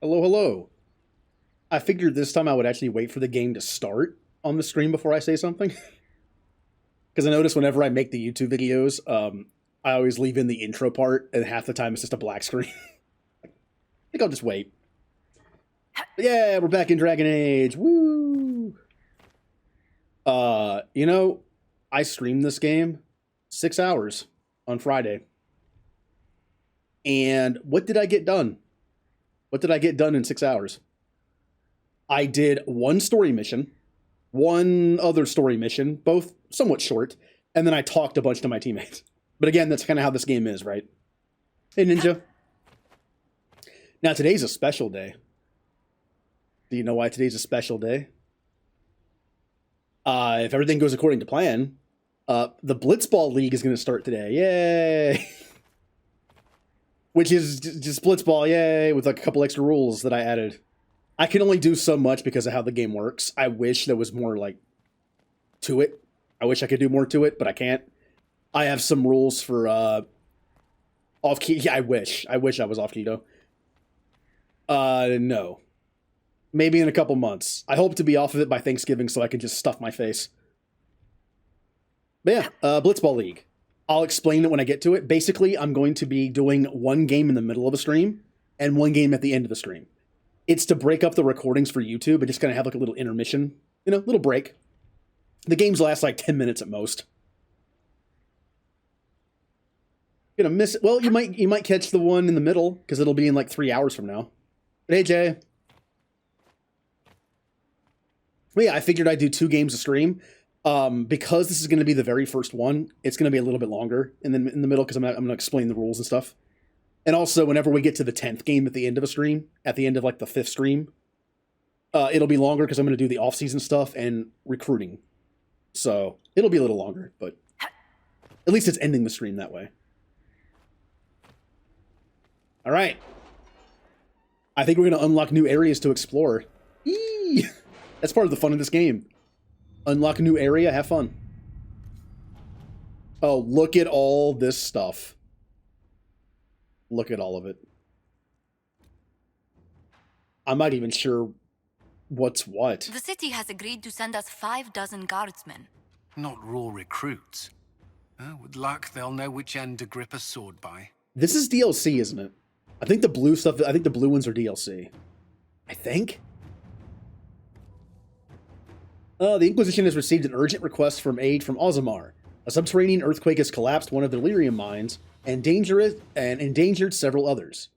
Hello, hello. I figured this time I would actually wait for the game to start on the screen before I say something. Because I notice whenever I make the YouTube videos, I always leave in the intro part, and half the time it's just a black screen. I think I'll just wait. But yeah, we're back in Dragon Age. Woo! I streamed this game 6 hours on Friday. And what did I get done? What did I get done in 6 hours? I did one story mission, one other story mission, both somewhat short, and then I talked a bunch to my teammates. But again, that's kind of how this game is, right? Hey, Ninja. Now, today's a special day. Do you know why today's a special day? If everything goes according to plan, the Blitzball League is going to start today. Yay! Which is just Blitzball, yay, with like a couple extra rules that I added. I can only do so much because of how the game works. I wish there was more, like, to it. I wish I could do more to it, but I can't. I have some rules for, off-key. Yeah, I wish. I wish I was off-key, though. No. Maybe in a couple months. I hope to be off of it by Thanksgiving so I can just stuff my face. But yeah, Blitzball League. I'll explain it when I get to it. Basically, I'm going to be doing one game in the middle of a stream and one game at the end of the stream. It's to break up the recordings for YouTube and just kind of have like a little intermission, little break. The games last like 10 minutes at most. You're gonna miss it. Well, you might catch the one in the middle because it'll be in like 3 hours from now. But hey, Jay. Well, yeah, I figured I'd do 2 games a stream. Because this is going to be the very first one, it's going to be a little bit longer in the middle because I'm going to explain the rules and stuff. And also, whenever we get to the 10th game at the end of a stream, at the end of like the 5th stream, it'll be longer because I'm going to do the off-season stuff and recruiting. So it'll be a little longer, but at least it's ending the stream that way. All right. I think we're going to unlock new areas to explore. Eee! That's part of the fun of this game. Unlock a new area, have fun. Oh, look at all this stuff. Look at all of it. I'm not even sure what's what. The city has agreed to send us 6 guardsmen. Not raw recruits. With luck, they'll know which end to grip a sword by. This is DLC, isn't it? I think the blue stuff, I think the blue ones are DLC. I think? The Inquisition has received an urgent request from aid from Ozamar. A subterranean earthquake has collapsed one of the lyrium mines and endangered several others.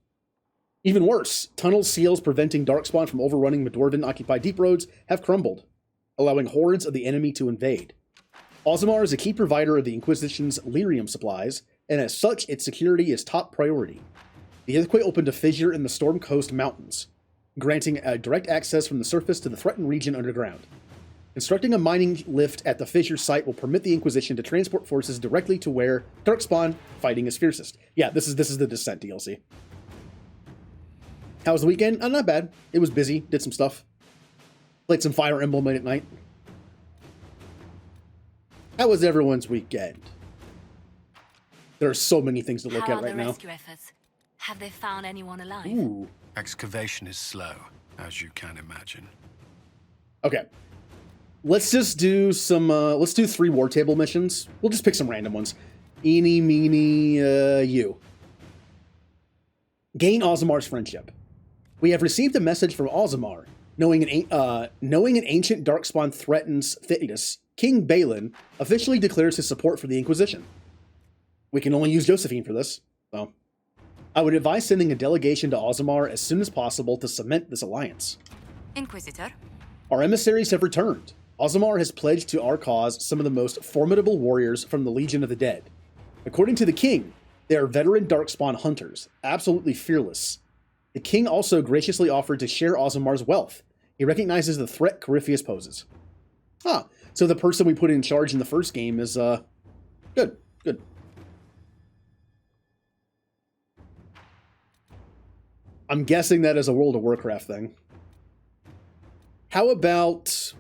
Even worse, tunnel seals preventing Darkspawn from overrunning Medorvan-occupied deep roads have crumbled, allowing hordes of the enemy to invade. Ozamar is a key provider of the Inquisition's lyrium supplies, and as such, its security is top priority. The earthquake opened a fissure in the Storm Coast Mountains, granting direct access from the surface to the threatened region underground. Constructing a mining lift at the fissure site will permit the Inquisition to transport forces directly to where Darkspawn fighting is fiercest. Yeah, this is the Descent DLC. How was the weekend? Not bad. It was busy. Did some stuff. Played some Fire Emblem late at night. How was everyone's weekend? There are so many things to look How at are right the now. rescue efforts? Have they found anyone alive? Ooh. Excavation is slow, as you can imagine. Okay. Let's just do some, let's do 3 war table missions. We'll just pick some random ones. Eeny, meeny, you. Gain Ozamar's friendship. We have received a message from Ozamar. Knowing an ancient Darkspawn threatens Thetis, King Balin officially declares his support for the Inquisition. We can only use Josephine for this, so. I would advise sending a delegation to Ozamar as soon as possible to cement this alliance. Inquisitor? Our emissaries have returned. Ozamar has pledged to our cause some of the most formidable warriors from the Legion of the Dead. According to the king, they are veteran Darkspawn hunters, absolutely fearless. The king also graciously offered to share Ozamar's wealth. He recognizes the threat Corypheus poses. Ah, so the person we put in charge in the first game is, good. I'm guessing that is a World of Warcraft thing. How about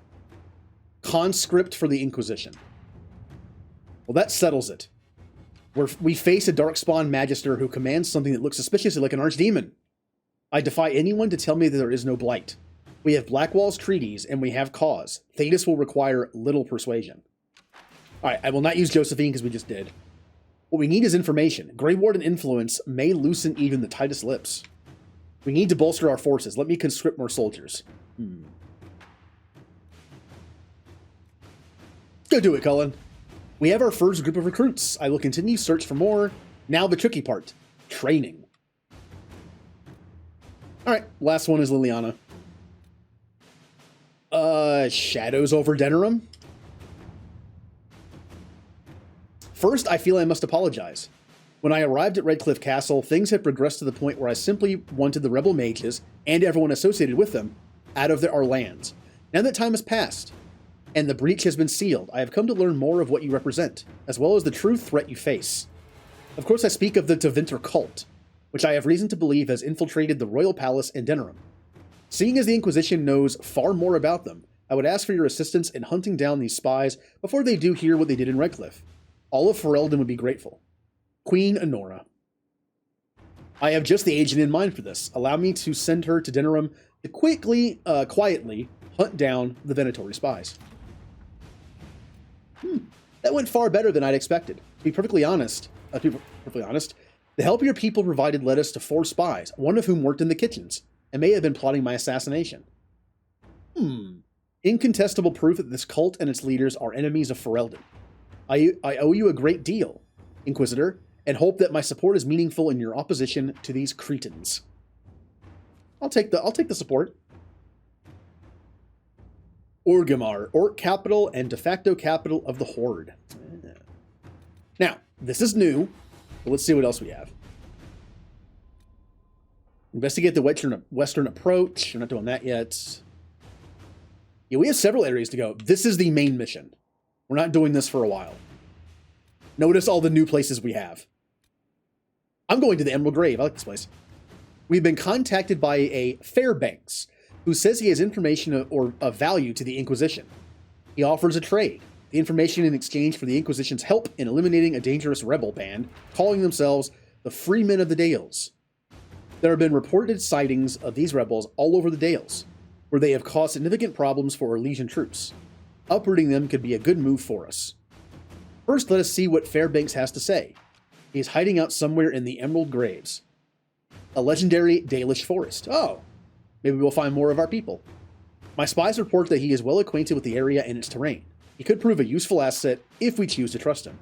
conscript for the Inquisition? Well, that settles it. We face a Darkspawn Magister who commands something that looks suspiciously like an Archdemon. I defy anyone to tell me that there is no blight. We have Blackwall's treaties, and we have cause. Thetis will require little persuasion. Alright, I will not use Josephine because we just did. What we need is information. Grey Warden influence may loosen even the tightest lips. We need to bolster our forces. Let me conscript more soldiers. Go do it, Cullen. We have our first group of recruits. I will continue search for more. Now the tricky part. Training. Alright, last one is Liliana. Shadows over Denerim? First, I feel I must apologize. When I arrived at Redcliffe Castle, things had progressed to the point where I simply wanted the rebel mages, and everyone associated with them, out of our lands. Now that time has passed, and the breach has been sealed, I have come to learn more of what you represent, as well as the true threat you face. Of course, I speak of the Tevinter cult, which I have reason to believe has infiltrated the royal palace in Denerim. Seeing as the Inquisition knows far more about them, I would ask for your assistance in hunting down these spies before they do here what they did in Redcliffe. All of Ferelden would be grateful. Queen Honora. I have just the agent in mind for this. Allow me to send her to Denerim to quietly hunt down the Venatori spies. That went far better than I'd expected. To be perfectly honest, the help your people provided led us to 4 spies, one of whom worked in the kitchens, and may have been plotting my assassination. Incontestable proof that this cult and its leaders are enemies of Ferelden. I owe you a great deal, Inquisitor, and hope that my support is meaningful in your opposition to these cretins. I'll take the support. Orgrimmar, Orc capital and de facto capital of the Horde. Now, this is new, but let's see what else we have. Investigate the western approach. We're not doing that yet. Yeah, we have several areas to go. This is the main mission. We're not doing this for a while. Notice all the new places we have. I'm going to the Emerald Grave. I like this place. We've been contacted by a Fairbanks, who says he has information of value to the Inquisition. He offers a trade. The information in exchange for the Inquisition's help in eliminating a dangerous rebel band, calling themselves the Freemen of the Dales. There have been reported sightings of these rebels all over the Dales, where they have caused significant problems for our Legion troops. Uprooting them could be a good move for us. First, let us see what Fairbanks has to say. He is hiding out somewhere in the Emerald Graves, a legendary Dalish forest. Oh, maybe we'll find more of our people. My spies report that he is well acquainted with the area and its terrain. He could prove a useful asset if we choose to trust him.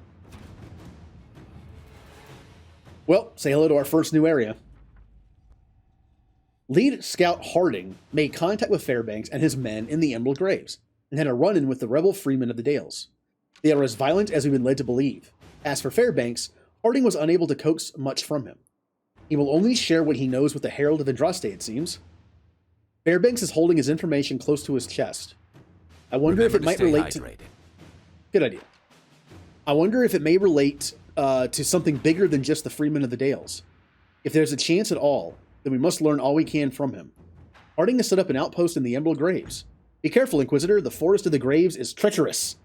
Well, say hello to our first new area. Lead Scout Harding made contact with Fairbanks and his men in the Emerald Graves, and had a run-in with the rebel freemen of the Dales. They are as violent as we've been led to believe. As for Fairbanks, Harding was unable to coax much from him. He will only share what he knows with the Herald of Andraste, it seems. Fairbanks is holding his information close to his chest. I wonder if it might relate to... Good idea. I wonder if it may relate to something bigger than just the Freemen of the Dales. If there's a chance at all, then we must learn all we can from him. Harding has set up an outpost in the Emerald Graves. Be careful, Inquisitor. The Forest of the Graves is treacherous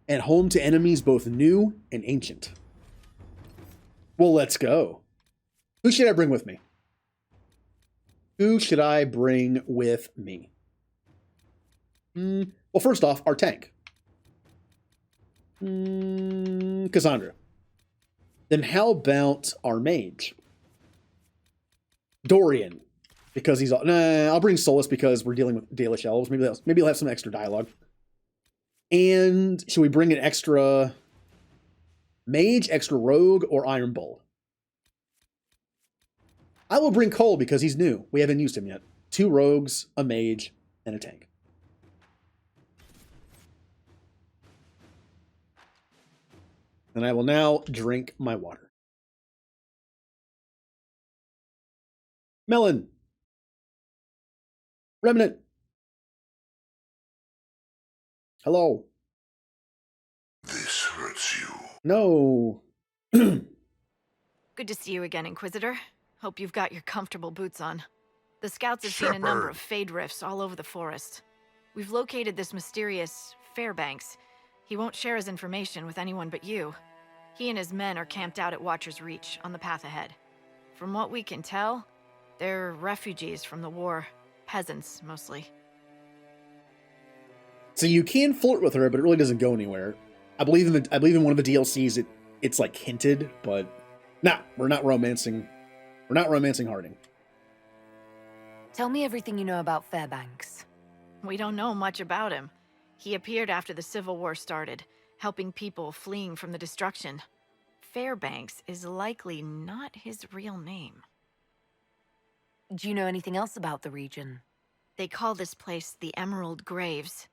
and home to enemies both new and ancient. Well, let's go. Who should I bring with me? Who should I bring with me? Well, first off, our tank. Cassandra. Then how about our mage? Dorian. Because he's... Nah, I'll bring Solus because we're dealing with Dalish elves. Maybe he'll have some extra dialogue. And should we bring an extra mage, extra rogue, or Iron Bull? I will bring Cole because he's new. We haven't used him yet. 2 rogues, a mage, and a tank. And I will now drink my water. Melon. Remnant. Hello. This hurts you. No. Good to see you again, Inquisitor. Hope you've got your comfortable boots on. The scouts have seen a number of fade rifts all over the forest. We've located this mysterious Fairbanks. He won't share his information with anyone but you. He and his men are camped out at Watcher's Reach on the path ahead. From what we can tell, They're refugees from the war. Peasants, mostly. So you can flirt with her, but it really doesn't go anywhere. I believe in one of the DLCs it's like hinted, but nah, we're not romancing. We're not romancing Harding. Tell me everything you know about Fairbanks. We don't know much about him. He appeared after the Civil War started, helping people fleeing from the destruction. Fairbanks is likely not his real name. Do you know anything else about the region? They call this place the Emerald Graves.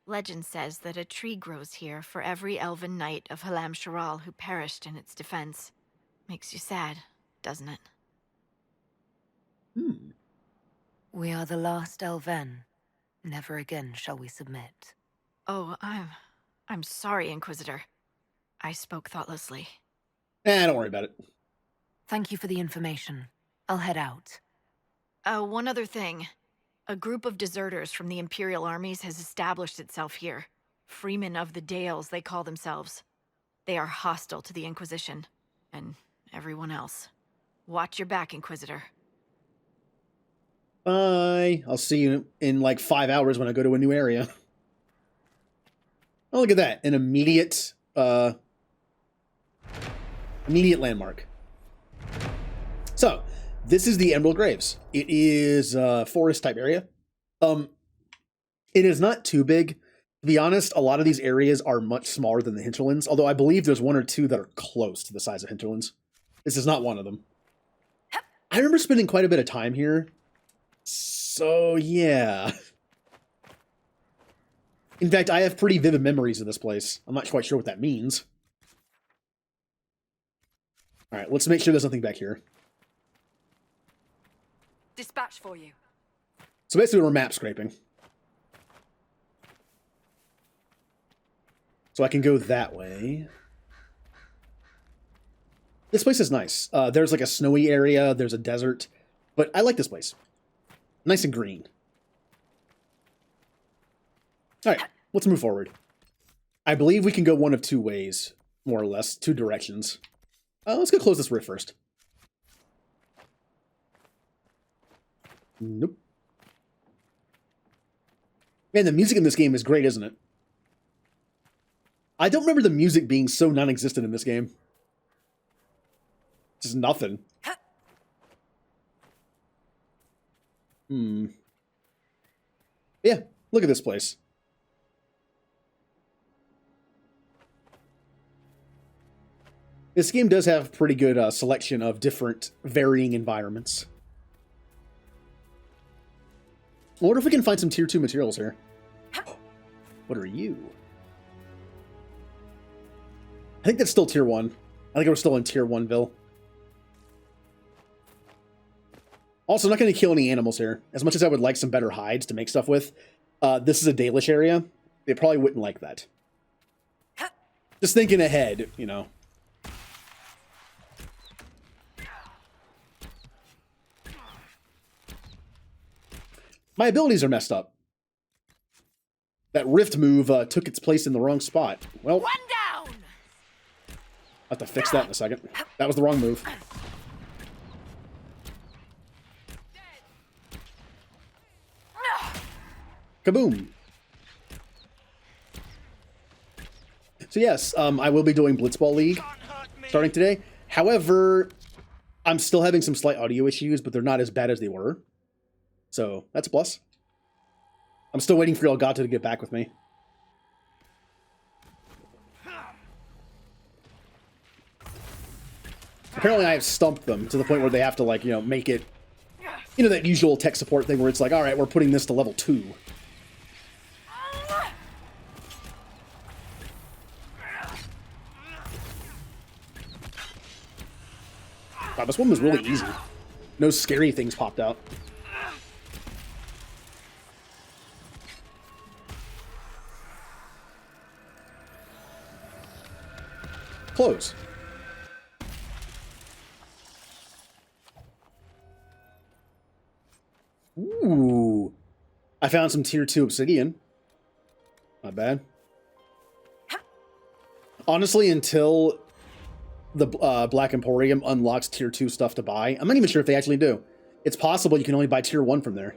Legend says that a tree grows here for every elven knight of Halam Sharal who perished in its defense. Makes you sad, doesn't it? We are the last Elven. Never again shall we submit. Oh, I'm sorry, Inquisitor. I spoke thoughtlessly. Don't worry about it. Thank you for the information. I'll head out. One other thing. A group of deserters from the Imperial armies has established itself here. Freemen of the Dales, they call themselves. They are hostile to the Inquisition, and everyone else. Watch your back, Inquisitor. Bye. I'll see you in like 5 hours when I go to a new area. Oh, look at that. An immediate landmark. So, this is the Emerald Graves. It is a forest type area. It is not too big. To be honest, a lot of these areas are much smaller than the hinterlands, although I believe there's one or two that are close to the size of hinterlands. This is not one of them. I remember spending quite a bit of time here. So, yeah. In fact, I have pretty vivid memories of this place. I'm not quite sure what that means. All right, let's make sure there's nothing back here. Dispatch for you. So basically, we're map scraping. So I can go that way. This place is nice. There's like a snowy area. There's a desert. But I like this place. Nice and green. All right, let's move forward. I believe we can go one of two ways, more or less, two directions. Let's go close this rift first. Nope. Man, the music in this game is great, isn't it? I don't remember the music being so non-existent in this game. Just nothing. Yeah, look at this place. This game does have pretty good selection of different varying environments. I wonder if we can find some tier 2 materials here. What are you? I think that's still tier 1. I think we're still in tier 1ville. Also, not going to kill any animals here. As much as I would like some better hides to make stuff with, this is a Dalish area. They probably wouldn't like that. Just thinking ahead, you know. My abilities are messed up. That rift move took its place in the wrong spot. Well, One down! I'll have to fix that in a second. That was the wrong move. Kaboom! So yes, I will be doing Blitzball League starting today. However, I'm still having some slight audio issues, but they're not as bad as they were. So that's a plus. I'm still waiting for Elgato to get back with me. Apparently I have stumped them to the point where they have to, like, you know, make it, you know, that usual tech support thing where it's like, all right, we're putting this to level 2. Wow, this one was really easy. No scary things popped out. Close. Ooh. I found some tier 2 obsidian. Not bad. Honestly, until the Black Emporium unlocks tier 2 stuff to buy, I'm not even sure if they actually do. It's possible you can only buy tier 1 from there.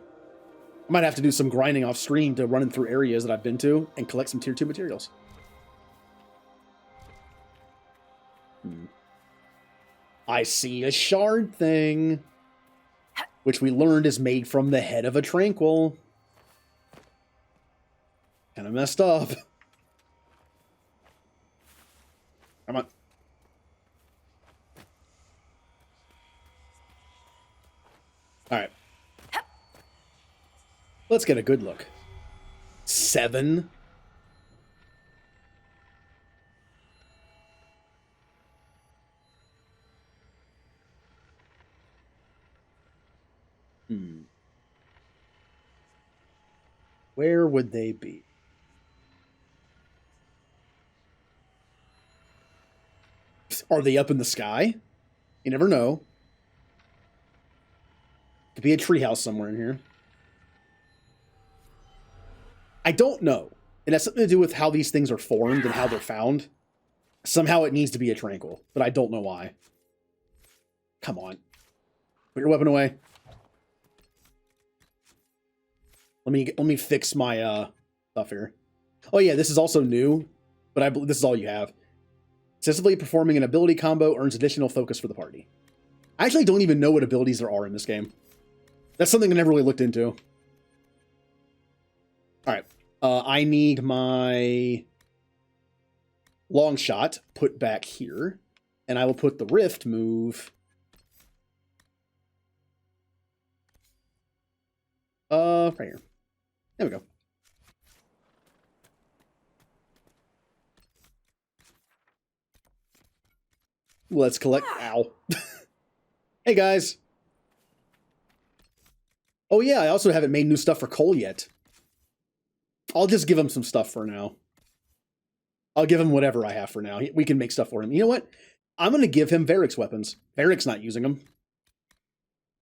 I might have to do some grinding off stream to run through areas that I've been to and collect some tier 2 materials. I see a shard thing, which we learned is made from the head of a tranquil. Kind of messed up. Come on. All right. Let's get a good look. 7. Where would they be? Are they up in the sky? You never know. Could be a treehouse somewhere in here. I don't know. It has something to do with how these things are formed and how they're found. Somehow it needs to be a tranquil, but I don't know why. Come on. Put your weapon away. Let me fix my stuff here. Oh yeah, this is also new, but I believe this is all you have. Successfully performing an ability combo earns additional focus for the party. I actually don't even know what abilities there are in this game. That's something I never really looked into. All right, I need my long shot put back here, and I will put the rift move. Right here. There we go. Let's collect. Ow. Hey guys. Oh yeah, I also haven't made new stuff for Cole yet. I'll just give him some stuff for now. I'll give him whatever I have for now. We can make stuff for him. You know what? I'm going to give him Varric's weapons. Varric's not using them.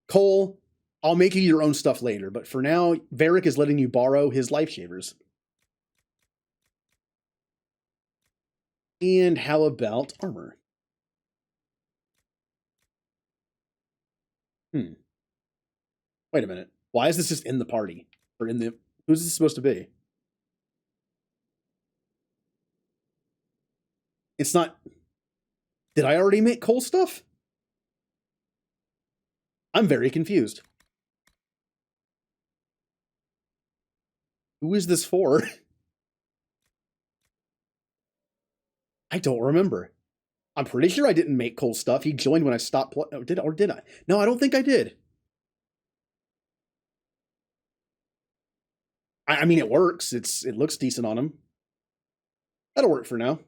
Cole, I'll make you your own stuff later, but for now, Varric is letting you borrow his life shavers. And how about armor? Wait a minute. Why is this just in the party? Or in the... Who's this supposed to be? It's not... Did I already make Cole stuff? I'm very confused. Who is this for? I don't remember. I'm pretty sure I didn't make Cole stuff. He joined when I stopped playing. Oh, did I? No, I don't think I did. I mean, it works. It looks decent on him. That'll work for now.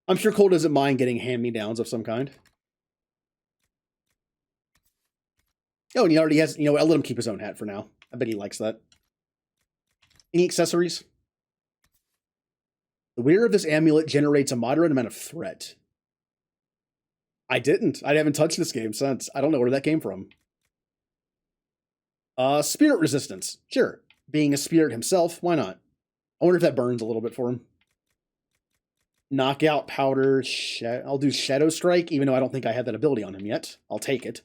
I'm sure Cole doesn't mind getting hand-me-downs of some kind. Oh, and he already has, I'll let him keep his own hat for now. I bet he likes that. Any accessories? The wearer of this amulet generates a moderate amount of threat. I didn't. I haven't touched this game since. I don't know where that came from. Spirit resistance. Sure. Being a spirit himself, why not? I wonder if that burns a little bit for him. Knockout powder. I'll do Shadow Strike, even though I don't think I have that ability on him yet. I'll take it.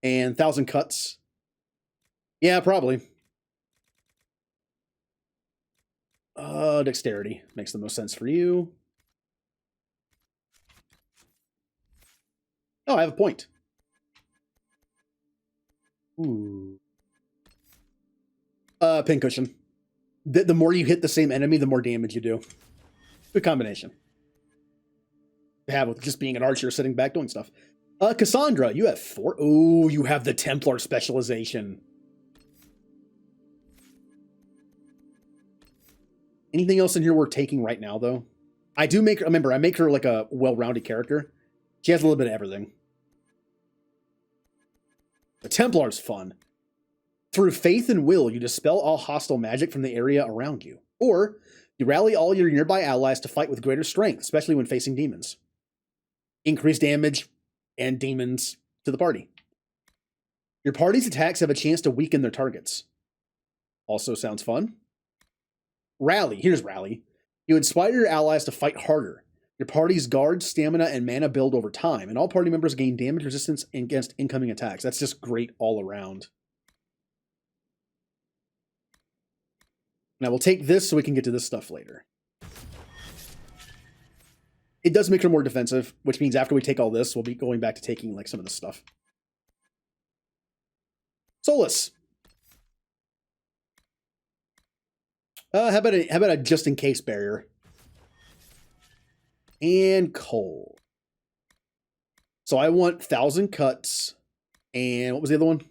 And 1,000 cuts. Yeah, probably. Dexterity. Makes the most sense for you. Oh, I have a point. Ooh. Pincushion. The more you hit the same enemy, the more damage you do. Good combination. To have with just being an archer sitting back doing stuff. Cassandra, you have 4. Oh, you have the Templar specialization. Anything else in here we're taking right now, though? I make her like a well-rounded character. She has a little bit of everything. The Templar's fun. Through faith and will, you dispel all hostile magic from the area around you. Or, you rally all your nearby allies to fight with greater strength, especially when facing demons. Increase damage and demons to the party. Your party's attacks have a chance to weaken their targets. Also sounds fun. Rally. Here's Rally. You inspire your allies to fight harder. Your party's guard, stamina, and mana build over time, and all party members gain damage resistance against incoming attacks. That's just great all around. Now we'll take this so we can get to this stuff later. It does make her more defensive, which means after we take all this, we'll be going back to taking like some of this stuff. Solus. How about a just in case barrier? And coal. So I want 1,000 cuts. And what was the other one?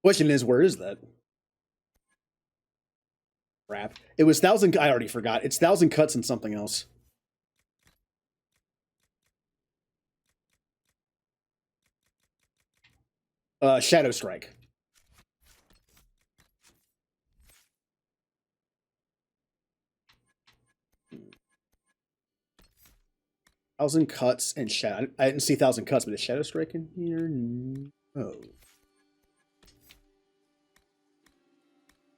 Question is, where is that? Crap. It was 1,000. I already forgot. It's 1,000 cuts and something else. Shadow Strike. Thousand cuts and shadow. I didn't see 1,000 cuts, but is Shadow Strike in here? No.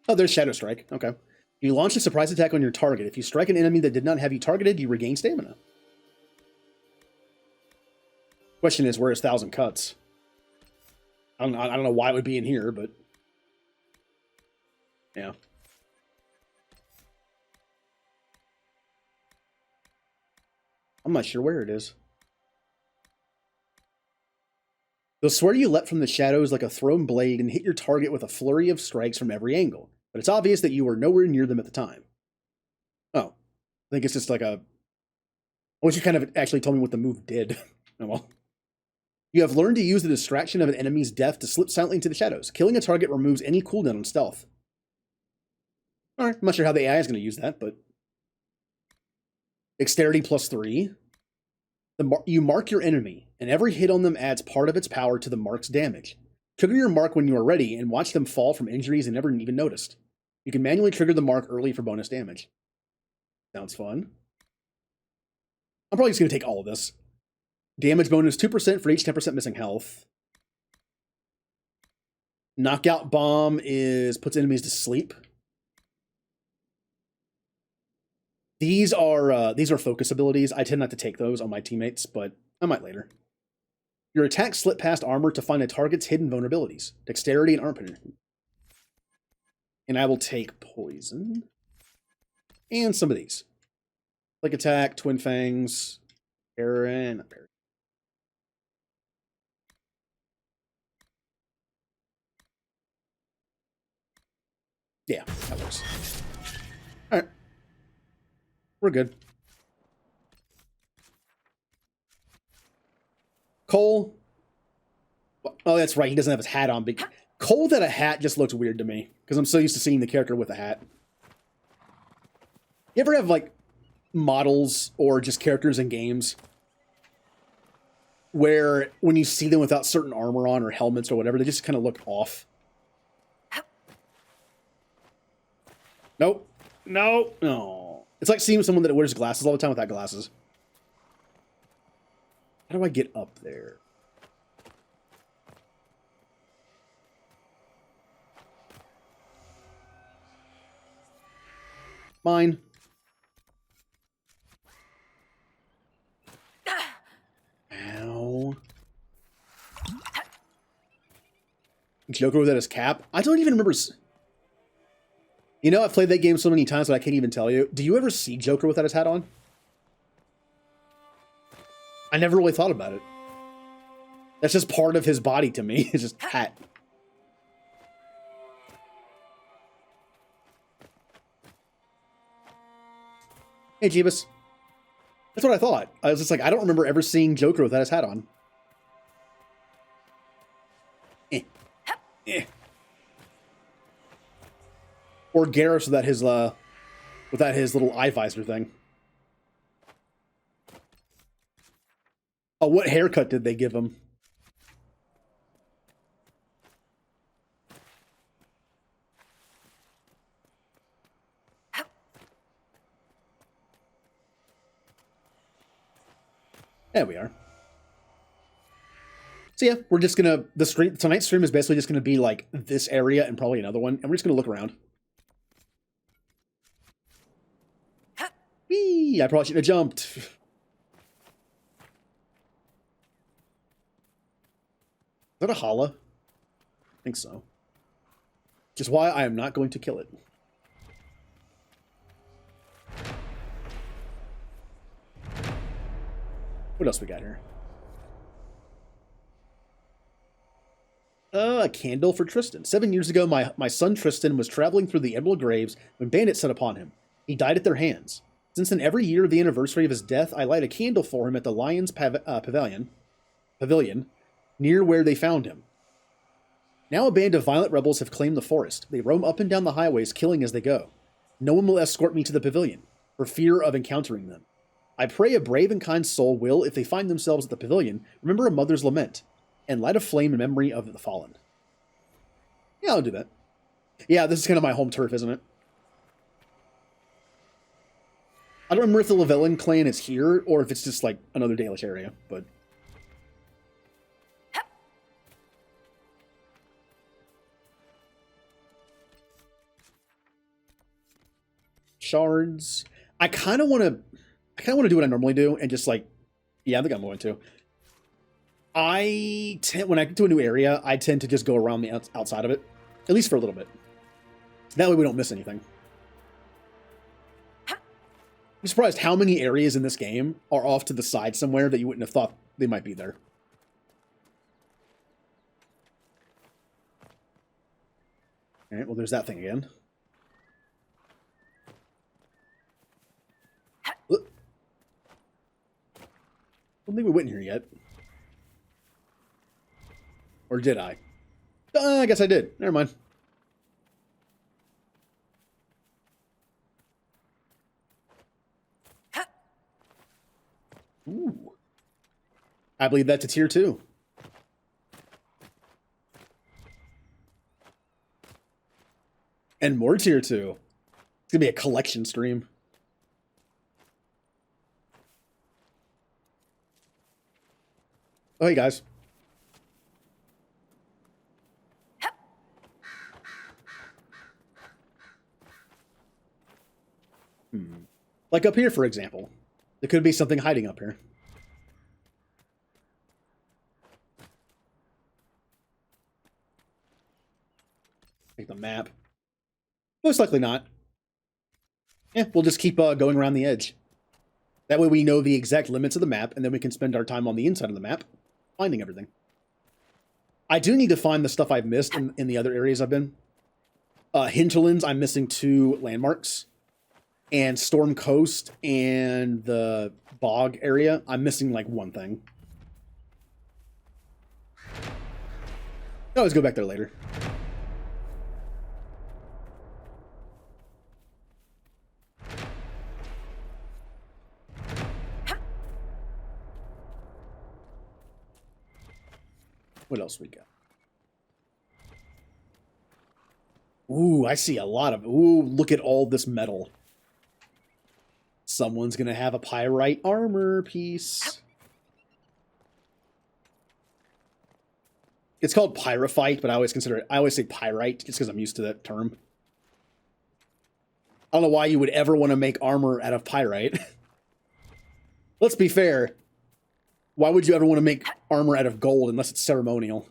Oh, there's Shadow Strike. Okay. You launch a surprise attack on your target. If you strike an enemy that did not have you targeted, you regain stamina. Question is, where is 1,000 cuts? I don't know why it would be in here, but yeah. I'm not sure where it is. They'll swear you leapt from the shadows like a thrown blade and hit your target with a flurry of strikes from every angle, but it's obvious that you were nowhere near them at the time. Oh, I think it's just like a... I wish you kind of actually told me what the move did. Oh well. You have learned to use the distraction of an enemy's death to slip silently into the shadows. Killing a target removes any cooldown on stealth. Alright, I'm not sure how the AI is going to use that, but... Dexterity +3. You mark your enemy, and every hit on them adds part of its power to the mark's damage. Trigger your mark when you are ready, and watch them fall from injuries and never even noticed. You can manually trigger the mark early for bonus damage. Sounds fun. I'm probably just going to take all of this. Damage bonus 2% for each 10% missing health. Knockout bomb puts enemies to sleep. These are focus abilities. I tend not to take those on my teammates, but I might later. Your attacks slip past armor to find a target's hidden vulnerabilities. Dexterity and armor penetration. And I will take poison. And some of these. Like attack, twin fangs, parry. Yeah, that works. All right. We're good. Cole. Oh, that's right. He doesn't have his hat on. But Cole without a hat just looks weird to me because I'm so used to seeing the character with a hat. You ever have like models or just characters in games where when you see them without certain armor on or helmets or whatever, they just kind of look off? Nope. No. No. It's like seeing someone that wears glasses all the time without glasses. How do I get up there? Mine. Ow. Joker without his cap? I don't even remember... You know, I've played that game so many times that I can't even tell you. Do you ever see Joker without his hat on? I never really thought about it. That's just part of his body to me. It's just hat. Hey, Jeebus. That's what I thought. I was just like, I don't remember ever seeing Joker without his hat on. Or Garrus without his little eye visor thing. Oh, what haircut did they give him? There we are. So yeah, we're just gonna tonight's stream is basically just gonna be like this area and probably another one, and we're just gonna look around. Whee! I probably should have jumped. Is that a holla? I think so. Which is why I am not going to kill it. What else we got here? A candle for Tristan. 7 years ago, my son Tristan was traveling through the Emerald Graves when bandits set upon him. He died at their hands. Since then, every year of the anniversary of his death, I light a candle for him at the Lion's Pavilion, near where they found him. Now a band of violent rebels have claimed the forest. They roam up and down the highways, killing as they go. No one will escort me to the pavilion, for fear of encountering them. I pray a brave and kind soul will, if they find themselves at the pavilion, remember a mother's lament, and light a flame in memory of the fallen. Yeah, I'll do that. Yeah, this is kind of my home turf, isn't it? I don't remember if the Llewellyn clan is here, or if it's just, like, another Dalish area, but... Shards. I kind of want to do what I normally do, and just, like... Yeah, I think I'm going to. When I get to a new area, I tend to just go around the outside of it, at least for a little bit. That way we don't miss anything. I'm surprised how many areas in this game are off to the side somewhere that you wouldn't have thought they might be there. Alright, well there's that thing again. I don't think we went in here yet. Or did I? I guess I did. Never mind. Ooh. I believe that's a tier 2. And more tier 2. It's going to be a collection stream. Oh, hey, guys. Like up here, for example. There could be something hiding up here. Take the map. Most likely not. Yeah, we'll just keep going around the edge. That way we know the exact limits of the map, and then we can spend our time on the inside of the map, finding everything. I do need to find the stuff I've missed in the other areas I've been. Hinterlands, I'm missing 2 landmarks. And Storm Coast and the Bog area, I'm missing like 1 thing. I'll always go back there later. What else we got? Ooh, I see a lot of... Ooh, look at all this metal. Someone's gonna have a pyrite armor piece. It's called pyrophyte, but I always say pyrite just because I'm used to that term. I don't know why you would ever want to make armor out of pyrite. Let's be fair. Why would you ever want to make armor out of gold unless it's ceremonial?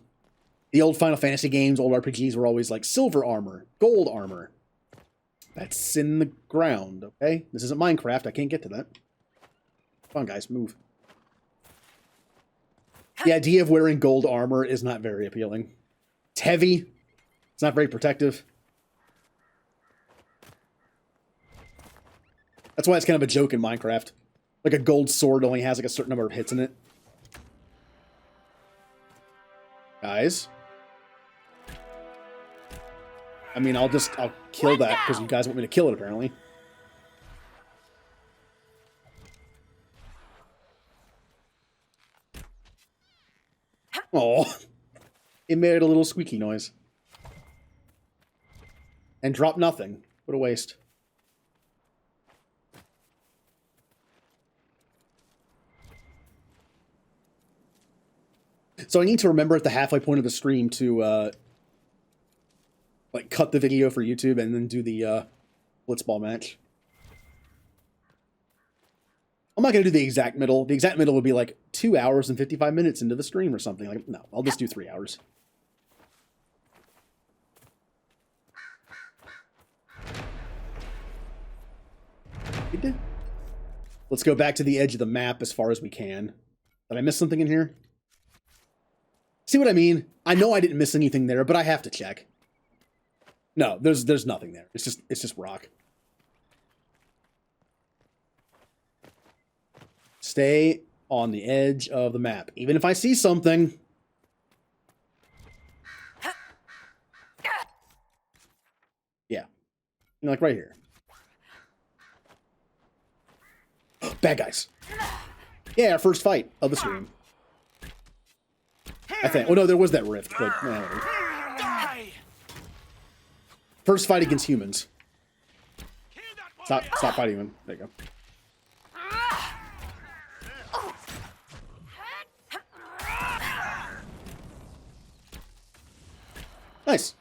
The old Final Fantasy games, old RPGs were always like silver armor, gold armor. That's in the ground, okay? This isn't Minecraft. I can't get to that. Come on, guys, move. The idea of wearing gold armor is not very appealing. It's heavy. It's not very protective. That's why it's kind of a joke in Minecraft. Like a gold sword only has like a certain number of hits in it. Guys. I mean, I'll kill that because you guys want me to kill it, apparently. Oh, it made a little squeaky noise. And dropped nothing. What a waste. So I need to remember at the halfway point of the stream to like cut the video for YouTube and then do the blitzball match. I'm not gonna do the exact middle. The exact middle would be like 2 hours and 55 minutes into the stream or something. Like, no, I'll just do 3 hours. Let's go back to the edge of the map as far as we can. Did I miss something in here? See what I mean? I know I didn't miss anything there, but I have to check. No, there's nothing there. It's just rock. Stay on the edge of the map. Even if I see something. Yeah. Like right here. Bad guys. Yeah, our first fight of the stream. I think. Oh no, there was that rift, but first fight against humans. Stop fighting them. There you go. Nice.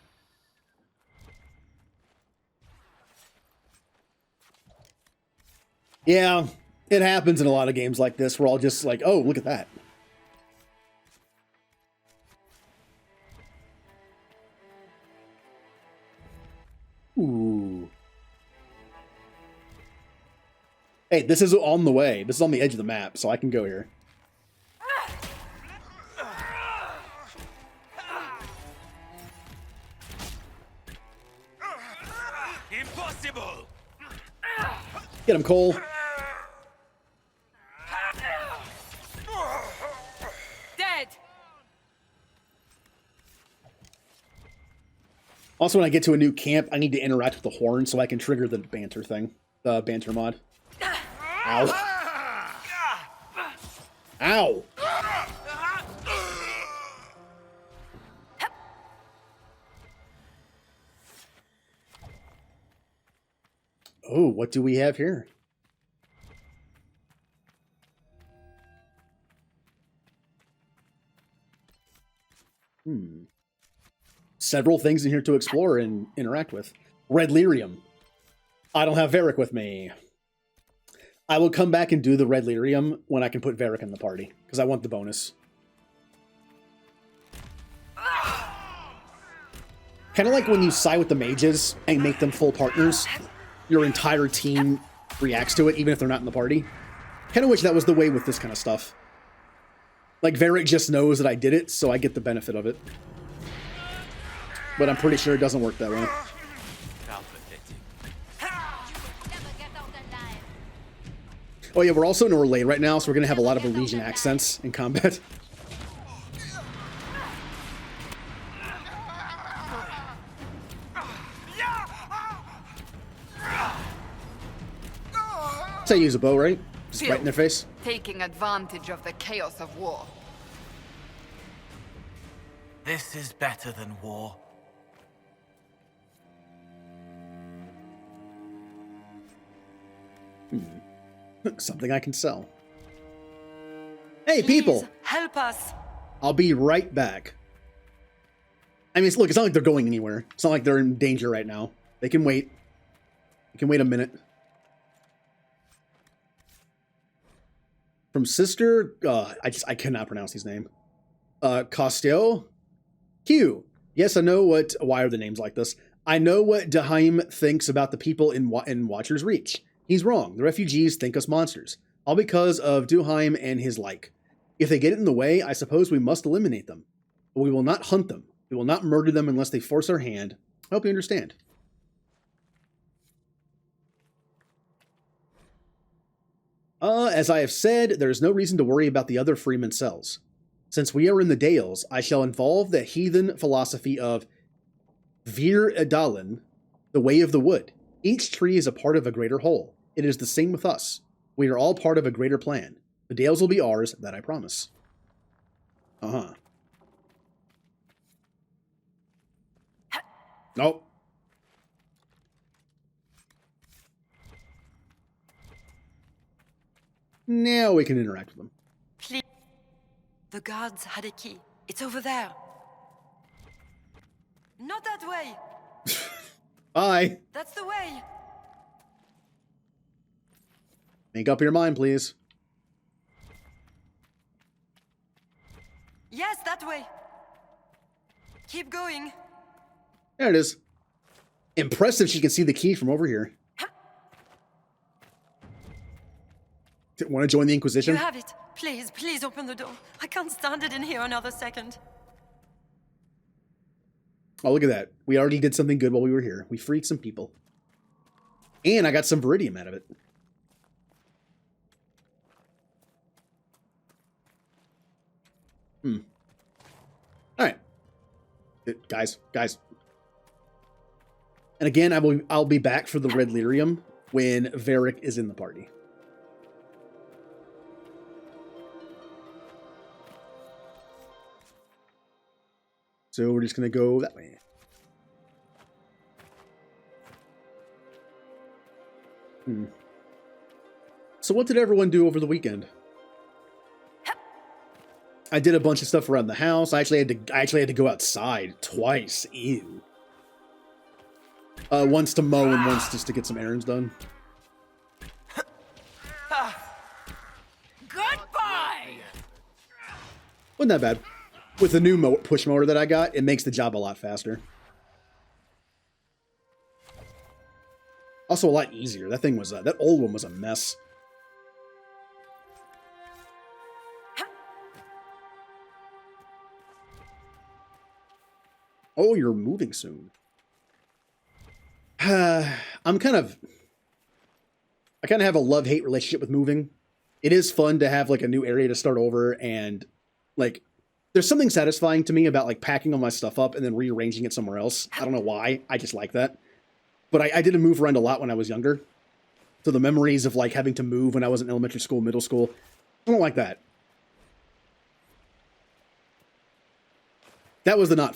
Yeah, it happens in a lot of games like this. We're all just like, oh, look at that. Ooh. Hey, this is on the way. This is on the edge of the map, so I can go here. Impossible. Get him, Cole. Dead. Also, when I get to a new camp, I need to interact with the horn so I can trigger the banter thing. The banter mod. Ow. Ow. Oh, what do we have here? Several things in here to explore and interact with. Red lyrium. I don't have Varric with me. I will come back and do the red lyrium when I can put Varric in the party, because I want the bonus. Kind of like when you side with the mages and make them full partners, your entire team reacts to it, even if they're not in the party. Kind of wish that was the way with this kind of stuff. Like, Varric just knows that I did it, so I get the benefit of it. But I'm pretty sure it doesn't work that way. Oh yeah, we're also in Orlais right now, so we're going to have a lot of Elysian accents in combat. That's how you use a bow, right? Just right in their face. Taking advantage of the chaos of war. This is better than war. Something I can sell. Hey, people! Please help us. I'll be right back. I mean, look, it's not like they're going anywhere. It's not like they're in danger right now. They can wait. They can wait a minute. From Sister, I cannot pronounce his name. Costeo? Q. Yes, I know why are the names like this? I know what Daheim thinks about the people in Watcher's Reach. He's wrong. The refugees think us monsters. All because of Duheim and his like. If they get in the way, I suppose we must eliminate them. But we will not hunt them. We will not murder them unless they force our hand. I hope you understand. As I have said, there is no reason to worry about the other freeman cells. Since we are in the Dales, I shall involve the heathen philosophy of Vir Adalin, the way of the wood. Each tree is a part of a greater whole. It is the same with us. We are all part of a greater plan. The Dales will be ours, that I promise. Uh-huh. Nope. Now we can interact with them. Please. The guards had a key. It's over there. Not that way. Bye. That's the way. Make up your mind, please. Yes, that way. Keep going. There it is. Impressive she can see the key from over here. Want to join the Inquisition? You have it. Please, please open the door. I can't stand it in here another second. Oh, look at that. We already did something good while we were here. We freed some people. And I got some Viridium out of it. Alright. Guys. And again, I'll be back for the Red Lyrium when Varric is in the party. So we're just going to go that way. So what did everyone do over the weekend? I did a bunch of stuff around the house. I actually had to go outside twice. Ew. Once to mow and once just to get some errands done. Goodbye! Wasn't that bad. With the new push mower that I got, it makes the job a lot faster. Also a lot easier. That thing was, that old one was a mess. Oh, you're moving soon. I kind of have a love-hate relationship with moving. It is fun to have like a new area to start over, and like there's something satisfying to me about like packing all my stuff up and then rearranging it somewhere else. I don't know why. I just like that. But I did move around a lot when I was younger. So the memories of like having to move when I was in elementary school, middle school, I don't like that. That was the not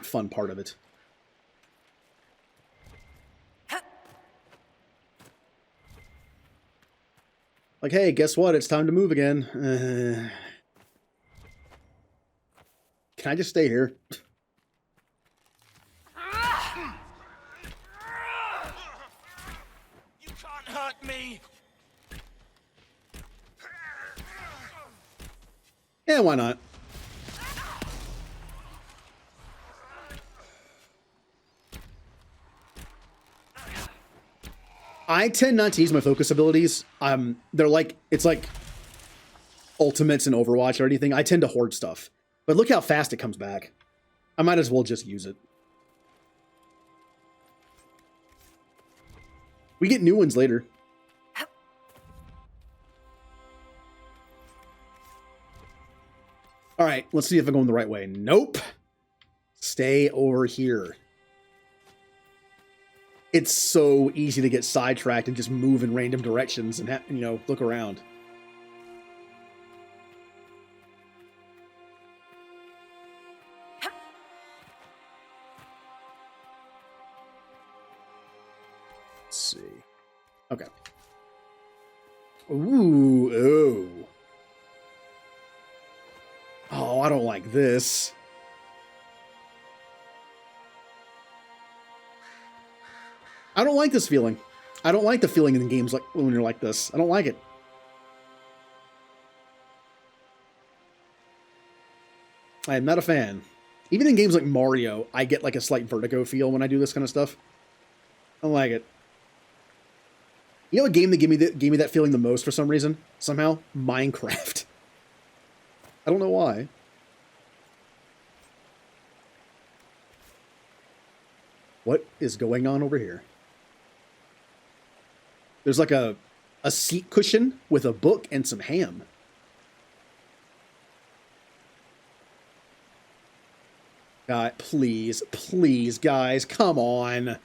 fun part of it. Like, hey, guess what? It's time to move again. Can I just stay here? You can't hurt me. Yeah, why not? I tend not to use my focus abilities. They're like, it's like ultimates in Overwatch or anything. I tend to hoard stuff. But look how fast it comes back. I might as well just use it. We get new ones later. Alright, let's see if I'm going the right way. Nope. Stay over here. It's so easy to get sidetracked and just move in random directions and, look around. Let's see. Okay. Ooh, oh. Oh, I don't like this. I don't like this feeling. I don't like the feeling in games like when you're like this. I don't like it. I am not a fan. Even in games like Mario, I get like a slight vertigo feel when I do this kind of stuff. I don't like it. You know what game that gave me that feeling the most for some reason? Somehow? Minecraft. I don't know why. What is going on over here? There's like a seat cushion with a book and some ham. God, please, guys, come on.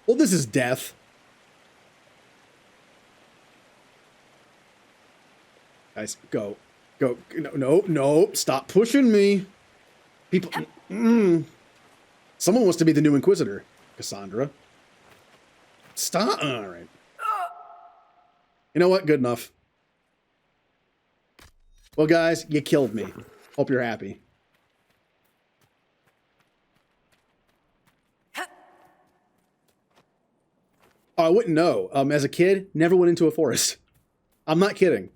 Well, this is death. Guys, go. No, stop pushing me. People, Someone wants to be the new Inquisitor, Cassandra. Stop. All right. You know what? Good enough. Well, guys, you killed me. Hope you're happy. Oh, I wouldn't know. As a kid, never went into a forest. I'm not kidding.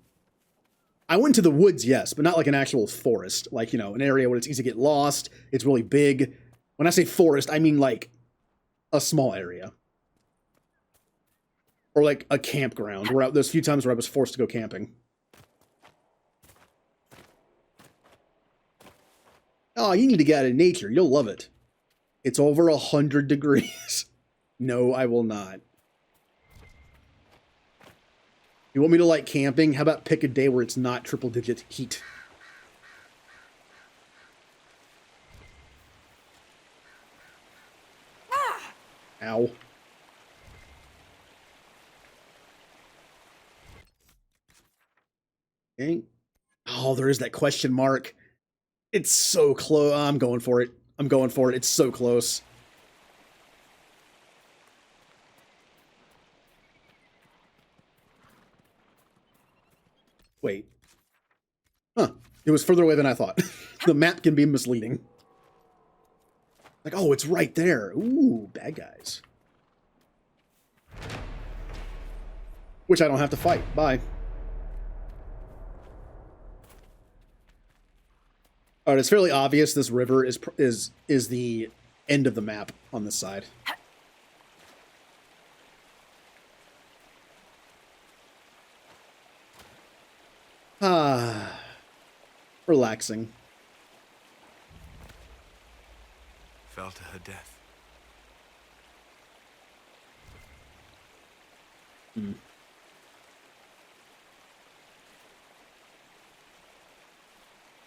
I went to the woods, yes, but not like an actual forest. Like, you know, an area where it's easy to get lost. It's really big. When I say forest, I mean like a small area. Or like a campground. Where there's a few times where I was forced to go camping. Oh, you need to get out of nature. You'll love it. It's over 100 degrees. No, I will not. You want me to like camping? How about pick a day where it's not triple-digit heat? Ow. Okay. Oh, there is that question mark. It's so close. I'm going for it. I'm going for it. It's so close. Wait. Huh. It was further away than I thought. The map can be misleading. Like, oh, it's right there. Ooh, bad guys. Which I don't have to fight. Bye. Alright, it's fairly obvious this river is the end of the map on this side. Ah, relaxing. Fell to her death. Hmm.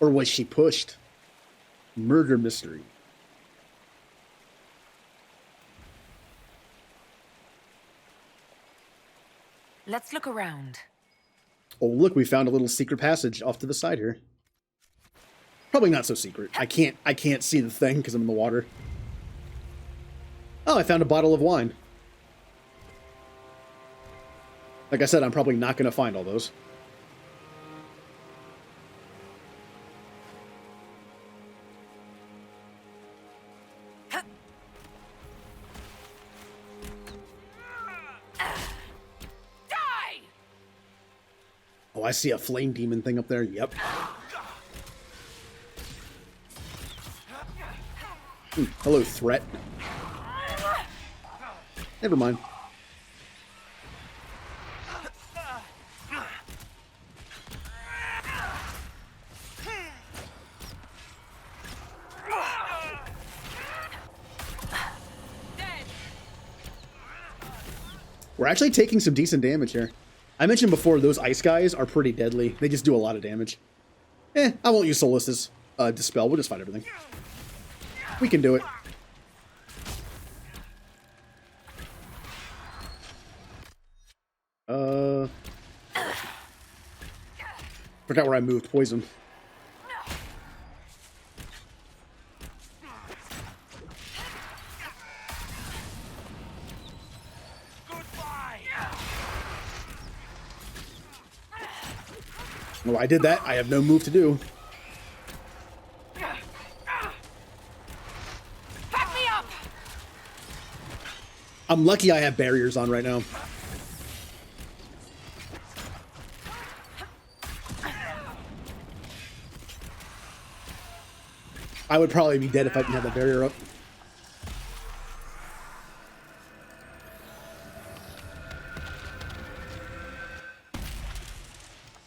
Or was she pushed? Murder mystery. Let's look around. Oh, look, we found a little secret passage off to the side here. Probably not so secret. I can't see the thing because I'm in the water. Oh, I found a bottle of wine. Like I said, I'm probably not going to find all those. Oh, I see a flame demon thing up there. Yep. Hello, threat. Never mind. We're actually taking some decent damage here. I mentioned before, those ice guys are pretty deadly. They just do a lot of damage. I won't use Solus's Dispel. We'll just fight everything. We can do it. Forgot where I moved. Poison. Oh, I did that. I have no move to do. Back me up! I'm lucky I have barriers on right now. I would probably be dead if I didn't have that barrier up.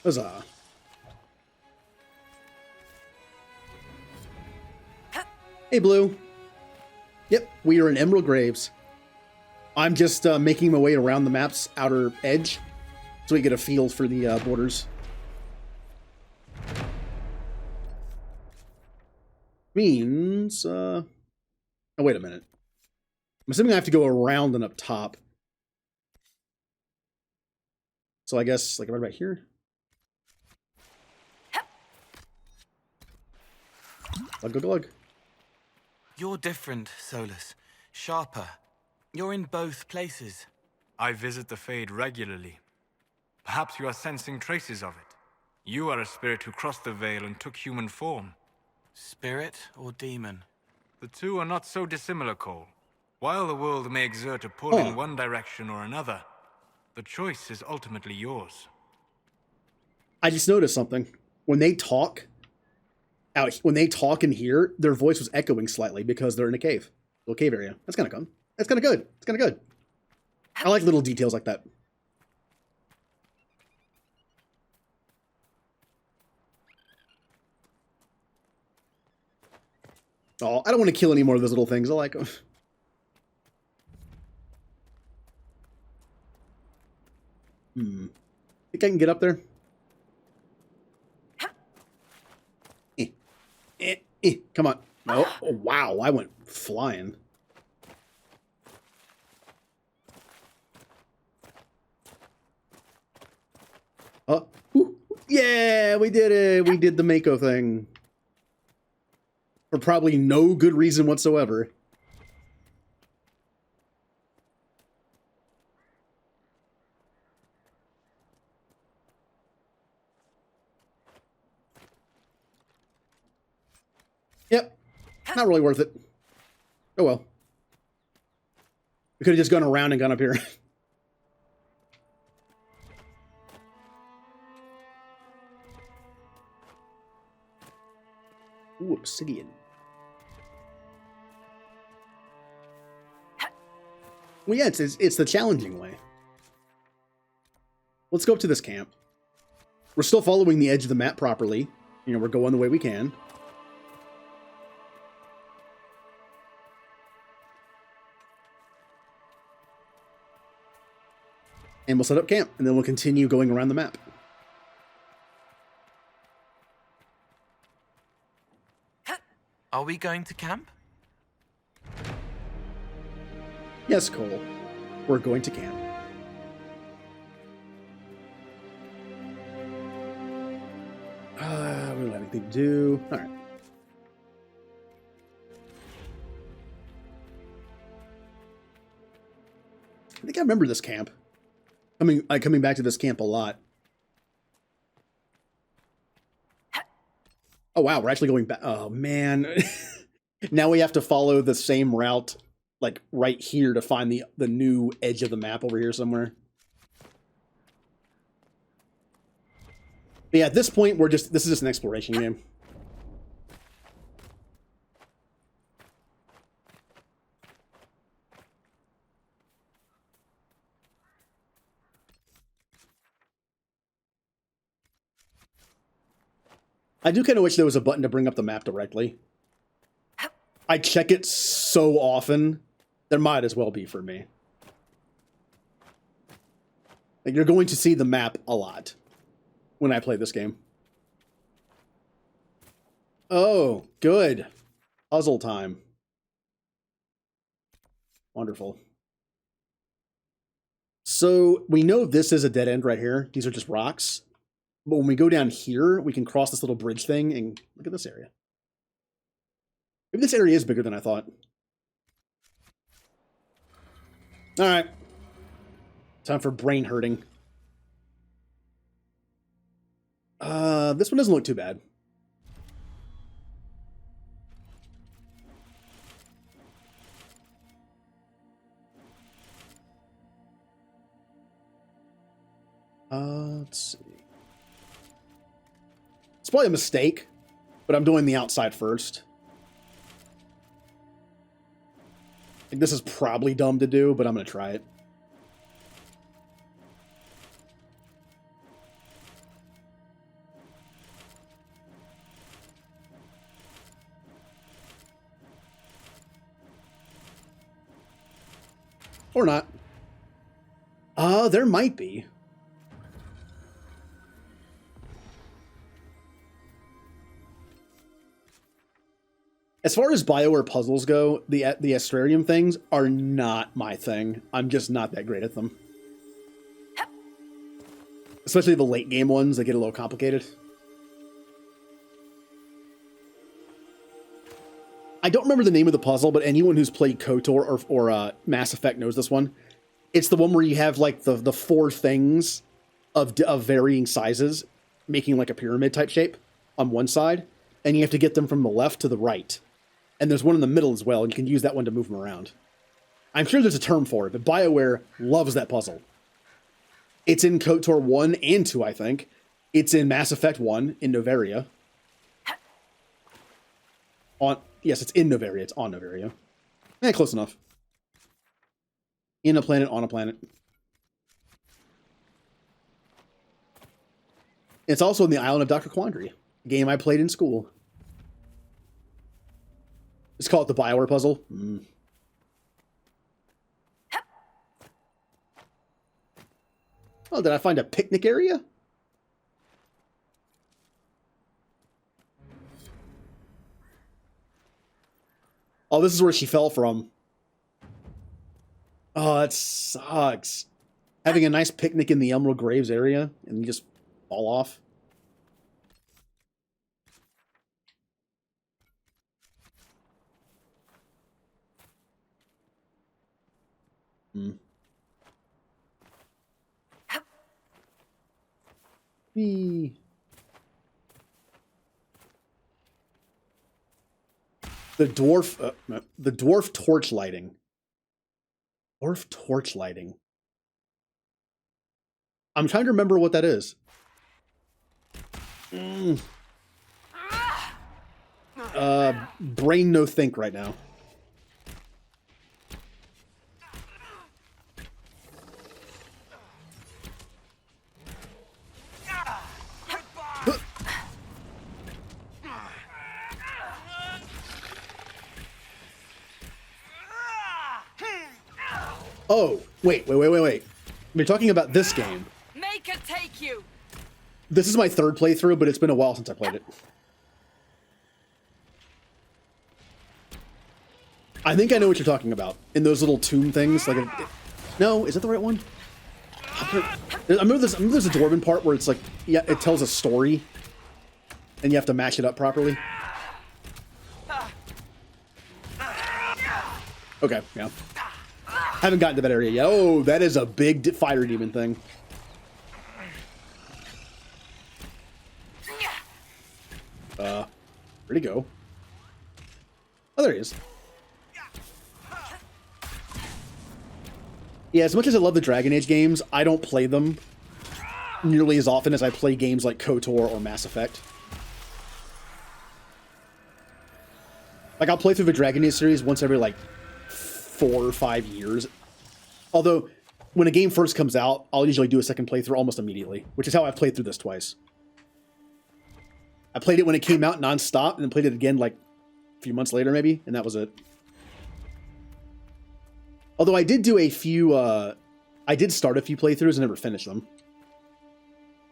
Huzzah. Hey, Blue. Yep, we are in Emerald Graves. I'm just making my way around the map's outer edge so we get a feel for the borders. Means, oh, wait a minute. I'm assuming I have to go around and up top. So I guess, like, right about here. Glug, glug, glug. You're different, Solus. Sharper. You're in both places. I visit the Fade regularly. Perhaps you are sensing traces of it. You are a spirit who crossed the veil and took human form. Spirit or demon? The two are not so dissimilar, Cole. While the world may exert a pull Huh. in one direction or another, the choice is ultimately yours. I just noticed something. When they talk in here, their voice was echoing slightly because they're in a cave. Little cave area. That's kind of good. That's kind of good. It's kind of good. I like little details like that. Oh, I don't want to kill any more of those little things. I like them. Think I can get up there? Come on. No. Oh, wow. I went flying. Oh. Yeah, we did it. We did the Mako thing. For probably no good reason whatsoever. Yep. Not really worth it. Oh well. We could have just gone around and gone up here. Ooh, obsidian. Well, yeah, it's the challenging way. Let's go up to this camp. We're still following the edge of the map properly. You know, we're going the way we can. And we'll set up camp, and then we'll continue going around the map. Are we going to camp? Yes, Cole. We're going to camp. We don't have anything to do. All right. I think I remember this camp. Coming back to this camp a lot. Oh wow, we're actually going back. Oh man, now we have to follow the same route, like right here, to find the new edge of the map over here somewhere. But yeah, at this point, this is just an exploration game. I do kind of wish there was a button to bring up the map directly. I check it so often, there might as well be for me. Like, you're going to see the map a lot when I play this game. Oh, good. Puzzle time. Wonderful. So, we know this is a dead end right here. These are just rocks. But when we go down here, we can cross this little bridge thing and look at this area. Maybe this area is bigger than I thought. All right. Time for brain hurting. This one doesn't look too bad. Let's see. It's probably a mistake, but I'm doing the outside first. I think this is probably dumb to do, but I'm going to try it. Or not. There might be. As far as BioWare puzzles go, the Astrarium things are not my thing. I'm just not that great at them. Especially the late game ones, they get a little complicated. I don't remember the name of the puzzle, but anyone who's played KOTOR or Mass Effect knows this one. It's the one where you have like the four things of varying sizes, making like a pyramid type shape on one side, and you have to get them from the left to the right. And there's one in the middle as well, and you can use that one to move them around. I'm sure there's a term for it, but BioWare loves that puzzle. It's in KOTOR 1 and 2, I think. It's in Mass Effect 1 in Novaria. Yes, it's in Novaria. It's on Novaria. Close enough. In a planet, on a planet. It's also in the Island of Dr. Quandary, a game I played in school. Let's call it the BioWare puzzle. Oh, did I find a picnic area? Oh, this is where she fell from. Oh, that sucks. Having a nice picnic in the Emerald Graves area, and you just fall off. Whee. The dwarf torch lighting. Dwarf torch lighting. I'm trying to remember what that is. Brain no think right now. Oh, wait. We're talking about this game. Make it take you. This is my third playthrough, but it's been a while since I played it. I think I know what you're talking about. In those little tomb things, like no, is that the right one? I remember there's a dwarven part where it's like, yeah, it tells a story, and you have to match it up properly. Okay, yeah. Haven't gotten to that area yet. Oh, that is a big fire demon thing. Where'd he go? Oh, there he is. Yeah, as much as I love the Dragon Age games, I don't play them nearly as often as I play games like KOTOR or Mass Effect. Like, I'll play through the Dragon Age series once every, like, 4 or 5 years. Although, when a game first comes out, I'll usually do a second playthrough almost immediately, which is how I've played through this twice. I played it when it came out non-stop, and then played it again, like, a few months later, maybe, and that was it. Although I did do a few, I did start a few playthroughs and never finished them.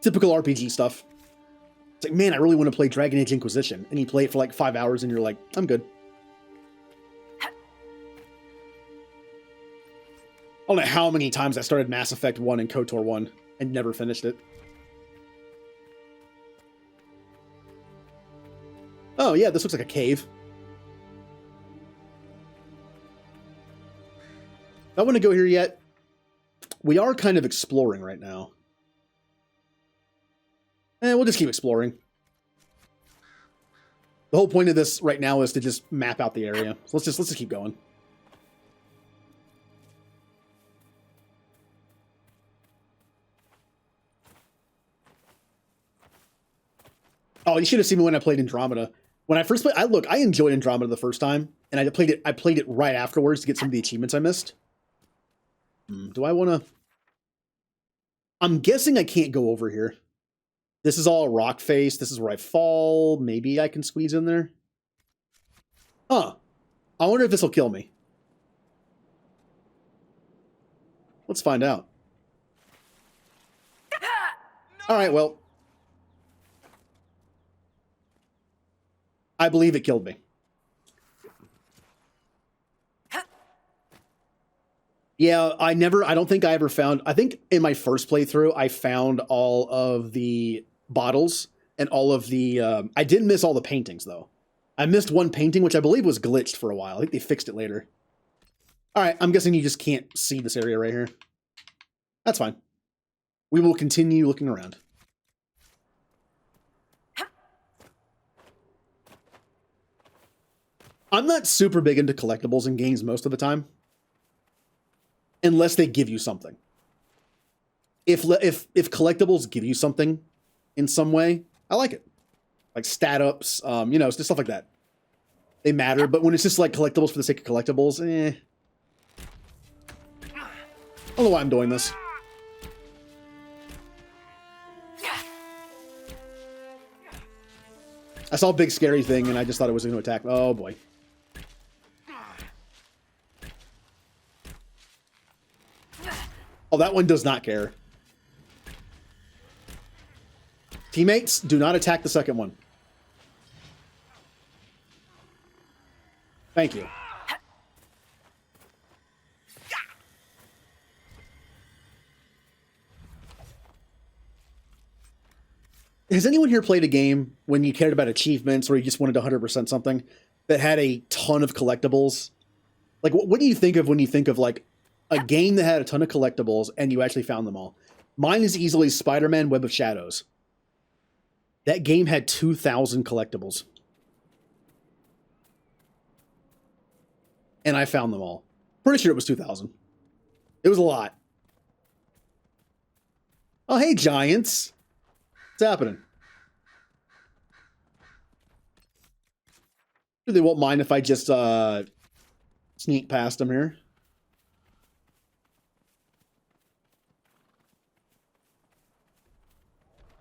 Typical RPG stuff. It's like, man, I really want to play Dragon Age Inquisition. And you play it for like 5 hours and you're like, I'm good. I don't know how many times I started Mass Effect 1 and KOTOR 1 and never finished it. Oh yeah, this looks like a cave. I don't want to go here yet. We are kind of exploring right now. We'll just keep exploring. The whole point of this right now is to just map out the area. So let's just keep going. Oh, you should have seen me when I played Andromeda. When I first played, I enjoyed Andromeda the first time, and I played it right afterwards to get some of the achievements I missed. Do I want to... I'm guessing I can't go over here. This is all rock face. This is where I fall. Maybe I can squeeze in there. Huh. I wonder if this will kill me. Let's find out. All right, well. I believe it killed me. Yeah, I don't think I ever found... I think in my first playthrough, I found all of the bottles and all of the... I did miss all the paintings, though. I missed one painting, which I believe was glitched for a while. I think they fixed it later. All right, I'm guessing you just can't see this area right here. That's fine. We will continue looking around. I'm not super big into collectibles in games most of the time, unless they give you something. If collectibles give you something in some way, I like it. Like stat ups, you know, just stuff like that. They matter, but when it's just like collectibles for the sake of collectibles, I don't know why I'm doing this. I saw a big scary thing and I just thought it was going to attack. Oh boy. Oh, that one does not care. Teammates, do not attack the second one. Thank you. Has anyone here played a game when you cared about achievements or you just wanted 100% something that had a ton of collectibles? Like, what do you think of when you think of, like, a game that had a ton of collectibles and you actually found them all? Mine is easily Spider-Man Web of Shadows. That game had 2,000 collectibles. And I found them all. Pretty sure it was 2,000. It was a lot. Oh, hey, Giants. What's happening? They won't mind if I just sneak past them here.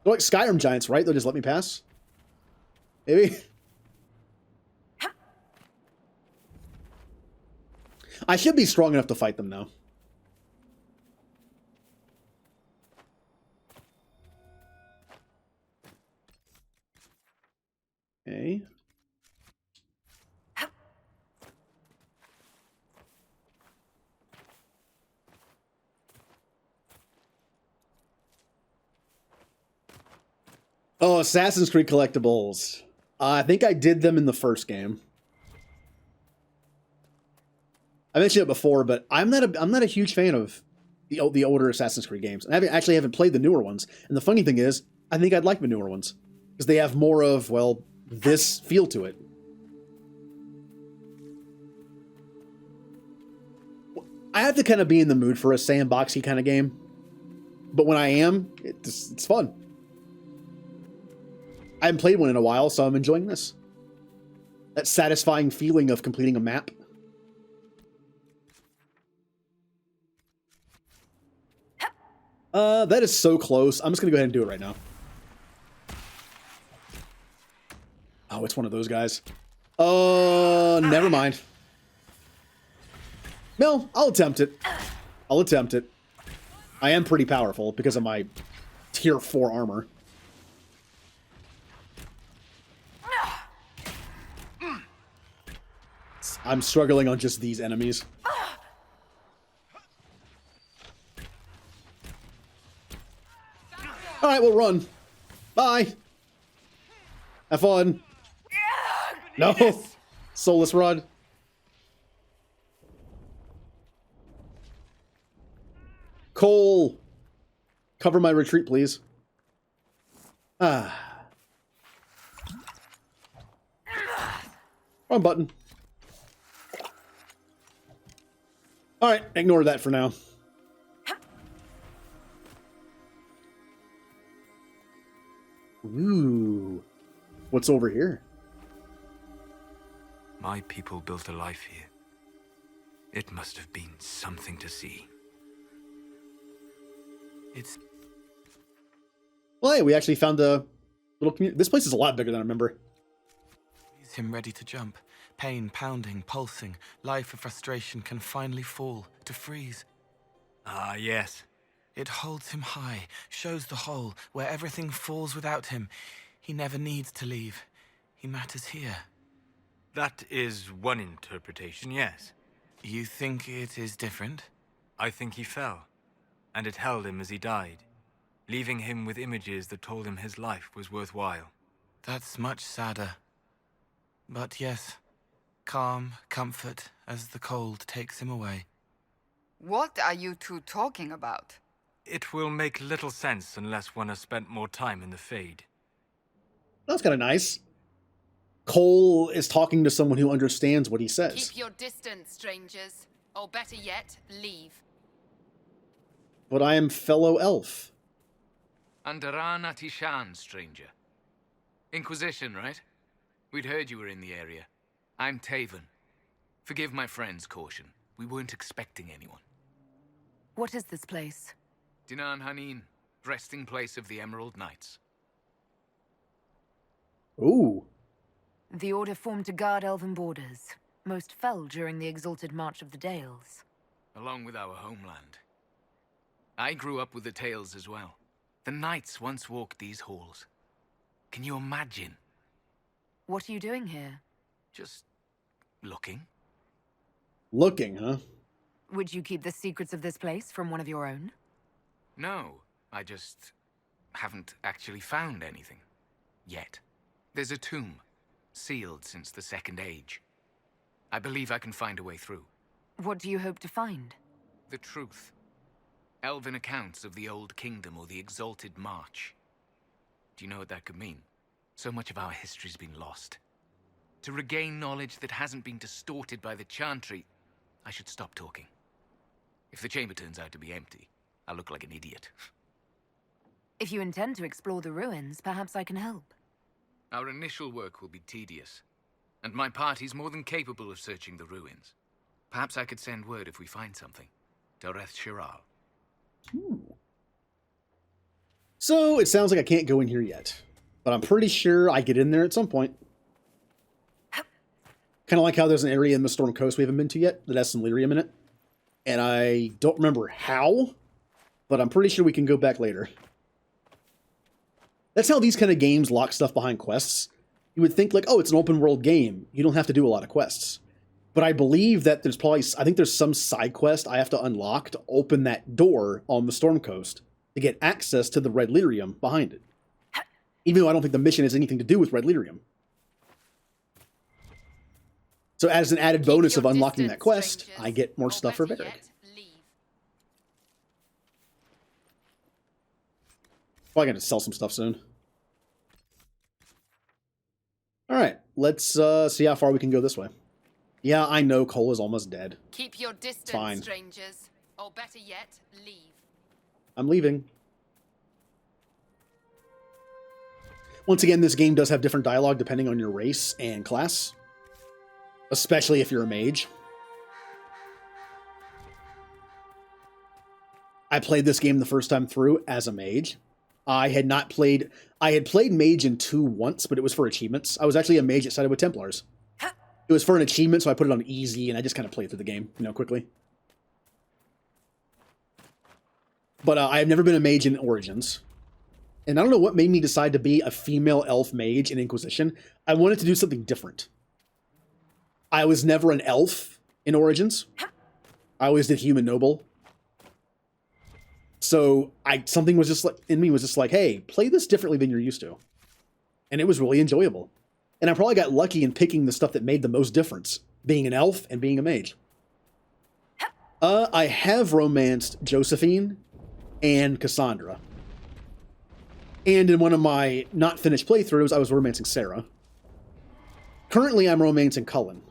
They're like Skyrim Giants, right? They'll just let me pass? Maybe? I should be strong enough to fight them now. Okay. Oh, Assassin's Creed collectibles. I think I did them in the first game. I mentioned it before, but I'm not a huge fan of the older Assassin's Creed games. And I haven't played the newer ones. And the funny thing is, I think I'd like the newer ones because they have more of, well, this feel to it. I have to kind of be in the mood for a sandboxy kind of game, but when I am, it's fun. I haven't played one in a while, so I'm enjoying this. That satisfying feeling of completing a map. That is so close. I'm just gonna go ahead and do it right now. Oh, it's one of those guys. Never mind. No, I'll attempt it. I'll attempt it. I am pretty powerful because of my tier 4 armor. I'm struggling on just these enemies. Alright, we'll run. Bye. Have fun. No. Soulless rod. Cole. Cover my retreat, please. Ah. Wrong button. Alright, ignore that for now. Ooh. What's over here? My people built a life here. It must have been something to see. It's Well, hey, we actually found a little community. This place is a lot bigger than I remember. him ready to jump. Pain pounding, pulsing. Life of frustration can finally fall, to freeze. Ah, yes. It holds him high, shows the hole where everything falls without him. He never needs to leave. He matters here. That is one interpretation, yes. You think it is different? I think he fell, and it held him as he died, leaving him with images that told him his life was worthwhile. That's much sadder. But yes, calm, comfort as the cold takes him away. What are you two talking about? It will make little sense unless one has spent more time in the Fade. That's kind of nice. Cole is talking to someone who understands what he says. Keep your distance, strangers. Or better yet, leave. But I am fellow elf. Andaran Atishan, stranger. Inquisition, right? We'd heard you were in the area. I'm Taven. Forgive my friend's caution. We weren't expecting anyone. What is this place? Dinan Hanin, resting place of the Emerald Knights. Ooh. The Order formed to guard elven borders. Most fell during the exalted March of the Dales. Along with our homeland. I grew up with the tales as well. The knights once walked these halls. Can you imagine? What are you doing here? Just looking. Looking, huh? Would you keep the secrets of this place from one of your own? No, I just haven't actually found anything. Yet. There's a tomb, sealed since the Second Age. I believe I can find a way through. What do you hope to find? The truth. Elven accounts of the Old Kingdom or the Exalted March. Do you know what that could mean? So much of our history's been lost. To regain knowledge that hasn't been distorted by the Chantry, I should stop talking. If the chamber turns out to be empty, I'll look like an idiot. If you intend to explore the ruins, perhaps I can help. Our initial work will be tedious, and my party's more than capable of searching the ruins. Perhaps I could send word if we find something. Doreth Shiral. So it sounds like I can't go in here yet, but I'm pretty sure I get in there at some point. Kind of like how there's an area in the Storm Coast we haven't been to yet that has some lyrium in it. And I don't remember how, but I'm pretty sure we can go back later. That's how these kind of games lock stuff behind quests. You would think like, oh, it's an open world game. You don't have to do a lot of quests. But I believe that there's probably, I think there's some side quest I have to unlock to open that door on the Storm Coast to get access to the red lyrium behind it. Even though I don't think the mission has anything to do with red lyrium. So as an added bonus of unlocking that quest, I get more stuff for Varric. Probably going to sell some stuff soon. Alright, let's see how far we can go this way. Yeah, I know Cole is almost dead. Keep your distance, Fine. strangers. Or better yet, leave. I'm leaving. Once again, this game does have different dialogue depending on your race and class. Especially if you're a mage. I played this game the first time through as a mage. I had played mage in 2 once, but it was for achievements. I was actually a mage that sided with Templars. It was for an achievement, so I put it on easy, and I just kind of played through the game, quickly. But I have never been a mage in Origins. And I don't know what made me decide to be a female elf mage in Inquisition. I wanted to do something different. I was never an elf in Origins. I always did human noble. So something was just like in me was just like, hey, play this differently than you're used to. And it was really enjoyable. And I probably got lucky in picking the stuff that made the most difference, being an elf and being a mage. I have romanced Josephine and Cassandra. And in one of my not finished playthroughs, I was romancing Sarah. Currently, I'm romancing Cullen.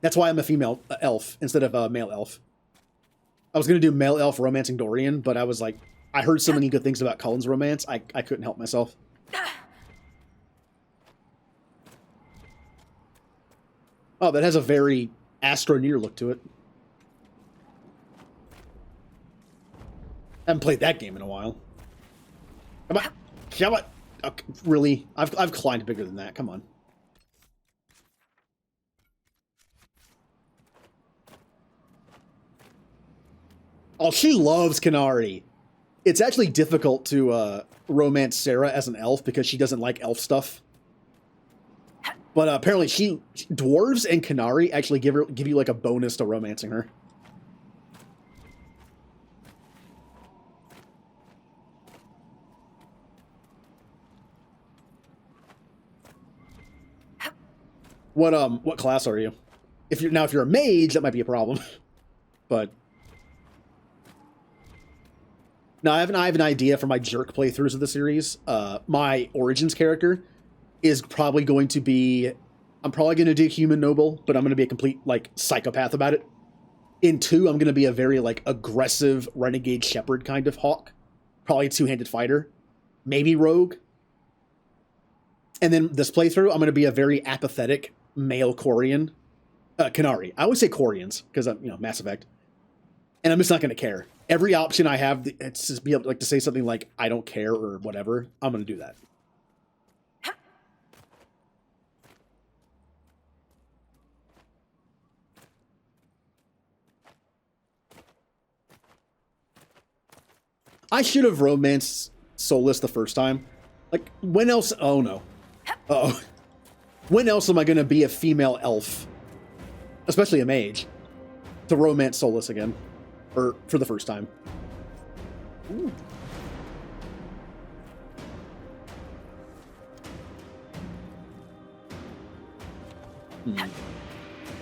That's why I'm a female elf instead of a male elf. I was going to do male elf romancing Dorian, but I was like, I heard so many good things about Cullen's romance, I couldn't help myself. Oh, that has a very Astroneer look to it. I haven't played that game in a while. Come on. Come on. Okay, really? I've climbed bigger than that. Come on. Oh, she loves Canary. It's actually difficult to romance Sarah as an elf because she doesn't like elf stuff. But apparently dwarves and Canary actually give you like a bonus to romancing her. What class are you? If you're a mage, that might be a problem. But now I have an idea for my jerk playthroughs of the series. My Origins character is probably going to be... I'm probably going to do human noble, but I'm going to be a complete, like, psychopath about it. In 2, I'm going to be a very, like, aggressive renegade shepherd kind of hawk. Probably a two-handed fighter. Maybe rogue. And then this playthrough, I'm going to be a very apathetic male Quarian. Qunari. I always say Quarians, because I'm, Mass Effect. And I'm just not going to care. Every option I have, it's just be able to, like, to say something like, I don't care, or whatever, I'm going to do that. I should have romanced Solus the first time. Like, when else... Oh, no. Uh-oh. When else am I going to be a female elf, especially a mage, to romance Solus again? Or for the first time? Ooh.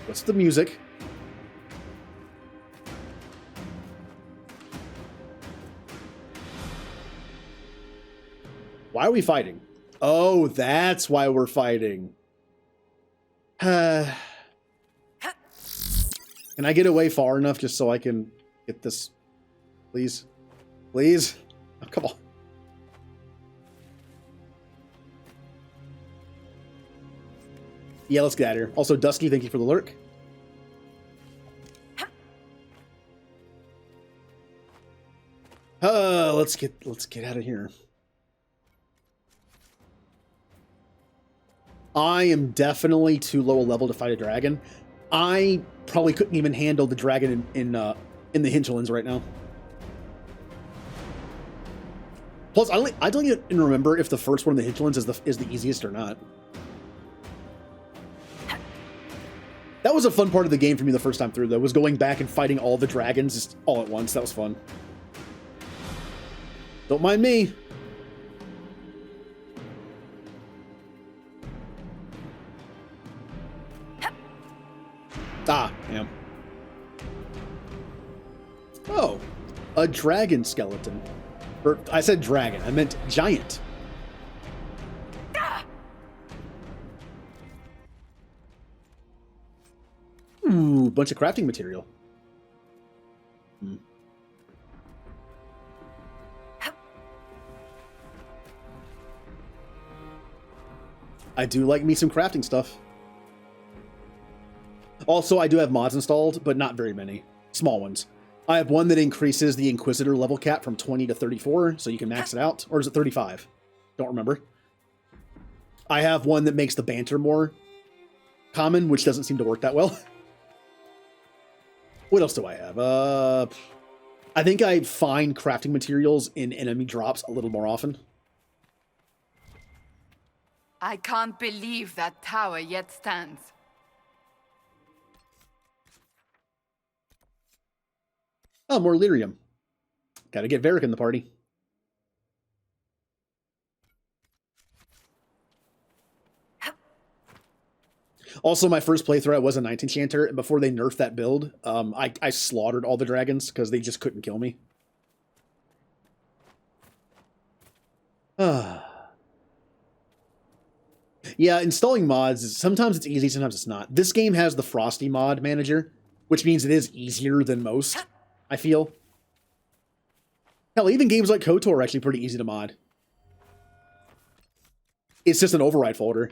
What's the music? Why are we fighting? Oh, that's why we're fighting. Can I get away far enough just so I can get this? Please? Please? Oh, come on. Yeah, let's get out of here. Also, Dusky, thank you for the lurk. Let's get out of here. I am definitely too low a level to fight a dragon. I probably couldn't even handle the dragon in the hinterlands right now. Plus, I don't even remember if the first one in the hinterlands is the easiest or not. That was a fun part of the game for me the first time through, though, was going back and fighting all the dragons just all at once. That was fun. Don't mind me. Ah, yeah. Oh, a dragon skeleton. Or, I said dragon, I meant giant. Ooh, bunch of crafting material. I do like me some crafting stuff. Also, I do have mods installed, but not very many. Small ones. I have one that increases the Inquisitor level cap from 20 to 34, so you can max it out. Or is it 35? Don't remember. I have one that makes the banter more common, which doesn't seem to work that well. What else do I have? I think I find crafting materials in enemy drops a little more often. I can't believe that tower yet stands. Oh, more lyrium. Gotta get Varric in the party. Also, my first playthrough, I was a 19th Enchanter, and before they nerfed that build, I slaughtered all the dragons because they just couldn't kill me. Yeah, installing mods, sometimes it's easy, sometimes it's not. This game has the Frosty mod manager, which means it is easier than most, I feel. Hell, even games like KOTOR are actually pretty easy to mod. It's just an override folder.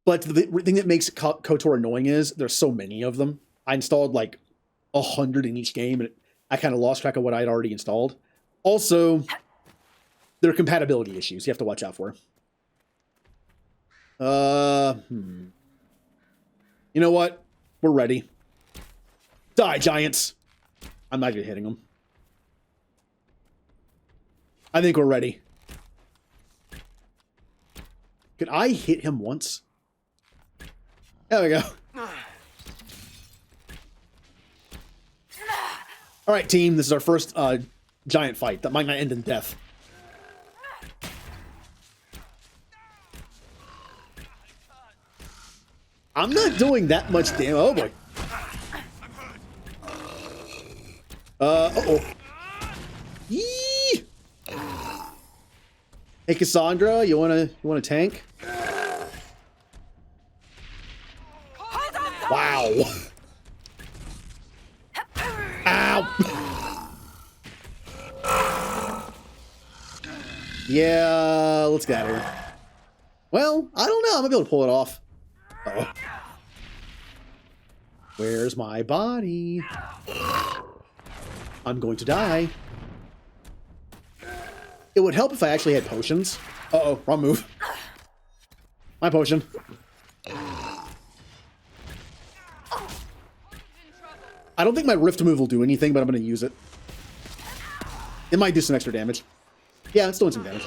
But the thing that makes KOTOR annoying is there's so many of them. I installed like 100 in each game, and I kind of lost track of what I'd already installed. Also, there are compatibility issues you have to watch out for. You know what? We're ready. Die, giants! I'm not even hitting them. I think we're ready. Could I hit him once? There we go. Alright, team. This is our first giant fight. That might not end in death. I'm not doing that much damage. Oh, boy. Uh-oh. Yee! Hey, Cassandra, you wanna tank? Ow! Ow! Yeah, let's get her. Well, I don't know. I'm gonna be able to pull it off. Uh-oh. Where's my body? I'm going to die. It would help if I actually had potions. Uh-oh, wrong move. My potion. I don't think my rift move will do anything, but I'm going to use it. It might do some extra damage. Yeah, it's doing some damage.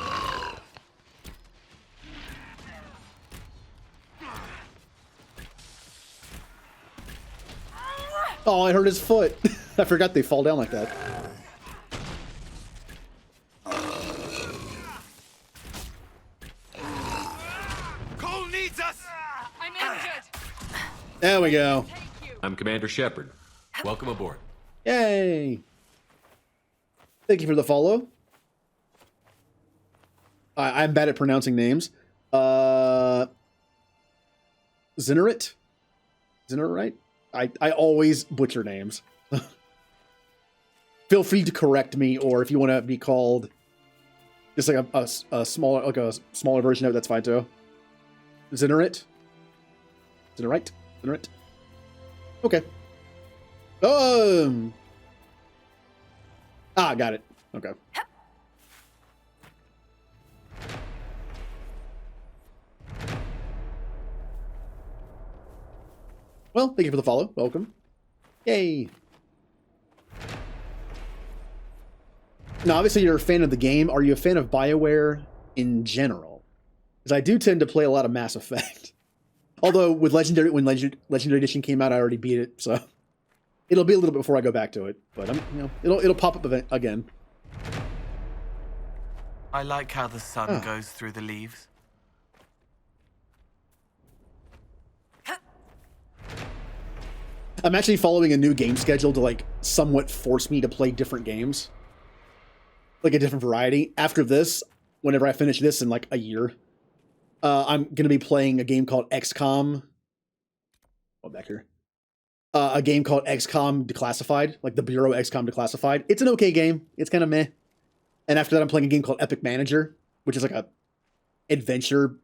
Oh, I hurt his foot. I forgot they fall down like that. Cole needs us! I'm injured. There we go. I'm Commander Shepard. Welcome aboard. Yay! Thank you for the follow. I'm bad at pronouncing names. Zinnerit? Zinnerit? I always butcher names. Feel free to correct me, or if you want to be called just like a smaller version of it, that's fine too. Zinnerit? Zinnerit? Zinnerit? Okay. Got it. Okay. Well, thank you for the follow. Welcome. Yay. Now, obviously, you're a fan of the game. Are you a fan of BioWare in general? Because I do tend to play a lot of Mass Effect. Although, with Legendary, when Legendary Edition came out, I already beat it, so it'll be a little bit before I go back to it. But it'll pop up again. I like how the sun goes through the leaves. I'm actually following a new game schedule to like somewhat force me to play different games. Like a different variety. After this, whenever I finish this in like a year, I'm going to be playing a game called XCOM. Oh, back here. A game called XCOM Declassified, like the Bureau XCOM Declassified. It's an okay game. It's kind of meh. And after that, I'm playing a game called Epic Manager, which is like a adventure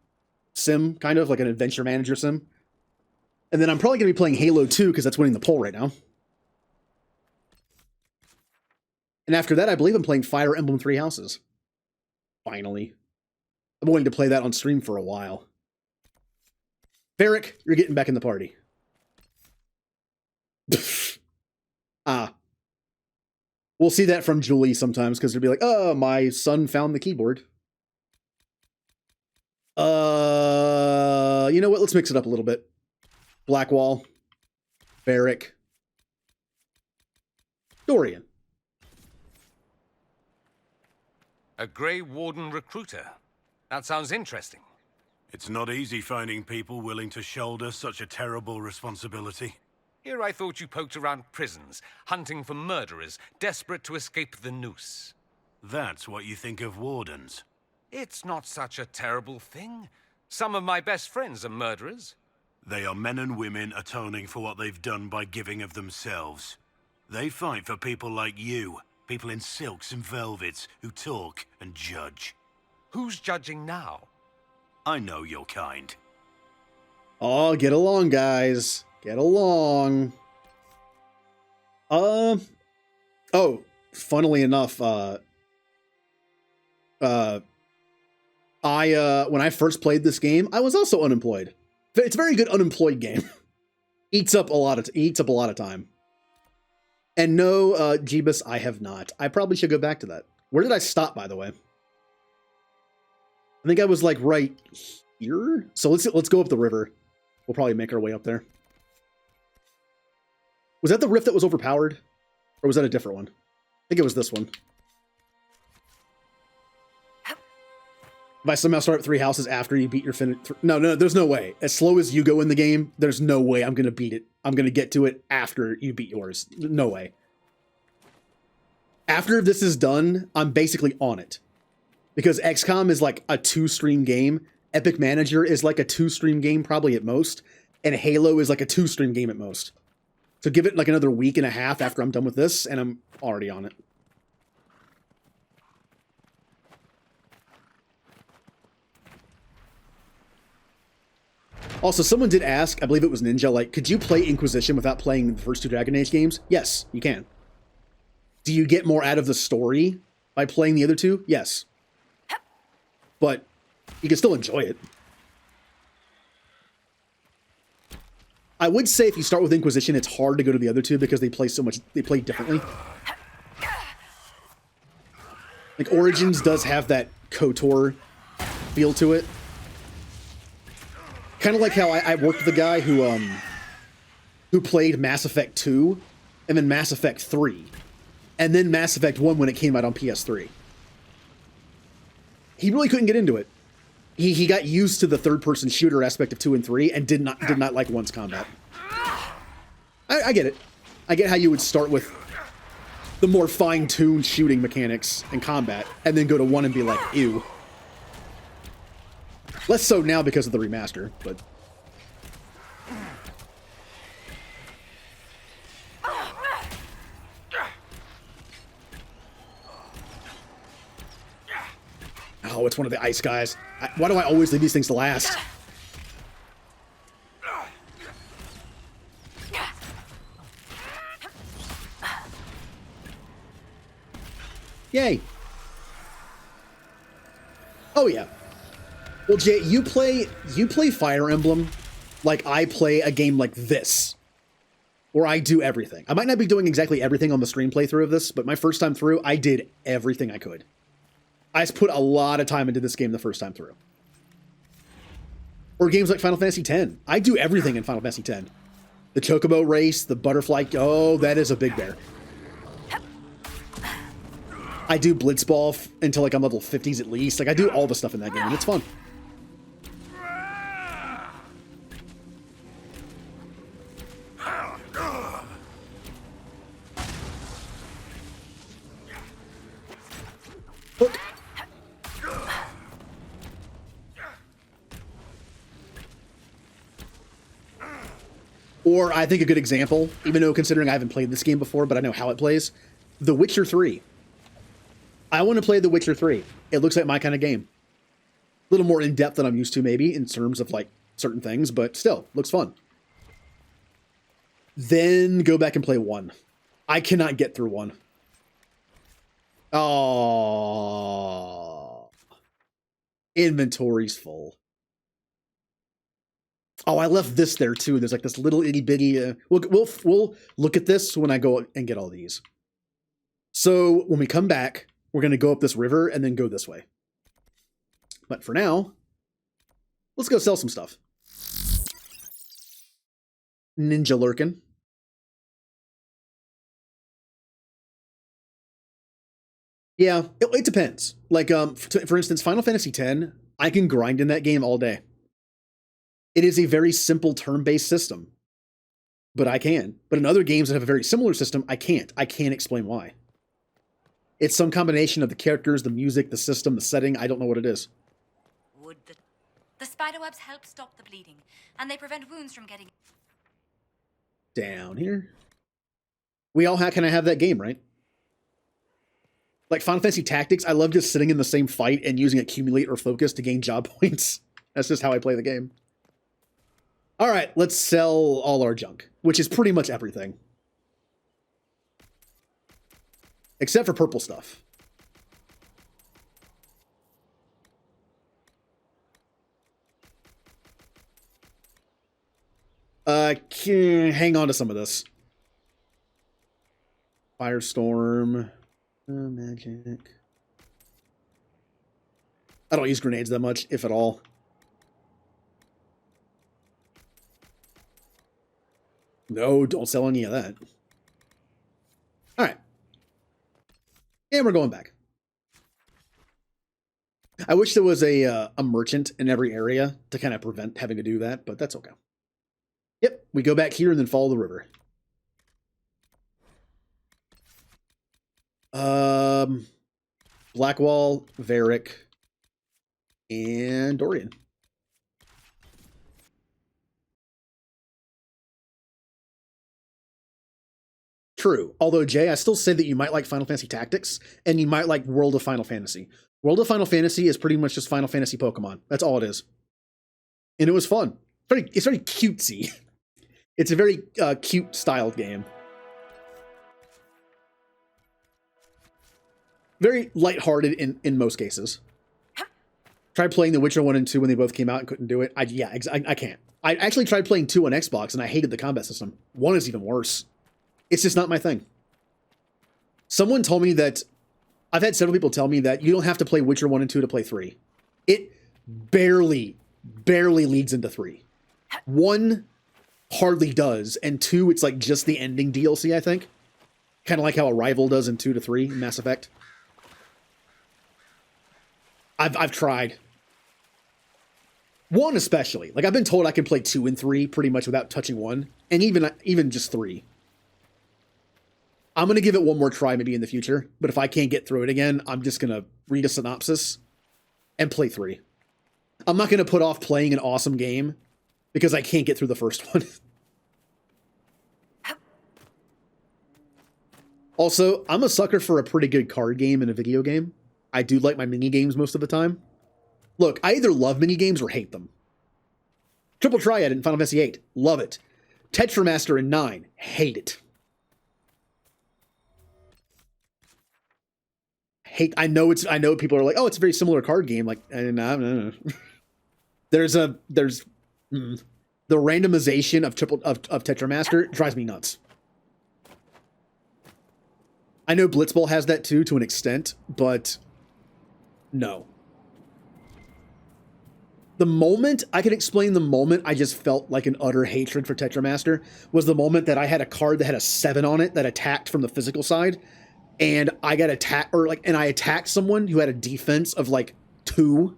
sim, kind of like an adventure manager sim. And then I'm probably going to be playing Halo 2 because that's winning the poll right now. And after that, I believe I'm playing Fire Emblem Three Houses. Finally. I've been wanting to play that on stream for a while. Varric, you're getting back in the party. We'll see that from Julie sometimes because they'll be like, oh, my son found the keyboard. You know what? Let's mix it up a little bit. Blackwall, Varric, Dorian. A Grey Warden recruiter. That sounds interesting. It's not easy finding people willing to shoulder such a terrible responsibility. Here I thought you poked around prisons, hunting for murderers, desperate to escape the noose. That's what you think of wardens. It's not such a terrible thing. Some of my best friends are murderers. They are men and women atoning for what they've done by giving of themselves. They fight for people like you, people in silks and velvets who talk and judge. Who's judging now? I know your kind. Oh, get along, guys. Get along. Oh, funnily enough, when I first played this game, I was also unemployed. It's a very good unemployed game. eats up a lot of time. And no, Jeebus, I have not. I probably should go back to that. Where did I stop, by the way? I think I was like right here. So let's go up the river. We'll probably make our way up there. Was that the rift that was overpowered? Or was that a different one? I think it was this one. If I somehow start 3 houses after you beat your no, there's no way. As slow as you go in the game, there's no way I'm going to beat it. I'm going to get to it after you beat yours. No way. After this is done, I'm basically on it. Because XCOM is like a 2-stream game. Epic Manager is like a 2-stream game probably at most. And Halo is like a 2-stream game at most. So give it like another week and a half after I'm done with this, and I'm already on it. Also, someone did ask, I believe it was Ninja, like, could you play Inquisition without playing the first two Dragon Age games? Yes, you can. Do you get more out of the story by playing the other two? Yes. But you can still enjoy it. I would say if you start with Inquisition, it's hard to go to the other two because they play differently. Like, Origins does have that KOTOR feel to it. Kind of like how I worked with a guy who played Mass Effect 2, and then Mass Effect 3, and then Mass Effect 1 when it came out on PS3. He really couldn't get into it. He got used to the third-person shooter aspect of 2 and 3, and did not like 1's combat. I get it. I get how you would start with the more fine-tuned shooting mechanics and combat, and then go to 1 and be like, ew. Less so now because of the remaster, but... Oh, it's one of the ice guys. Why do I always leave these things to last? Yay. Oh, yeah. Well, Jay, you play Fire Emblem like I play a game like this, where I do everything. I might not be doing exactly everything on the stream playthrough of this, but my first time through, I did everything I could. I just put a lot of time into this game the first time through. Or games like Final Fantasy X. I do everything in Final Fantasy X. The Chocobo race, the butterfly... Oh, that is a big bear. I do Blitzball until like I'm level 50s at least. Like, I do all the stuff in that game, and it's fun. Hook. Or I think a good example, even though considering I haven't played this game before, but I know how it plays, The Witcher 3. I want to play The Witcher 3. It looks like my kind of game. A little more in-depth than I'm used to, maybe, in terms of, like, certain things, but still, looks fun. Then go back and play 1. I cannot get through 1. Oh, inventory's full. Oh, I left this there too. There's like this little itty bitty. We'll look at this when I go and get all these. So when we come back, we're gonna go up this river and then go this way. But for now, let's go sell some stuff. Ninja lurking. Yeah, it depends. Like, for instance, Final Fantasy X, I can grind in that game all day. It is a very simple turn-based system, but I can. But in other games that have a very similar system, I can't. I can't explain why. It's some combination of the characters, the music, the system, the setting. I don't know what it is. The spiderwebs help stop the bleeding, and they prevent wounds from getting... Down here. We all can I have that game, right? Like Final Fantasy Tactics, I love just sitting in the same fight and using Accumulate or Focus to gain job points. That's just how I play the game. All right, let's sell all our junk, which is pretty much everything. Except for purple stuff. Hang on to some of this. Firestorm. Magic. I don't use grenades that much, if at all. No, don't sell any of that. All right. And we're going back. I wish there was a merchant in every area to kind of prevent having to do that, but that's okay. Yep, we go back here and then follow the river. Blackwall, Varric, and Dorian. True. Although, Jay, I still say that you might like Final Fantasy Tactics, and you might like World of Final Fantasy. World of Final Fantasy is pretty much just Final Fantasy Pokemon. That's all it is. And it was fun. It's very cutesy. It's a very cute styled game. Very lighthearted in most cases. Tried playing The Witcher 1 and 2 when they both came out and couldn't do it. I can't. I actually tried playing 2 on Xbox and I hated the combat system. 1 is even worse. It's just not my thing. Someone told me that, I've had several people tell me that you don't have to play Witcher 1 and 2 to play 3. It barely leads into 3. 1 hardly does, and 2, it's like just the ending DLC, I think. Kind of like how Arrival does in 2 to 3 in Mass Effect. I've tried. 1 especially. Like, I've been told I can play 2 and 3 pretty much without touching 1, and even just 3. I'm going to give it one more try maybe in the future, but if I can't get through it again, I'm just going to read a synopsis and play 3. I'm not going to put off playing an awesome game because I can't get through the first one. Also, I'm a sucker for a pretty good card game in a video game. I do like my mini games most of the time. Look, I either love mini games or hate them. Triple Triad in Final Fantasy VIII, love it. Tetramaster in 9, hate it. I know people are like, oh, it's a very similar card game. Like, no. There's the randomization of Tetramaster drives me nuts. I know Blitzball has that too, to an extent, but no. The moment I just felt like an utter hatred for Tetramaster was the moment that I had a card that had a 7 on it that attacked from the physical side, and I got attacked, and I attacked someone who had a defense of like 2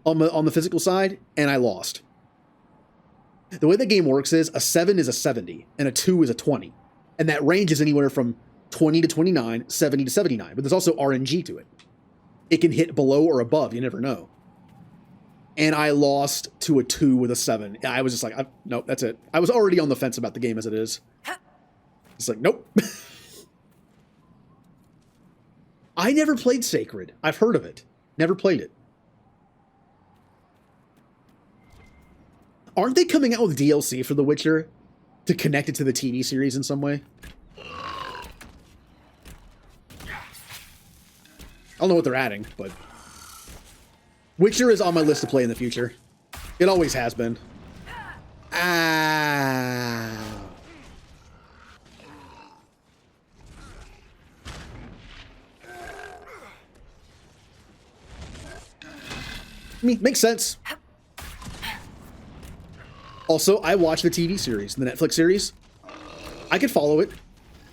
on the physical side, and I lost. The way the game works is a 7 is a 70, and a 2 is a 20, and that range is anywhere from 20 to 29, 70 to 79, but there's also RNG to it. It can hit below or above, you never know. And I lost to a 2 with a 7. I was just like, nope, that's it. I was already on the fence about the game as it is. It's like, nope. I never played Sacred. I've heard of it. Never played it. Aren't they coming out with DLC for The Witcher to connect it to the TV series in some way? I don't know what they're adding, but Witcher is on my list to play in the future. It always has been. Makes sense. Also, I watched the TV series, the Netflix series. I could follow it.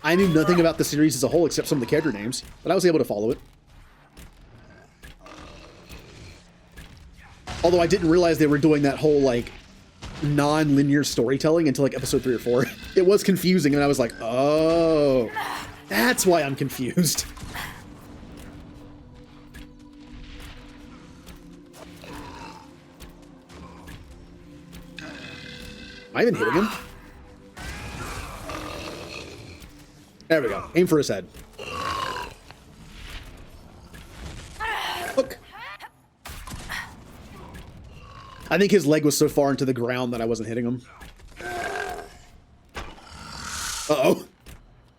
I knew nothing about the series as a whole except some of the character names, but I was able to follow it. Although I didn't realize they were doing that whole, like, non-linear storytelling until, like, episode 3 or 4. It was confusing, and I was like, oh, that's why I'm confused. Am I even hitting him? There we go. Aim for his head. Hook. I think his leg was so far into the ground that I wasn't hitting him. Uh-oh.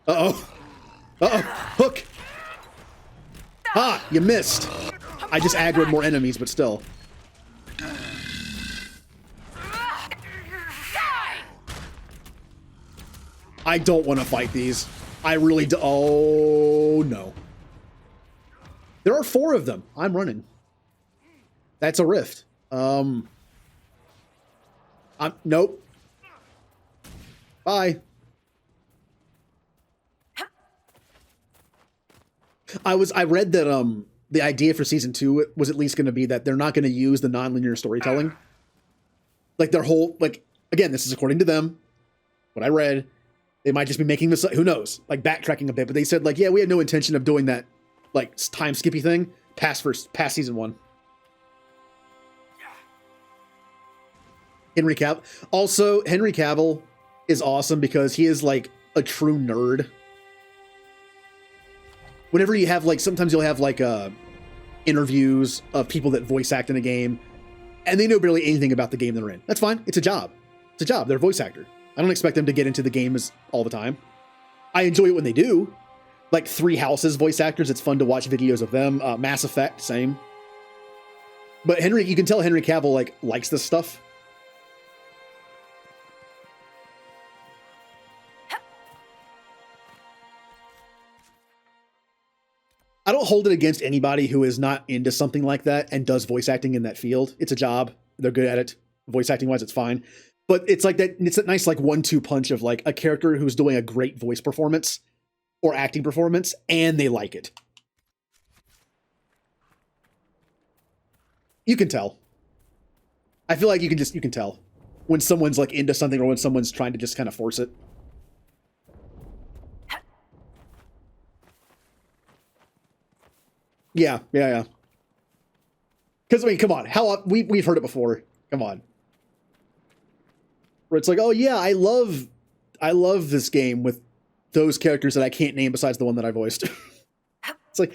Uh-oh. Uh-oh. Hook. Ah, you missed. I just aggroed more enemies, but still. I don't want to fight these. I really do. Oh, no. There are 4 of them. I'm running. That's a rift. Nope. Bye. I read that, the idea for season 2 was at least going to be that they're not going to use the non-linear storytelling. Like, their whole, like, again, this is according to them, what I read. They might just be making this, who knows, like backtracking a bit, but they said like, yeah, we had no intention of doing that, like time skippy thing past season 1. Henry Cavill. Also, Henry Cavill is awesome because he is like a true nerd, whenever you have like, sometimes you'll have like interviews of people that voice act in a game, and they know barely anything about the game they're in. That's fine. It's a job. It's a job. They're a voice actor. I don't expect them to get into the game all the time. I enjoy it when they do. Like Three Houses voice actors, it's fun to watch videos of them. Mass Effect, same. But you can tell Henry Cavill like likes this stuff. I don't hold it against anybody who is not into something like that and does voice acting in that field. It's a job. They're good at it. Voice acting wise, it's fine. But it's like that. It's a nice like 1-2 punch of like a character who's doing a great voice performance or acting performance, and they like it. You can tell. I feel like you can tell when someone's like into something or when someone's trying to just kind of force it. Yeah. Because I mean, come on, we've heard it before. Come on, where it's like, oh yeah, I love this game with those characters that I can't name besides the one that I voiced. It's like,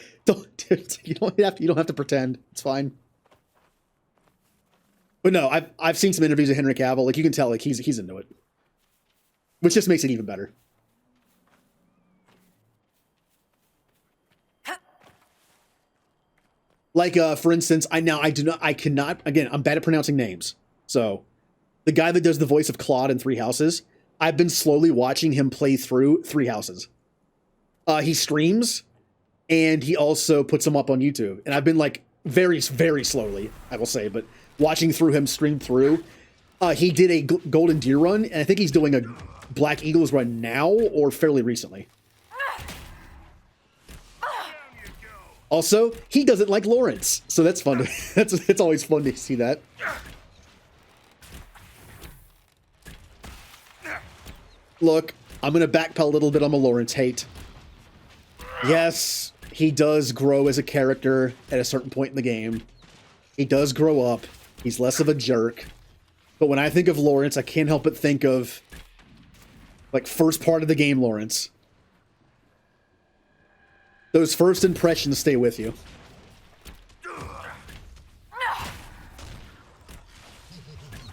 you don't have to pretend. It's fine. But no, I've seen some interviews of Henry Cavill. Like you can tell, like he's into it, which just makes it even better. Like, for instance, I cannot, again, I'm bad at pronouncing names. So, the guy that does the voice of Claude in Three Houses, I've been slowly watching him play through Three Houses. He streams, and he also puts them up on YouTube. And I've been, like, very, very slowly, I will say, but watching through him stream through. He did a Golden Deer run, and I think he's doing a Black Eagles run now, or fairly recently. Also, he doesn't like Lawrence, so that's fun. It's always fun to see that. Look, I'm gonna backpedal a little bit on my Lawrence hate. Yes, he does grow as a character at a certain point in the game. He does grow up. He's less of a jerk. But when I think of Lawrence, I can't help but think of like first part of the game Lawrence. Those first impressions stay with you.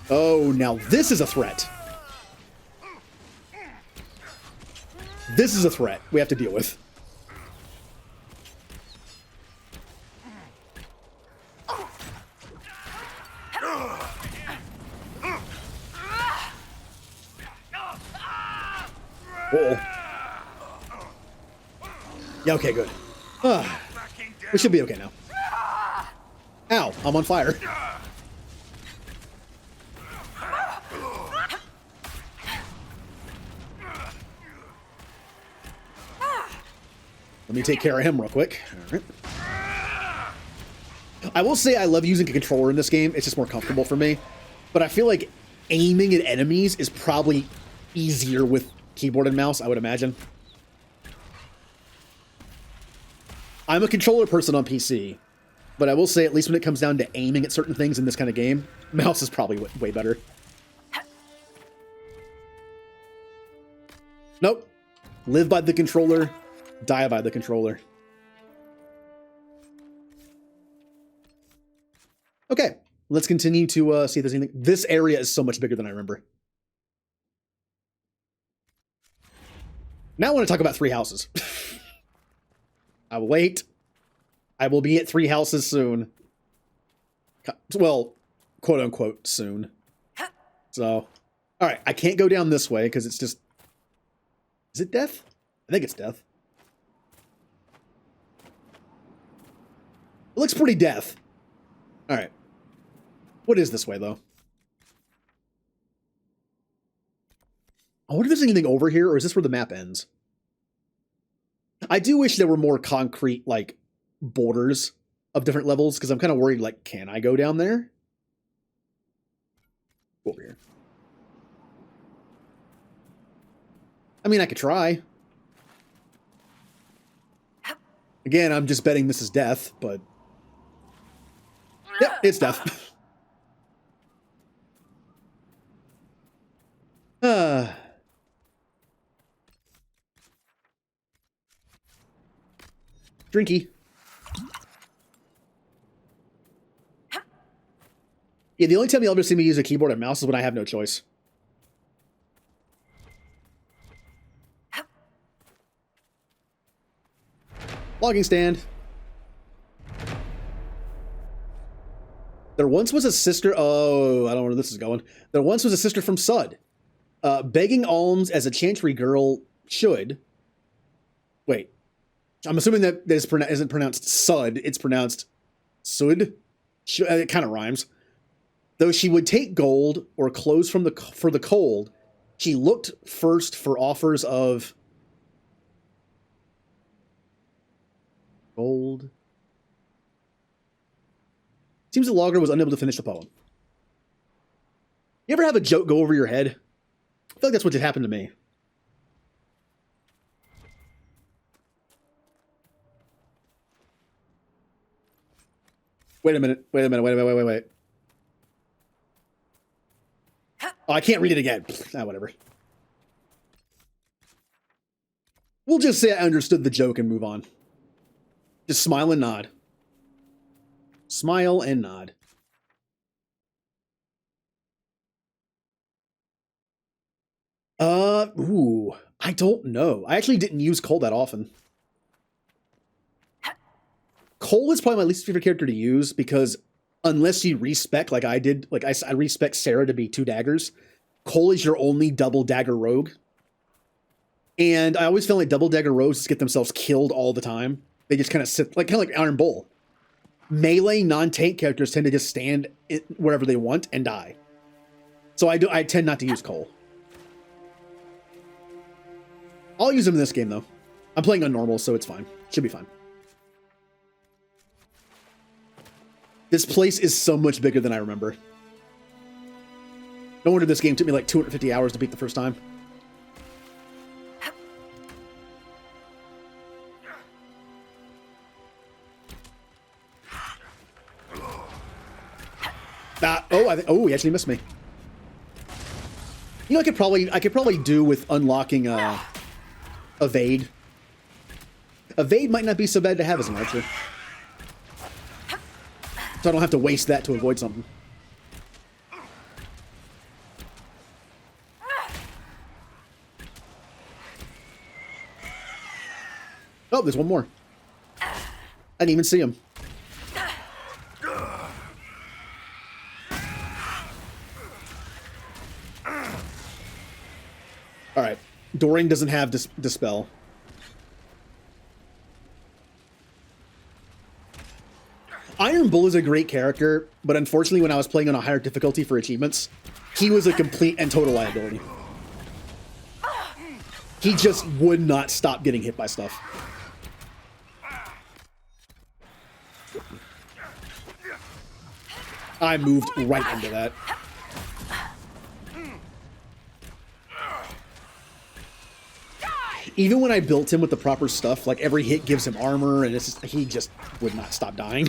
Oh, now this is a threat. This is a threat we have to deal with. Uh-oh. Yeah, okay, good. We should be okay now. Ow, I'm on fire. Let me take care of him real quick. All right. I will say I love using a controller in this game. It's just more comfortable for me. But I feel like aiming at enemies is probably easier with keyboard and mouse, I would imagine. I'm a controller person on PC, but I will say, at least when it comes down to aiming at certain things in this kind of game, mouse is probably way better. Nope. Live by the controller, die by the controller. Okay, let's continue to see if there's anything. This area is so much bigger than I remember. Now I want to talk about Three Houses. I will wait. I will be at Three Houses soon. Well, quote unquote soon. So, all right. I can't go down this way because it's just... Is it death? I think it's death. It looks pretty death. All right. What is this way, though? I wonder if there's anything over here, or is this where the map ends? I do wish there were more concrete, like, borders of different levels, because I'm kind of worried, like, can I go down there? Over here. I mean, I could try. Again, I'm just betting this is death, but... Yep, it's death. Drinky. Yeah, the only time you'll ever see me use a keyboard and mouse is when I have no choice. Logging stand. There once was a sister. Oh, I don't know where this is going. There once was a sister from Sud. Begging alms as a chantry girl should. Wait. I'm assuming that isn't pronounced Sud. It's pronounced Sud. It kind of rhymes. Though she would take gold or clothes for the cold, she looked first for offers of gold. Seems the logger was unable to finish the poem. You ever have a joke go over your head? I feel like that's what just happened to me. Wait a minute. Wait. Oh, I can't read it again. Whatever. We'll just say I understood the joke and move on. Just smile and nod. Smile and nod. Ooh, I don't know. I actually didn't use Cole that often. Cole is probably my least favorite character to use because unless you respec like I did, like I respec Sarah to be 2 daggers, Cole is your only double dagger rogue. And I always feel like double dagger rogues just get themselves killed all the time. They just kind of sit, kind of like Iron Bull. Melee non-tank characters tend to just stand wherever they want and die. So I tend not to use Cole. I'll use him in this game though. I'm playing on normal, so it's fine. Should be fine. This place is so much bigger than I remember. No wonder this game took me like 250 hours to beat the first time. Oh, he actually missed me. You know, I could probably do with unlocking evade. Evade might not be so bad to have as an archer. So I don't have to waste that to avoid something. Oh, there's one more. I didn't even see him. Alright. Doring doesn't have Dispel. Iron Bull is a great character, but unfortunately when I was playing on a higher difficulty for achievements, he was a complete and total liability. He just would not stop getting hit by stuff. I moved right into that. Even when I built him with the proper stuff, like every hit gives him armor, and it's just, he just would not stop dying.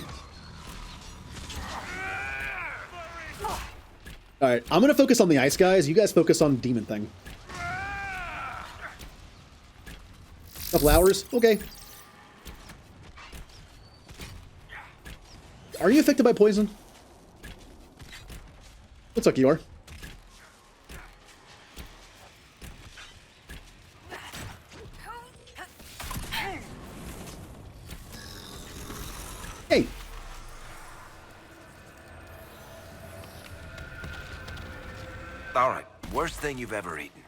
Alright, I'm gonna focus on the ice guys. You guys focus on the demon thing. Couple hours? Okay. Are you affected by poison? Looks like you are. Hey. All right, worst thing you've ever eaten.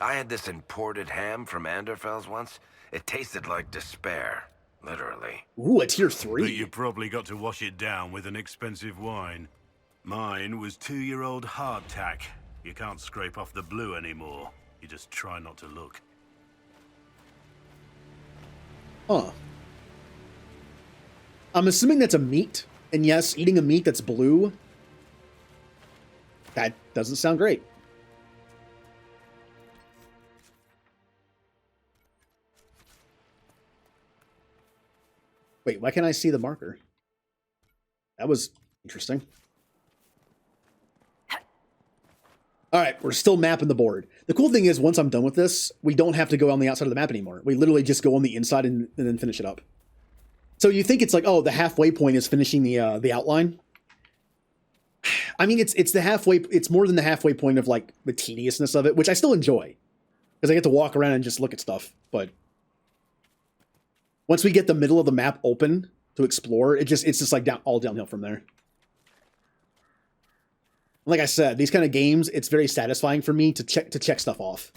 I had this imported ham from Anderfell's once. It tasted like despair, literally. Ooh, a tier 3. But you probably got to wash it down with an expensive wine. Mine was 2-year-old hardtack. You can't scrape off the blue anymore. You just try not to look. Huh. I'm assuming that's a meat. And yes, eating a meat that's blue, that doesn't sound great. Wait, why can't I see the marker? That was interesting. All right, we're still mapping the board. The cool thing is, once I'm done with this, we don't have to go on the outside of the map anymore. We literally just go on the inside and then finish it up. So you think it's like, oh, the halfway point is finishing the outline? I mean, it's the halfway. It's more than the halfway point of like the tediousness of it, which I still enjoy because I get to walk around and just look at stuff. But once we get the middle of the map open to explore, it's just like all downhill from there. Like I said, these kind of games, it's very satisfying for me to check stuff off.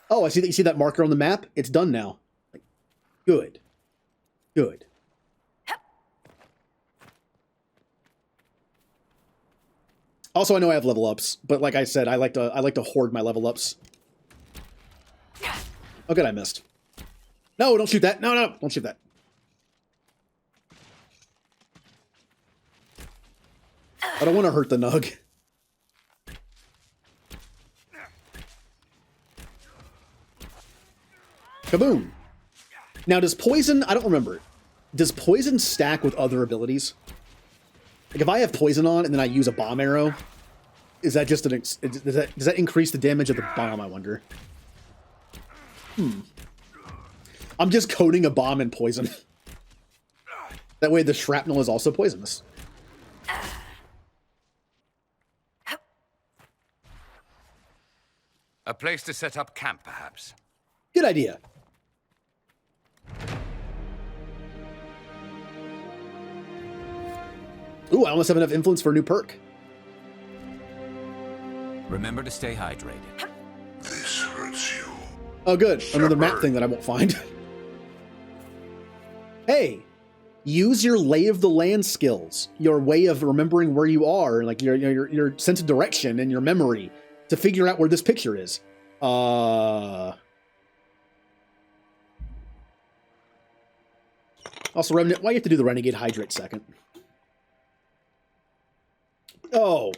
Oh, I see that. You see that marker on the map? It's done now. Like, good. Good. Also, I know I have level ups, but like I said, I like to hoard my level ups. Oh, good, I missed. No, don't shoot that. No, no, don't shoot that. I don't want to hurt the nug. Kaboom. Now, does poison... I don't remember. Does poison stack with other abilities? Like, if I have poison on and then I use a bomb arrow, is that just does that increase the damage of the bomb, I wonder? I'm just coating a bomb in poison. That way the shrapnel is also poisonous. A place to set up camp, perhaps. Good idea. Ooh, I almost have enough influence for a new perk. Remember to stay hydrated. This hurts you. Oh, good. Another map thing that I won't find. Hey, use your lay of the land skills, your way of remembering where you are, like your sense of direction and your memory to figure out where this picture is. Also, Remnant, why do you have to do the Renegade Hydrate second? Oh.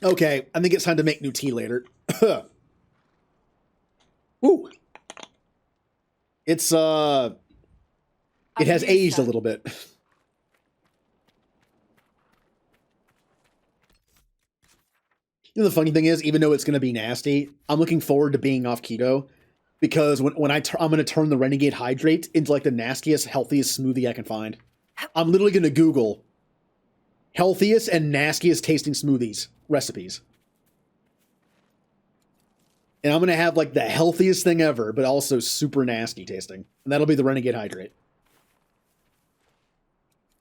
Okay, I think it's time to make new tea later. Ooh. It's, it has aged a little bit. You know, the funny thing is, even though it's going to be nasty, I'm looking forward to being off keto because when I'm going to turn the Renegade Hydrate into like the nastiest, healthiest smoothie I can find. I'm literally going to Google healthiest and nastiest tasting smoothies recipes. And I'm going to have like the healthiest thing ever, but also super nasty tasting. And that'll be the Renegade Hydrate.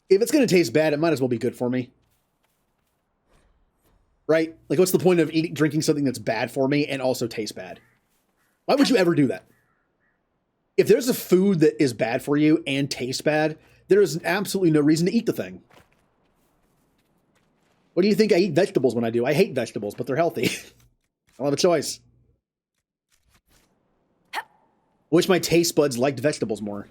If it's going to taste bad, it might as well be good for me. Right? Like, what's the point of drinking something that's bad for me and also tastes bad? Why would you ever do that? If there's a food that is bad for you and tastes bad, there is absolutely no reason to eat the thing. What do you think I eat vegetables when I do? I hate vegetables, but they're healthy. I don't have a choice. Wish my taste buds liked vegetables more.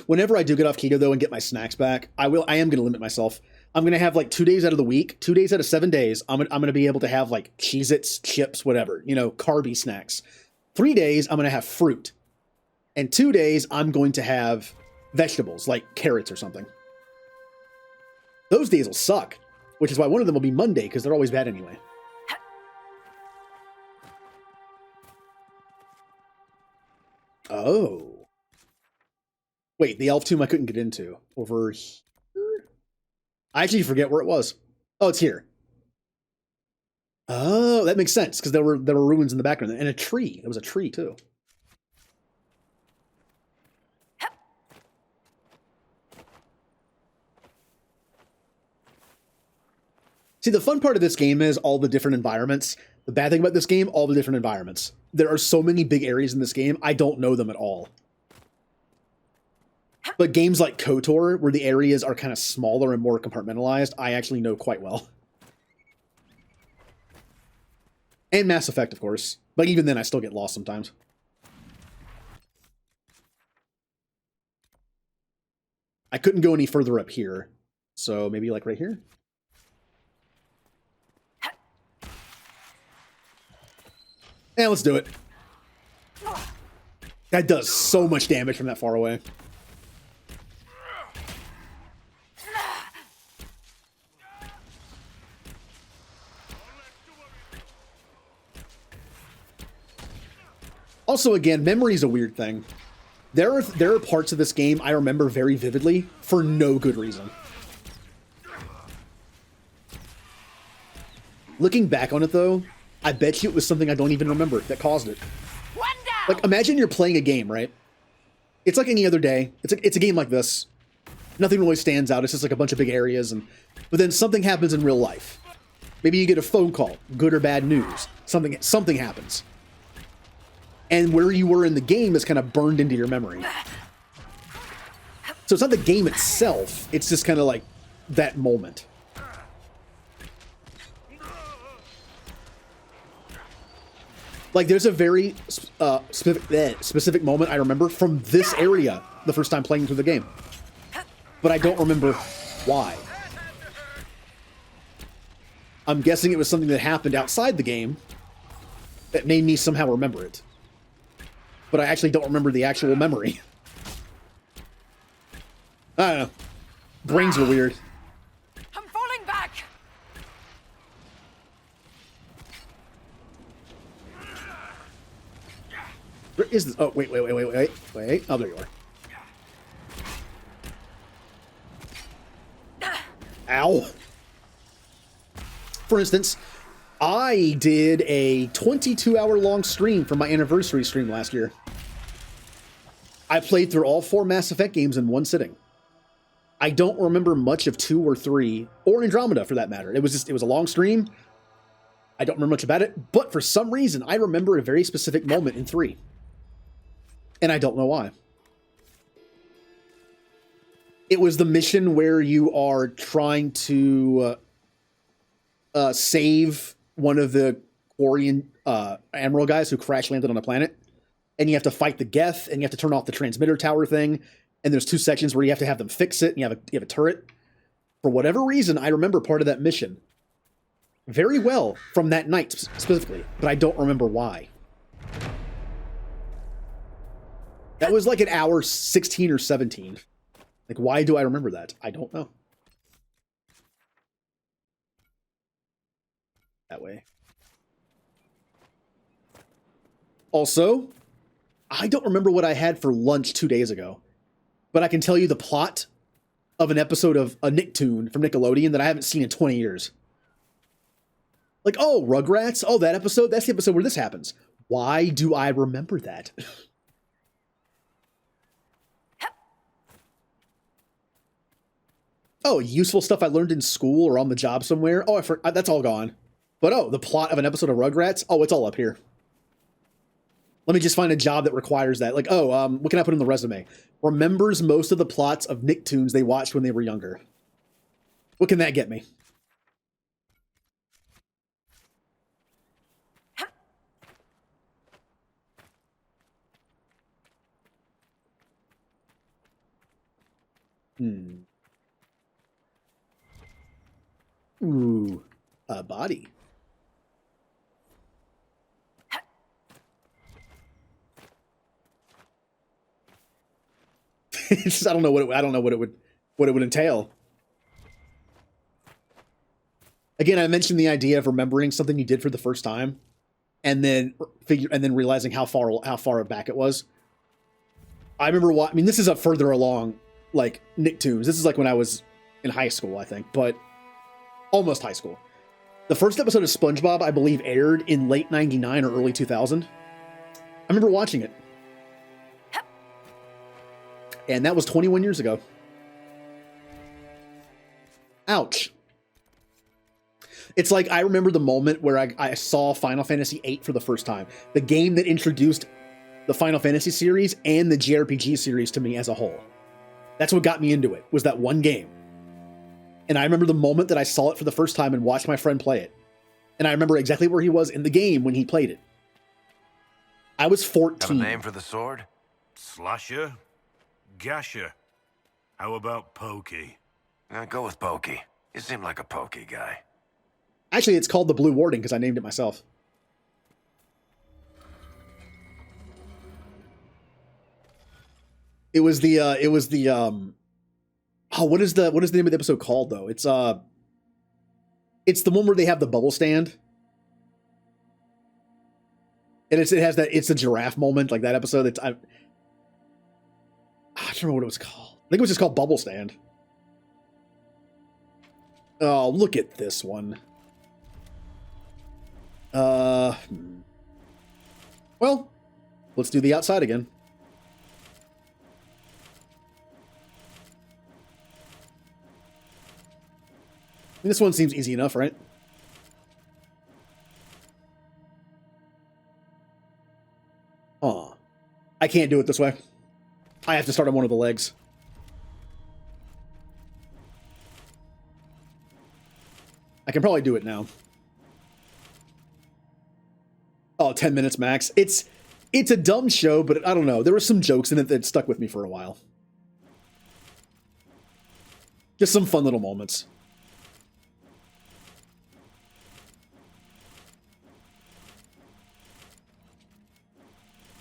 Whenever I do get off keto, though, and get my snacks back, I am going to limit myself. I'm going to have, like, 2 days out of the week, 2 days out of 7 days, I'm going to be able to have, like, Cheez-Its, chips, whatever, you know, carby snacks. 3 days, I'm going to have fruit. And 2 days, I'm going to have vegetables, like carrots or something. Those days will suck, which is why one of them will be Monday, because they're always bad anyway. Oh. Wait, the elf tomb I couldn't get into. Over here? I actually forget where it was. Oh, it's here. Oh, that makes sense, because there were ruins in the background. And a tree. There was a tree, too. See, the fun part of this game is all the different environments. The bad thing about this game, all the different environments. There are so many big areas in this game, I don't know them at all. But games like KOTOR, where the areas are kind of smaller and more compartmentalized, I actually know quite well. And Mass Effect, of course. But even then, I still get lost sometimes. I couldn't go any further up here. So maybe like right here? Yeah, let's do it. That does so much damage from that far away. Also, again, memory is a weird thing. There are parts of this game I remember very vividly for no good reason. Looking back on it, though, I bet you it was something I don't even remember that caused it. Like, imagine you're playing a game, right? It's like any other day. It's a game like this. Nothing really stands out. It's just like a bunch of big areas, but then something happens in real life. Maybe you get a phone call, good or bad news. Something happens. And where you were in the game is kind of burned into your memory. So it's not the game itself, it's just kind of like that moment. Like, there's a very specific moment I remember from this area the first time playing through the game. But I don't remember why. I'm guessing it was something that happened outside the game that made me somehow remember it. But I actually don't remember the actual memory. I don't know. Brains are weird. I'm falling back. Where is this? Oh, wait. Oh, there you are. Ow. For instance, I did a 22-hour-long stream for my anniversary stream last year. I played through all 4 Mass Effect games in one sitting. I don't remember much of 2 or 3, or Andromeda for that matter. It was a long stream. I don't remember much about it, but for some reason, I remember a very specific moment in 3. And I don't know why. It was the mission where you are trying to save one of the Quarian Admiral guys who crash landed on a planet. And you have to fight the Geth, and you have to turn off the transmitter tower thing. And there's 2 sections where you have to have them fix it, and you have a turret. For whatever reason, I remember part of that mission very well from that night specifically, but I don't remember why. That was like an hour 16 or 17. Like, why do I remember that? I don't know. That way. Also, I don't remember what I had for lunch 2 days ago, but I can tell you the plot of an episode of a Nicktoon from Nickelodeon that I haven't seen in 20 years. Like, oh, Rugrats? Oh, that episode? That's the episode where this happens. Why do I remember that? Oh, useful stuff I learned in school or on the job somewhere. Oh, that's all gone. But oh, the plot of an episode of Rugrats? Oh, it's all up here. Let me just find a job that requires that. Like, oh, what can I put in the resume? Remembers most of the plots of Nicktoons they watched when they were younger. What can that get me? Ooh, a body. Just, I don't know what it would entail. Again, I mentioned the idea of remembering something you did for the first time, and then realizing how far back it was. I remember I mean, this is up further along, like Nicktoons. This is like when I was in high school, I think, but almost high school. The first episode of SpongeBob, I believe, aired in late '99 or early 2000. I remember watching it. And that was 21 years ago. Ouch. It's like I remember the moment where I saw Final Fantasy VIII for the first time. The game that introduced the Final Fantasy series and the JRPG series to me as a whole. That's what got me into it, was that one game. And I remember the moment that I saw it for the first time and watched my friend play it. And I remember exactly where he was in the game when he played it. I was 14. Have a name for the sword? Slasher? Gasher? How about Pokey? Go with Pokey. You seem like a Pokey guy. Actually, it's called the Blue Warden because I named it myself. It was the oh, what is the name of the episode called though? It's the one where they have the bubble stand. And it has that, it's a giraffe moment, like that episode. I don't remember what it was called. I think it was just called Bubble Stand. Oh, look at this one. Well, let's do the outside again. This one seems easy enough, right? Oh, I can't do it this way. I have to start on one of the legs. I can probably do it now. Oh, 10 minutes max. It's a dumb show, but I don't know. There were some jokes in it that stuck with me for a while. Just some fun little moments.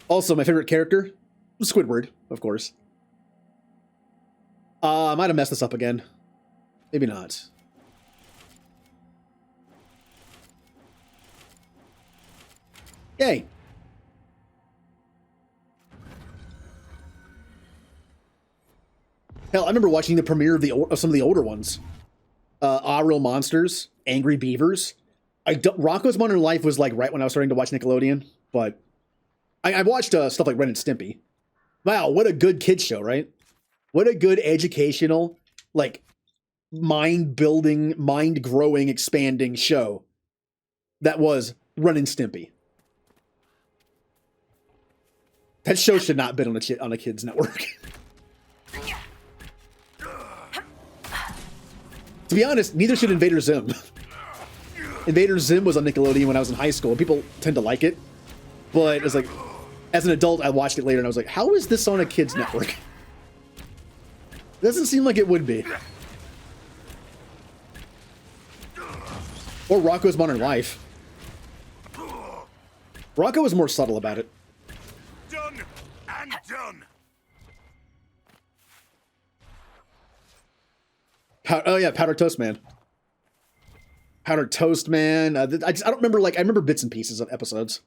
Also, my favorite character, Squidward, of course. I might have messed this up again. Maybe not. Yay. Hell, I remember watching the premiere of some of the older ones. Real Monsters, Angry Beavers. Rocko's Modern Life was like right when I was starting to watch Nickelodeon, but I watched stuff like Ren and Stimpy. Wow, what a good kids show, right? What a good educational, like, mind-building, mind-growing, expanding show that was Ren and Stimpy. That show should not have been on a kids' network. To be honest, neither should Invader Zim. Invader Zim was on Nickelodeon when I was in high school, and people tend to like it. But it was like, as an adult, I watched it later, and I was like, how is this on a kids' network? Doesn't seem like it would be. Or Rocko's Modern Life. Rocko was more subtle about it. Done and done. Oh yeah, Powdered Toast Man. Powdered Toast Man. I don't remember, like, I remember bits and pieces of episodes.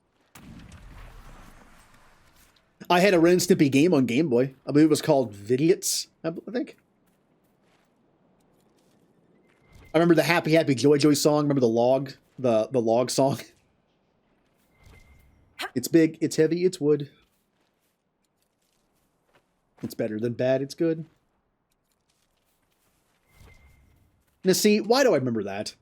I had a Ren and Stimpy game on Game Boy. I believe it was called Vidiots, I think. I remember the Happy Happy Joy Joy song. Remember the log song. It's big, it's heavy, it's wood. It's better than bad, it's good. Now see, why do I remember that?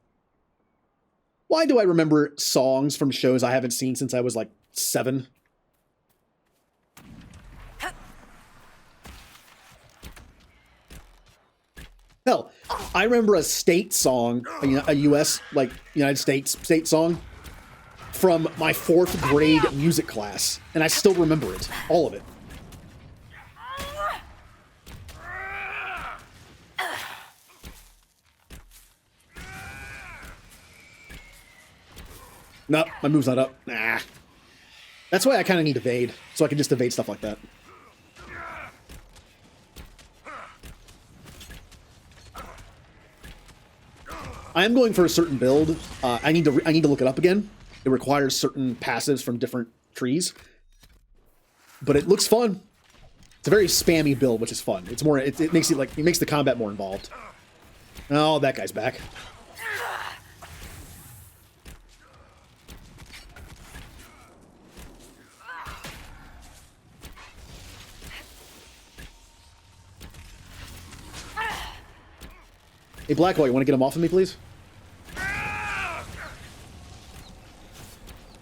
Why do I remember songs from shows I haven't seen since I was like 7? Hell, I remember a state song, a U.S., like, United States state song from my 4th grade music class, and I still remember it, all of it. Nope, my move's not up. Nah. That's why I kind of need evade, so I can just evade stuff like that. I am going for a certain build. I need to look it up again. It requires certain passives from different trees, but it looks fun. It's a very spammy build, which is fun. It's more. It makes the combat more involved. Oh, that guy's back. Hey, Blackwell, you want to get him off of me, please?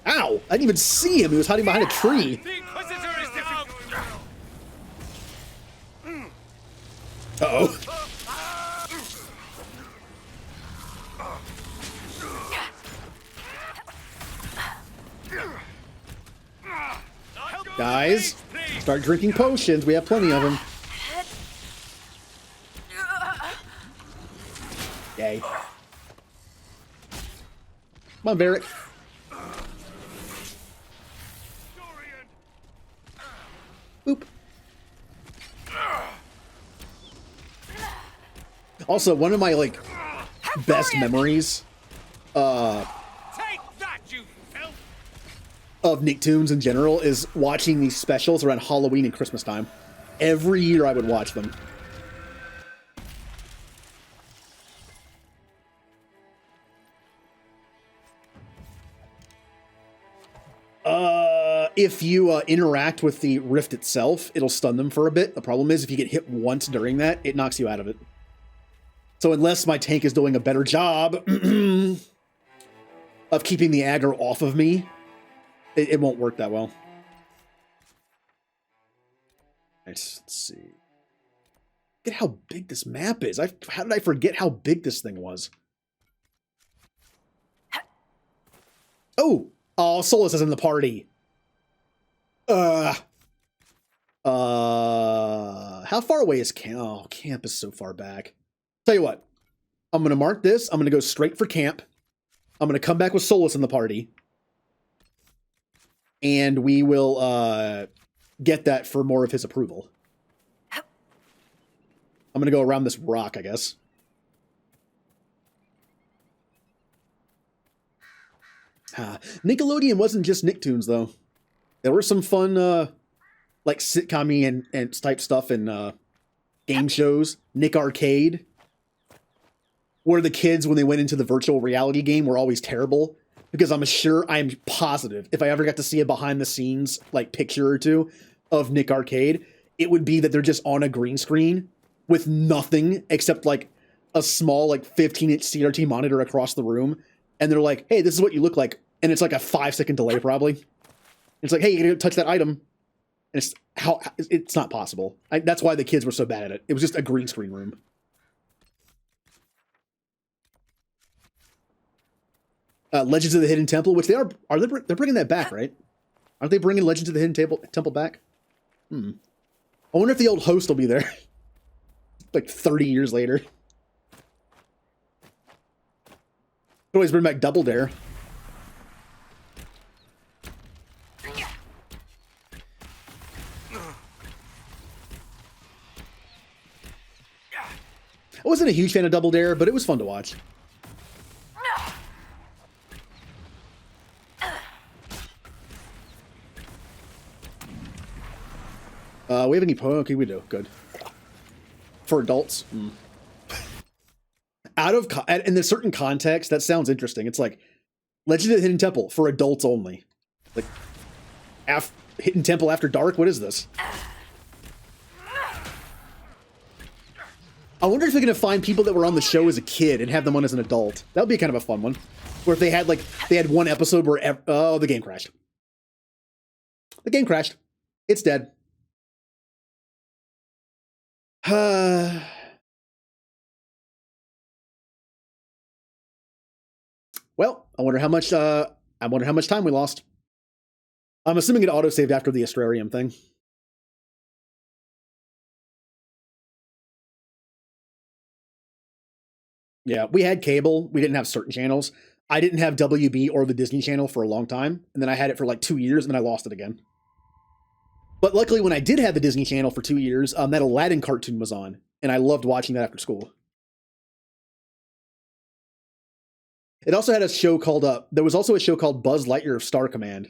Ow! I didn't even see him. He was hiding behind a tree. The Inquisitor is difficult. Uh-oh. Guys, start drinking potions. We have plenty of them. Yay. Come on, Varric. Boop. Also, one of my, like, best memories, Take that, you filth! of Nicktoons in general is watching these specials around Halloween and Christmas time. Every year I would watch them. If you interact with the rift itself, it'll stun them for a bit. The problem is if you get hit once during that, it knocks you out of it. So unless my tank is doing a better job of keeping the aggro off of me, it won't work that well. Let's see. Look at how big this map is. How did I forget how big this thing was? Oh, Solus is in the party. How far away is camp? Oh, camp is so far back. Tell you what, I'm going to mark this. I'm going to go straight for camp. I'm going to come back with Solus in the party. And we will get that for more of his approval. I'm going to go around this rock, I guess. Nickelodeon wasn't just Nicktoons, though. There were some fun, like sitcom-y and type stuff in game shows. Nick Arcade, where the kids, when they went into the virtual reality game, were always terrible. Because I'm positive, if I ever got to see a behind-the-scenes like picture or two of Nick Arcade, it would be that they're just on a green screen with nothing except like a small like 15-inch CRT monitor across the room. And they're like, hey, this is what you look like. And it's like a 5-second delay, probably. It's like, hey, you're going to touch that item. And it's not possible. That's why the kids were so bad at it. It was just a green screen room. Legends of the Hidden Temple, which they're bringing that back, right? Aren't they bringing Legends of the Hidden Temple back? I wonder if the old host will be there. Like 30 years later. Could always bring back Double Dare. I wasn't a huge fan of Double Dare, but it was fun to watch. We have any okay, we do. Good. For adults. In a certain context, that sounds interesting. It's like Legend of the Hidden Temple for adults only. Like Hidden Temple After Dark? What is this? I wonder if they're going to find people that were on the show as a kid and have them on as an adult. That would be kind of a fun one. Where if they had one episode where the game crashed. The game crashed. It's dead. Well, I wonder how much time we lost. I'm assuming it autosaved after the Astrarium thing. Yeah, we had cable. We didn't have certain channels. I didn't have WB or the Disney Channel for a long time, and then I had it for like 2 years, and then I lost it again. But luckily, when I did have the Disney Channel for 2 years, that Aladdin cartoon was on, and I loved watching that after school. It also had a show called, there was also a show called Buzz Lightyear of Star Command.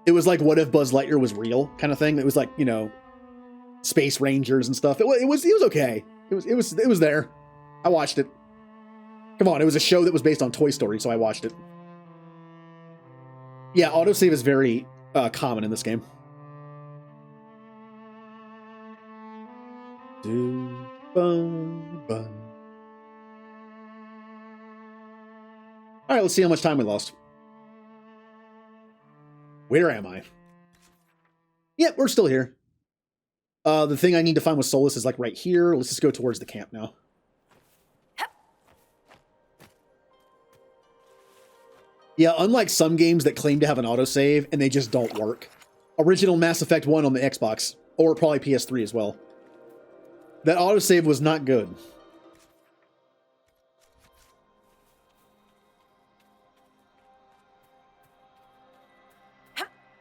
It was like, what if Buzz Lightyear was real kind of thing. It was like, you know, Space Rangers and stuff. It was okay. It was there. I watched it. Come on, it was a show that was based on Toy Story, so I watched it. Yeah, autosave is very common in this game. All right, let's see how much time we lost. Where am I? Yeah, we're still here. The thing I need to find with Solus is like right here. Let's just go towards the camp now. Yeah, unlike some games that claim to have an autosave and they just don't work. Original Mass Effect 1 on the Xbox, or probably PS3 as well. That autosave was not good.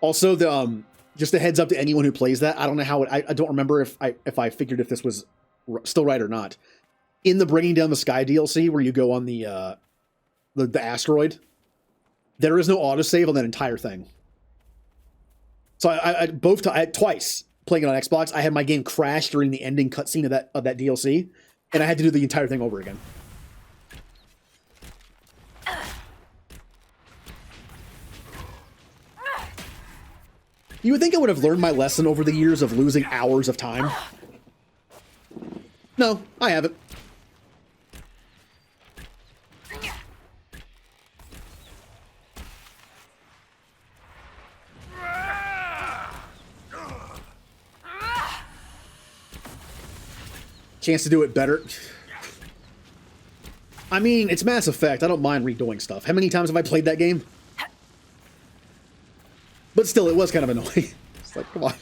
Also, just a heads up to anyone who plays that. I don't know how I don't remember if I figured if this was still right or not. In the Bringing Down the Sky DLC, where you go on the asteroid, There is no autosave on that entire thing. So twice playing it on Xbox, I had my game crash during the ending cutscene of that DLC, and I had to do the entire thing over again. You would think I would have learned my lesson over the years of losing hours of time. No, I haven't. Chance to do it better. I mean, it's Mass Effect. I don't mind redoing stuff. How many times have I played that game? But still, it was kind of annoying. It's like, come on.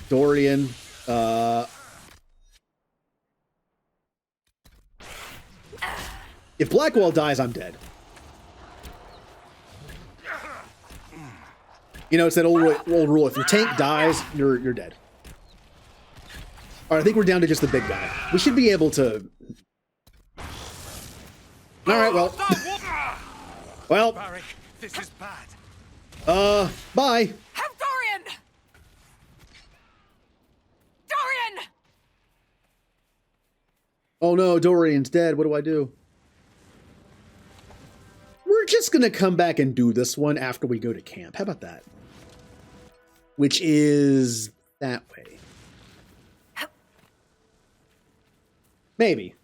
Dorian. If Blackwell dies, I'm dead. You know, it's that old rule. If your tank dies, you're dead. All right, I think we're down to just the big guy. We should be able to... All right, well... well... Barrick, this is bad. Bye. Help Dorian! Dorian! Oh no, Dorian's dead. What do I do? We're just gonna come back and do this one after we go to camp. How about that? Which is that way. Maybe.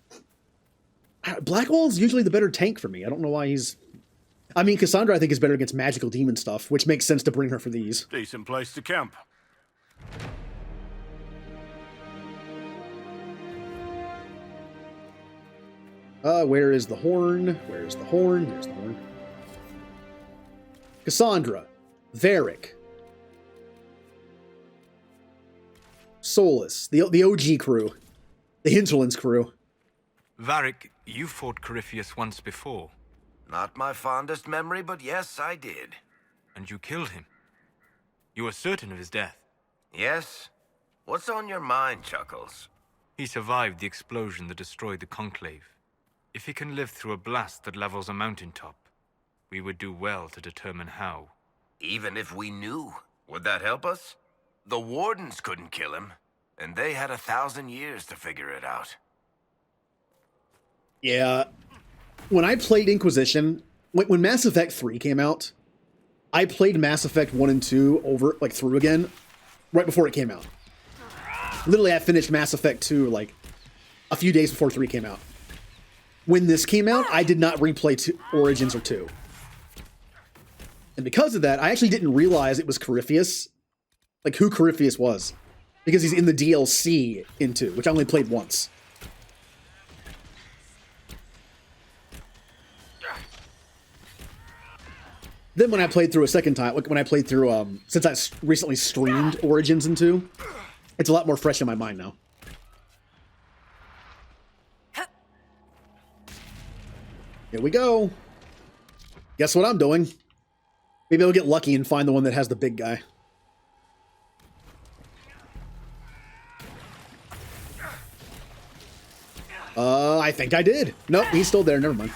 Blackwall's usually the better tank for me. I don't know why he's... I mean, Cassandra I think is better against magical demon stuff, which makes sense to bring her for these. Decent place to camp. Where is the horn? Where is the horn? There's the horn. Cassandra. Varric. Solus. The OG crew. The Hinterlands crew. Varric, you fought Corypheus once before. Not my fondest memory, but yes, I did. And you killed him. You were certain of his death. Yes? What's on your mind, Chuckles? He survived the explosion that destroyed the Conclave. If he can live through a blast that levels a mountaintop, we would do well to determine how. Even if we knew, would that help us? The Wardens couldn't kill him, and they had 1,000 years to figure it out. Yeah. When I played Inquisition, when Mass Effect 3 came out, I played Mass Effect 1 and 2 over, like, through again, right before it came out. Literally, I finished Mass Effect 2, like, a few days before 3 came out. When this came out, I did not replay Origins or 2. And because of that, I actually didn't realize it was Corypheus, like, who Corypheus was. Because he's in the DLC in 2, which I only played once. Then when I played through a second time, like when I played through, since I recently streamed Origins in 2, it's a lot more fresh in my mind now. Here we go. Guess what I'm doing? Maybe I'll get lucky and find the one that has the big guy. I think I did. Nope, he's still there. Never mind.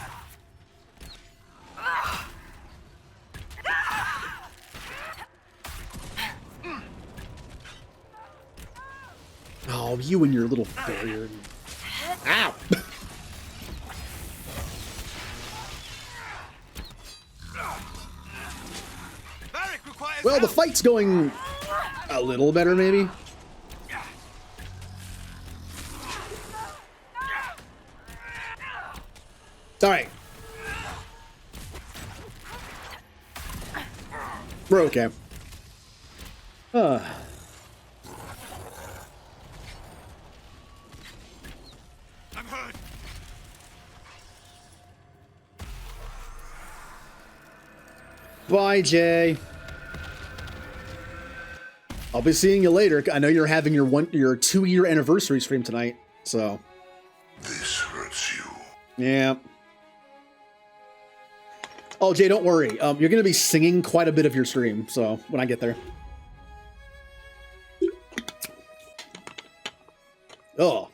Oh, you and your little barrier. Ow! Well, the fight's going a little better, maybe. It's all right. We're okay. I'm hurt. Bye, Jay. I'll be seeing you later. I know you're having your 2-year anniversary stream tonight, so. This hurts you. Yeah. Oh, Jay, don't worry. You're going to be singing quite a bit of your stream, so when I get there. Oh.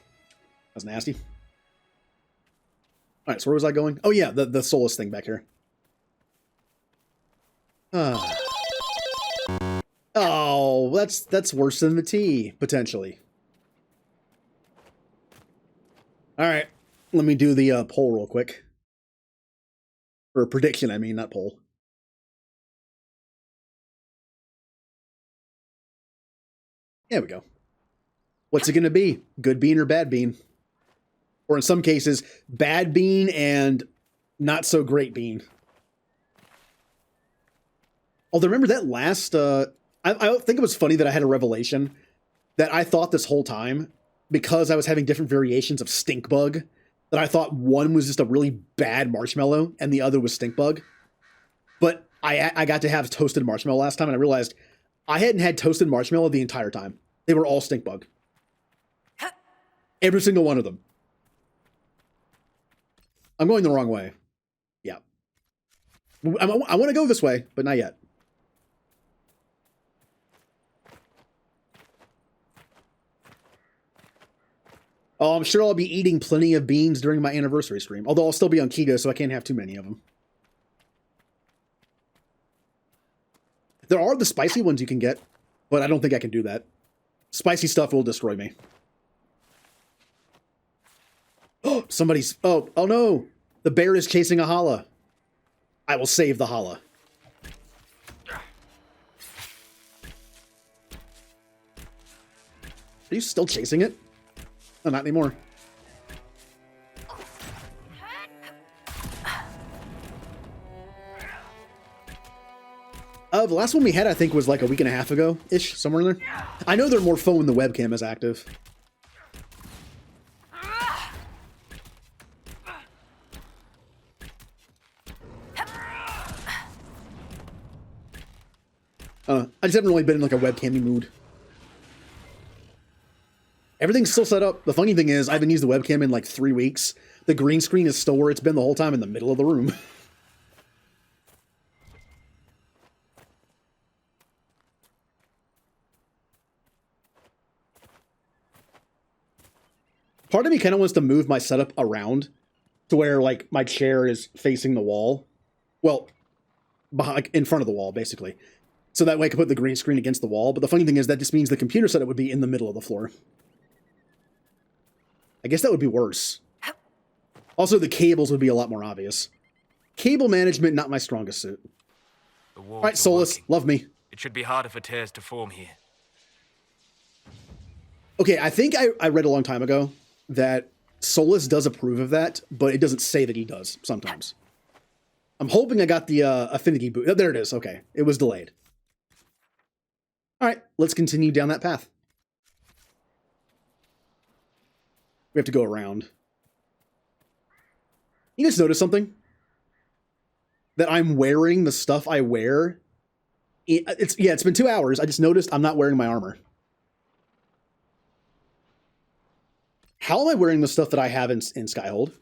nasty. All right, so where was I going? Oh yeah, the soulless thing back here. Oh, that's worse than the tea, potentially. All right, let me do the poll real quick. Or prediction, I mean, not poll. There we go. What's it going to be? Good bean or bad bean? Or in some cases, bad bean and not so great bean. Although remember that last... I think it was funny that I had a revelation that I thought this whole time, because I was having different variations of stink bug, that I thought one was just a really bad marshmallow and the other was stink bug. But I got to have toasted marshmallow last time and I realized I hadn't had toasted marshmallow the entire time. They were all stink bug. Every single one of them. I'm going the wrong way. Yeah. I want to go this way, but not yet. Oh, I'm sure I'll be eating plenty of beans during my anniversary stream. Although I'll still be on keto, so I can't have too many of them. There are the spicy ones you can get, but I don't think I can do that. Spicy stuff will destroy me. Oh, somebody's... Oh no! The bear is chasing a Hala. I will save the Hala. Are you still chasing it? No, not anymore. The last one we had, I think, was like a week and a half ago-ish, somewhere in there. I know they're more fun when the webcam is active. I just haven't really been in like a webcammy mood. Everything's still set up. The funny thing is, I haven't used the webcam in like 3 weeks. The green screen is still where it's been the whole time, in the middle of the room. Part of me kind of wants to move my setup around to where like my chair is facing the wall. Well, behind, in front of the wall, basically. So that way I can put the green screen against the wall. But the funny thing is that just means the computer setup would be in the middle of the floor. I guess that would be worse. Also, the cables would be a lot more obvious. Cable management, not my strongest suit. All right, Solus, love me. It should be harder for tears to form here. Okay, I think I read a long time ago that Solus does approve of that, but it doesn't say that he does sometimes. I'm hoping I got the affinity boot. Oh, there it is. Okay, it was delayed. All right, let's continue down that path. We have to go around. You guys notice something? That I'm wearing the stuff I wear. It's been 2 hours. I just noticed I'm not wearing my armor. How am I wearing the stuff that I have in Skyhold?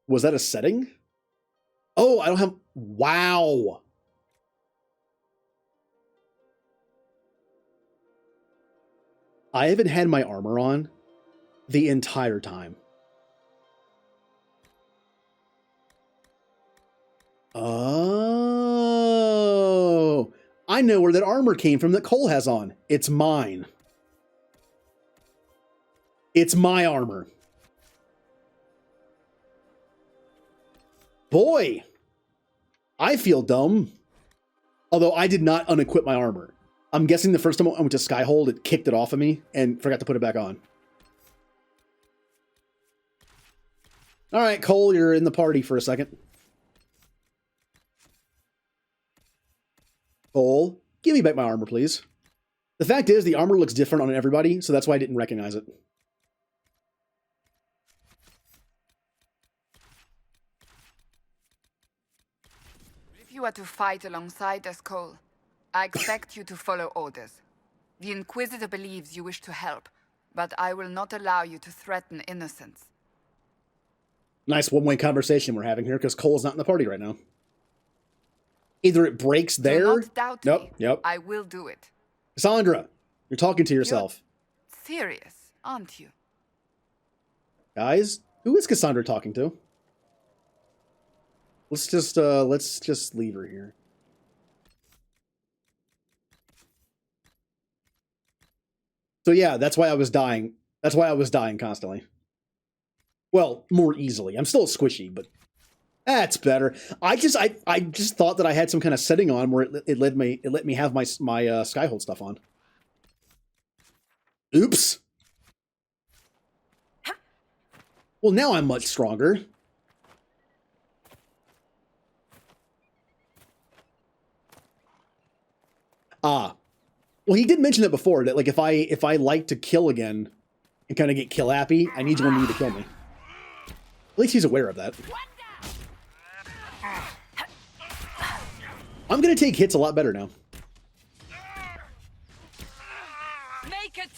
Was that a setting? Oh, I don't have... Wow. I haven't had my armor on the entire time. Oh, I know where that armor came from that Cole has on. It's mine. It's my armor. Boy, I feel dumb. Although I did not unequip my armor. I'm guessing the first time I went to Skyhold, it kicked it off of me and forgot to put it back on. All right, Cole, you're in the party for a second. Cole, give me back my armor, please. The fact is, the armor looks different on everybody, so that's why I didn't recognize it. If you are to fight alongside us, Cole, I expect you to follow orders. The Inquisitor believes you wish to help, but I will not allow you to threaten innocents. Nice one-way conversation we're having here, because Cole's not in the party right now. Either it breaks there... Do not doubt me. Yep. I will do it. Cassandra, you're talking to yourself. serious, aren't you? Guys, who is Cassandra talking to? Let's just leave her here. So yeah, that's why I was dying. That's why I was dying constantly. Well, more easily. I'm still squishy, but that's better. I just thought that I had some kind of setting on where it let me have my Skyhold stuff on. Oops. Well, now I'm much stronger. Ah. Well, he did mention that before, that like if I like to kill again and kind of get kill happy, I need one of you to kill me. At least he's aware of that. I'm gonna take hits a lot better now. Make it.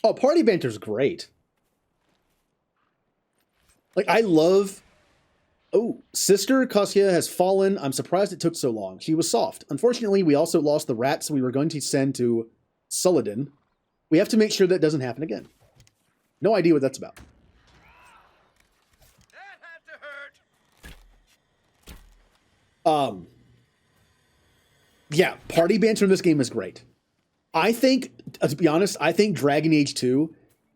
Oh, party banter's great. Like, I love... Oh, Sister Kosya has fallen. I'm surprised it took so long. She was soft. Unfortunately, we also lost the rats we were going to send to Suladin. We have to make sure that doesn't happen again. No idea what that's about. Yeah, party banter in this game is great. I think, to be honest, I think Dragon Age 2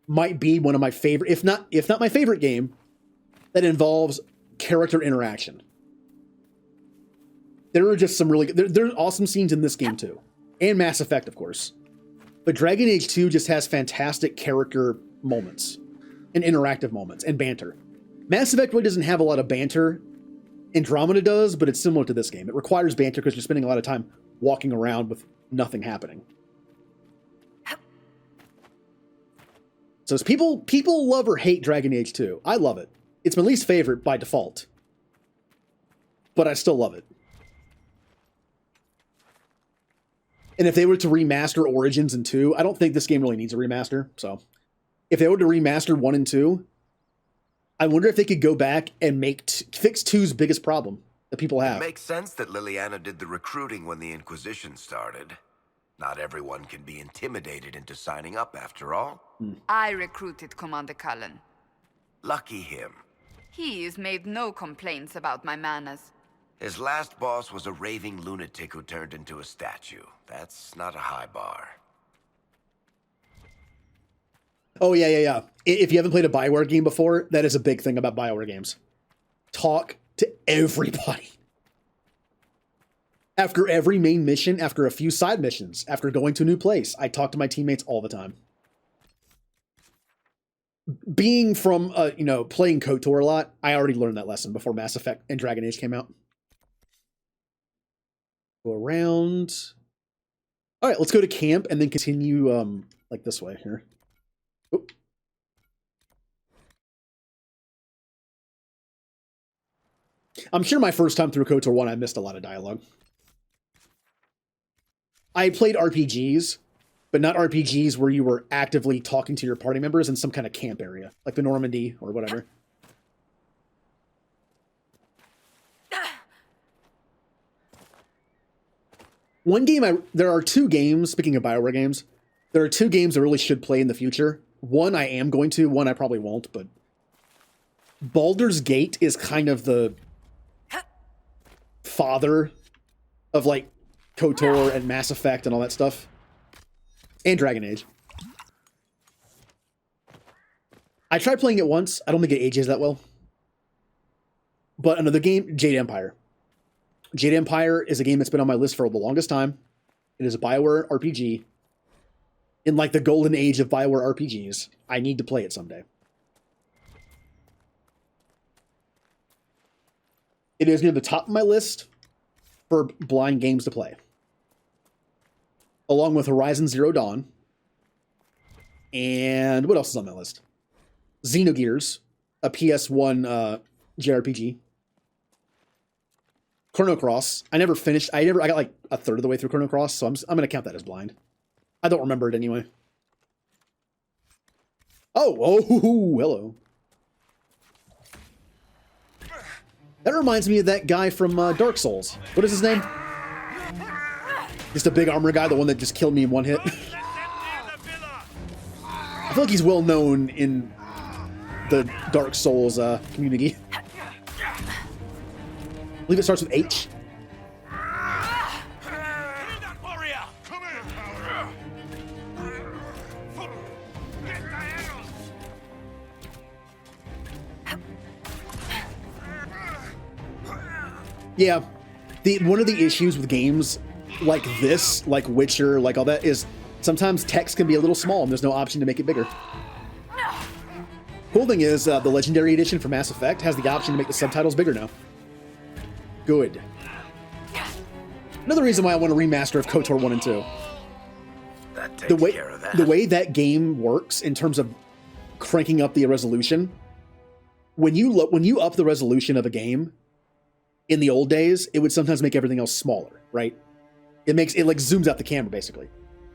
might be one of my favorite, if not my favorite game that involves character interaction. There are just some really, there's awesome scenes in this game too. And Mass Effect, of course. But Dragon Age 2 just has fantastic character moments and interactive moments and banter. Mass Effect really doesn't have a lot of banter. Andromeda does, but it's similar to this game. It requires banter because you're spending a lot of time walking around with nothing happening. So people love or hate Dragon Age 2. I love it. It's my least favorite by default. But I still love it. And if they were to remaster Origins and 2, I don't think this game really needs a remaster. So if they were to remaster 1 and 2, I wonder if they could go back and fix 2's biggest problem that people have. It makes sense that Liliana did the recruiting when the Inquisition started. Not everyone can be intimidated into signing up, after all. I recruited Commander Cullen. Lucky him. He's made no complaints about my manners. His last boss was a raving lunatic who turned into a statue. That's not a high bar. Oh, yeah. If you haven't played a BioWare game before, that is a big thing about BioWare games. Talk to everybody. After every main mission, after a few side missions, after going to a new place, I talk to my teammates all the time. Being from, playing KOTOR a lot, I already learned that lesson before Mass Effect and Dragon Age came out. Go around. All right, let's go to camp and then continue, like this way here. Oop. I'm sure my first time through KOTOR 1, I missed a lot of dialogue. I played RPGs, but not RPGs where you were actively talking to your party members in some kind of camp area, like the Normandy or whatever. There are 2 games, speaking of BioWare games, there are 2 games I really should play in the future. One I am going to, one I probably won't, but Baldur's Gate is kind of the father of, like, KOTOR and Mass Effect and all that stuff. And Dragon Age. I tried playing it once. I don't think it ages that well. But another game, Jade Empire. Jade Empire is a game that's been on my list for the longest time. It is a BioWare RPG. In like the golden age of BioWare RPGs. I need to play it someday. It is near the top of my list for blind games to play. Along with Horizon Zero Dawn. And what else is on my list? Xenogears, a PS1 JRPG. Chrono Cross. I never finished. I got like a third of the way through Chrono Cross, so I'm going to count that as blind. I don't remember it anyway. Oh, hello. That reminds me of that guy from Dark Souls. What is his name? Just a big armor guy, the one that just killed me in one hit. feel like he's well known in the Dark Souls community. I believe it starts with H. Yeah, one of the issues with games like this, like Witcher, like all that, is sometimes text can be a little small and there's no option to make it bigger. Cool thing is, the Legendary Edition for Mass Effect has the option to make the subtitles bigger now. Good. Another reason why I want a remaster of KOTOR 1 and 2. That takes care of that. The way that game works in terms of cranking up the resolution, when you up the resolution of a game, in the old days, it would sometimes make everything else smaller, right? It like zooms out the camera, basically.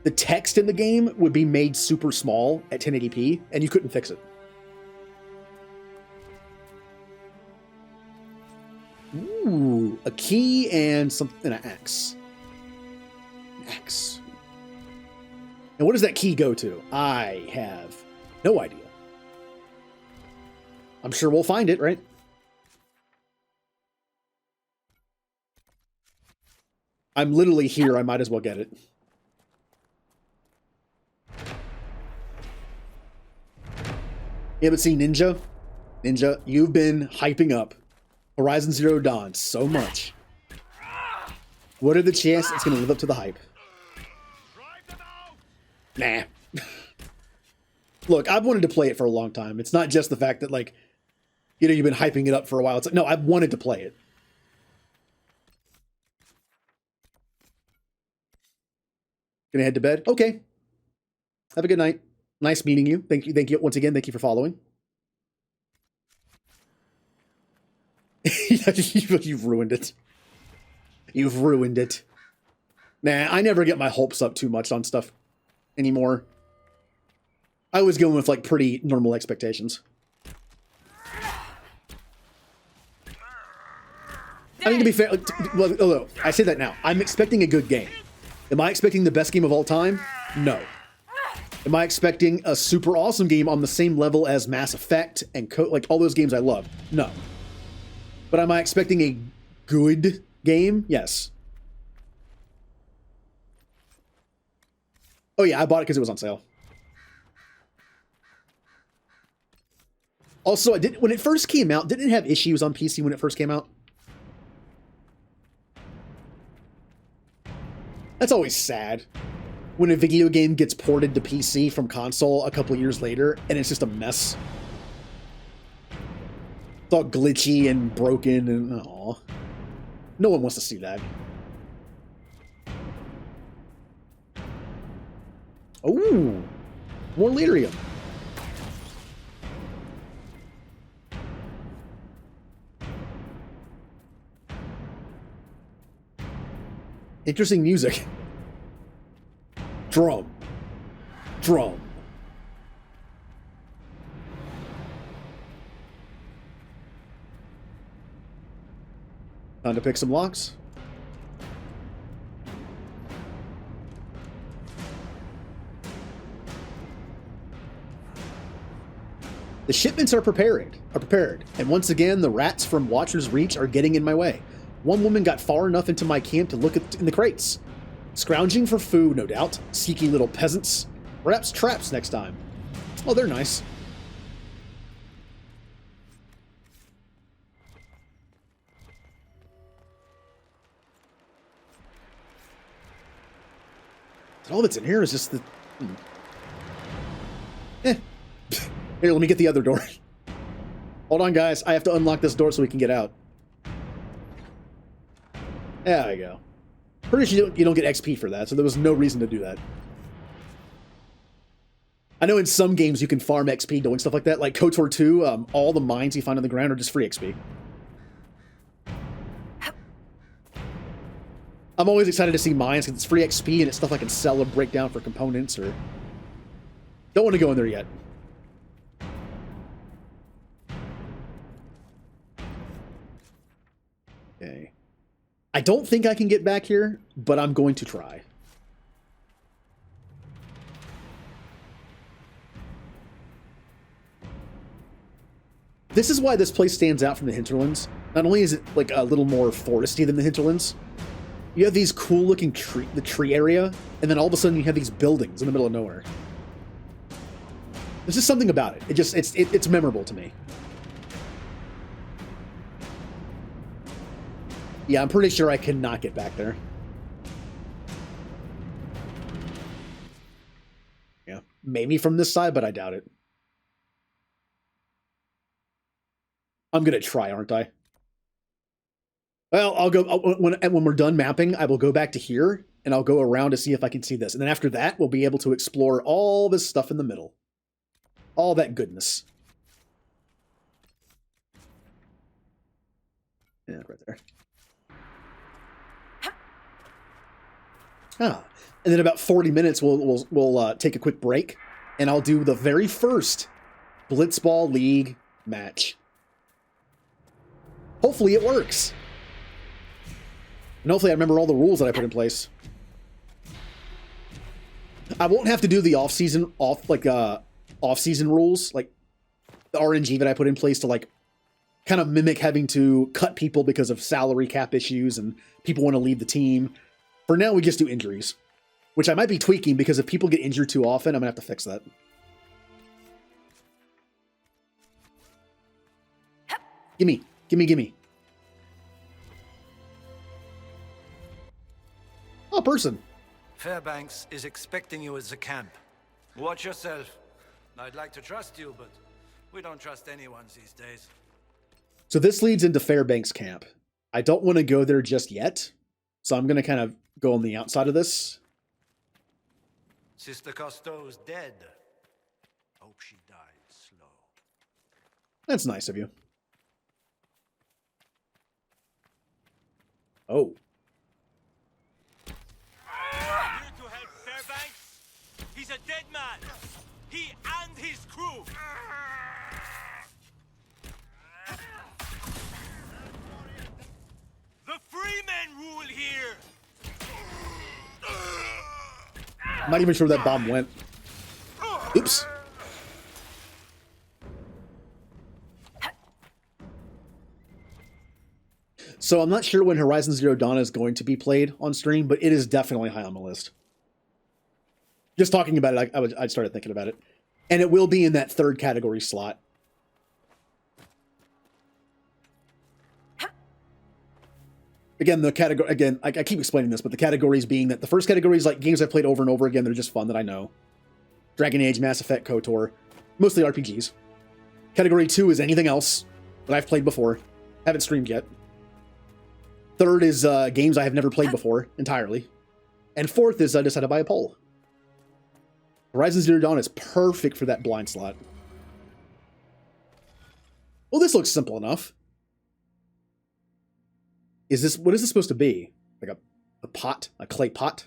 The text in the game would be made super small at 1080p, and you couldn't fix it. Ooh, a key and something, an axe. An axe. And what does that key go to? I have no idea. I'm sure we'll find it, right? I'm literally here, I might as well get it. Yeah, but see, Ninja, you've been hyping up Horizon Zero Dawn so much. What are the chances it's going to live up to the hype? Nah. Look, I've wanted to play it for a long time. It's not just the fact that, like, you know, you've been hyping it up for a while. It's like, no, I've wanted to play it. Gonna head to bed? Okay. Have a good night. Nice meeting you. Thank you once again. Thank you for following. You've ruined it. You've ruined it. Nah, I never get my hopes up too much on stuff anymore. I was going with, like, pretty normal expectations. I mean, to be fair, although I say that now, I'm expecting a good game. Am I expecting the best game of all time? No. Am I expecting a super awesome game on the same level as Mass Effect and like all those games I love? No. But am I expecting a good game? Yes. Oh yeah, I bought it because it was on sale. Also, when it first came out, didn't it have issues on PC when it first came out? That's always sad. When a video game gets ported to PC from console a couple years later, and it's just a mess. It's all glitchy and broken, and aw. No one wants to see that. Ooh, more lyrium. Interesting music. Drum. Drum. Time to pick some locks. The shipments are prepared, and once again, the rats from Watcher's Reach are getting in my way. One woman got far enough into my camp to look in the crates. Scrounging for food, no doubt. Sneaky little peasants. Perhaps traps next time. Oh, they're nice. All that's in here is just the... Here, let me get the other door. Hold on, guys. I have to unlock this door so we can get out. There we go. Pretty sure you don't get XP for that, so there was no reason to do that. I know in some games you can farm XP doing stuff like that, like KOTOR 2, all the mines you find on the ground are just free XP. I'm always excited to see mines because it's free XP and it's stuff I can sell or break down for components or... Don't want to go in there yet. Okay. I don't think I can get back here, but I'm going to try. This is why this place stands out from the hinterlands. Not only is it like a little more foresty than the hinterlands, you have these cool looking the tree area, and then all of a sudden you have these buildings in the middle of nowhere. There's just something about it. It's memorable to me. Yeah, I'm pretty sure I cannot get back there. Yeah, maybe from this side, but I doubt it. I'm gonna try, aren't I? Well, I'll go when we're done mapping. I will go back to here and I'll go around to see if I can see this, and then after that, we'll be able to explore all this stuff in the middle, all that goodness. Yeah, right there. Ah, and then about 40 minutes, we'll take a quick break, and I'll do the very first Blitzball League match. Hopefully it works. And hopefully I remember all the rules that I put in place. I won't have to do the off-season rules, like the RNG that I put in place to like kind of mimic having to cut people because of salary cap issues and people want to leave the team. For now, we just do injuries, which I might be tweaking because if people get injured too often, I'm gonna have to fix that. Gimme. Gimme, gimme. Oh, person. Fairbanks is expecting you at the camp. Watch yourself. I'd like to trust you, but we don't trust anyone these days. So this leads into Fairbanks camp. I don't want to go there just yet, so I'm going to kind of go on the outside of this. Sister Cousteau's dead. Hope she died slow. That's nice of you. Oh. Here to help Fairbanks? He's a dead man. He and his crew. The free men rule here. I'm not even sure where that bomb went. Oops. So I'm not sure when Horizon Zero Dawn is going to be played on stream, but it is definitely high on my list. Just talking about it, I started thinking about it. And it will be in that third category slot. Again, I keep explaining this, but the categories being that the first category is like games I've played over and over again. They're just fun that I know. Dragon Age, Mass Effect, KOTOR. Mostly RPGs. Category 2 is anything else that I've played before. Haven't streamed yet. Third is games I have never played before entirely. And fourth is I decided to buy a poll. Horizon Zero Dawn is perfect for that blind slot. Well, this looks simple enough. What is this supposed to be? Like a pot? A clay pot?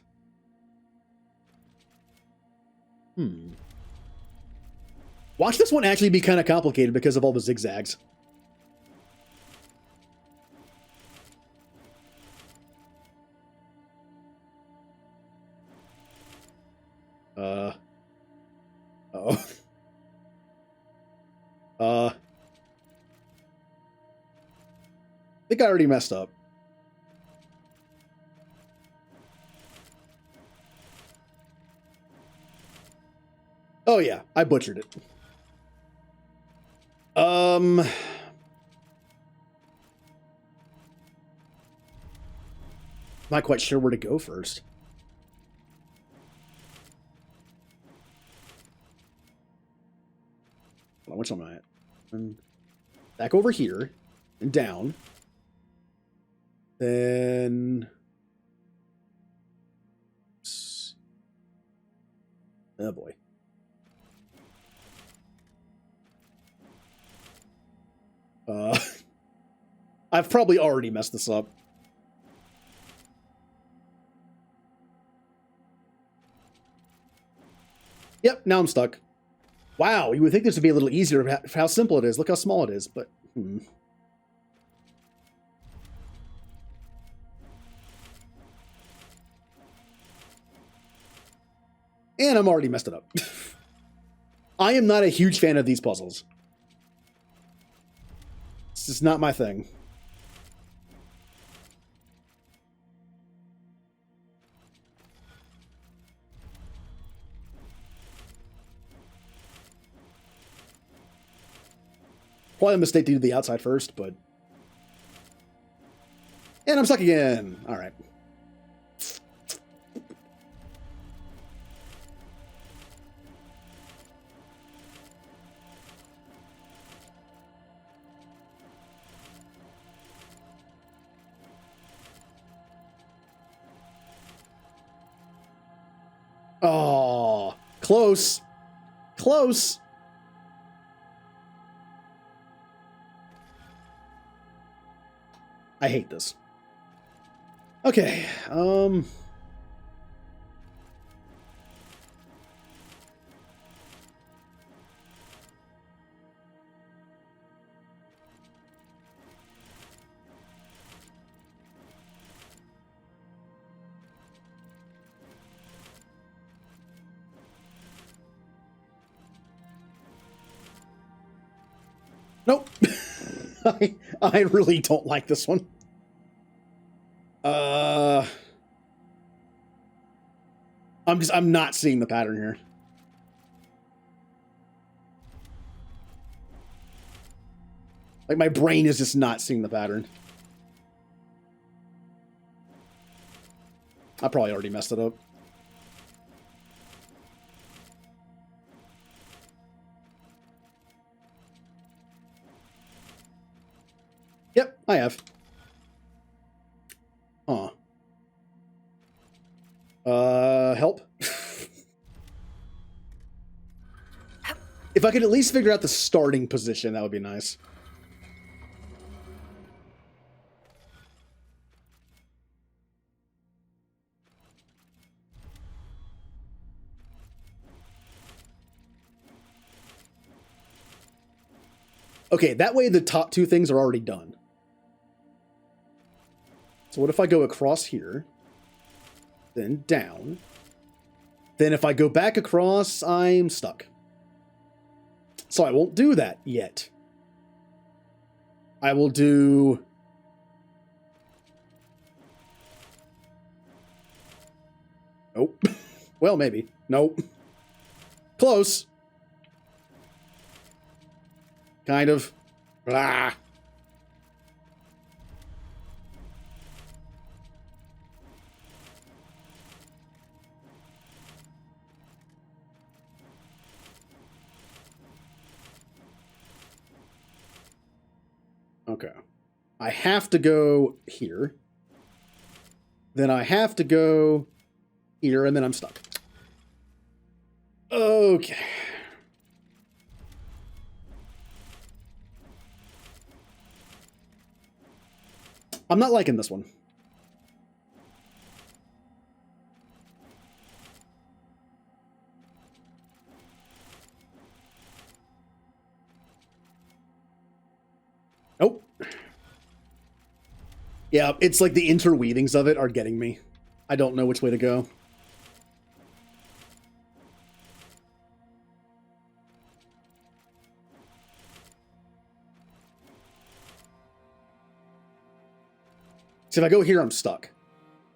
Watch this one actually be kind of complicated because of all the zigzags. Uh-oh. I think I already messed up. Oh yeah, I butchered it. Not quite sure where to go first. Hold on, which one am I at? Back over here and down. Then... Oh boy. I've probably already messed this up. Yep, now I'm stuck. Wow, you would think this would be a little easier for how simple it is. Look how small it is, but... And I'm already messed it up. I am not a huge fan of these puzzles. just not my thing. Probably a mistake to do the outside first, but... And I'm stuck again! Alright. Oh, close. Close. I hate this. Okay, nope. I really don't like this one. I'm not seeing the pattern here. Like, my brain is just not seeing the pattern. I probably already messed it up. Yep, I have. Huh. Help? If I could at least figure out the starting position, that would be nice. Okay, that way the top two things are already done. So what if I go across here, then down, then if I go back across, I'm stuck. So I won't do that yet. I will do... Nope. Well, maybe. Nope. Close. Kind of. Blah. Okay. I have to go here. Then I have to go here, and then I'm stuck. Okay. I'm not liking this one. Nope. Yeah, it's like the interweavings of it are getting me. I don't know which way to go. So if I go here, I'm stuck.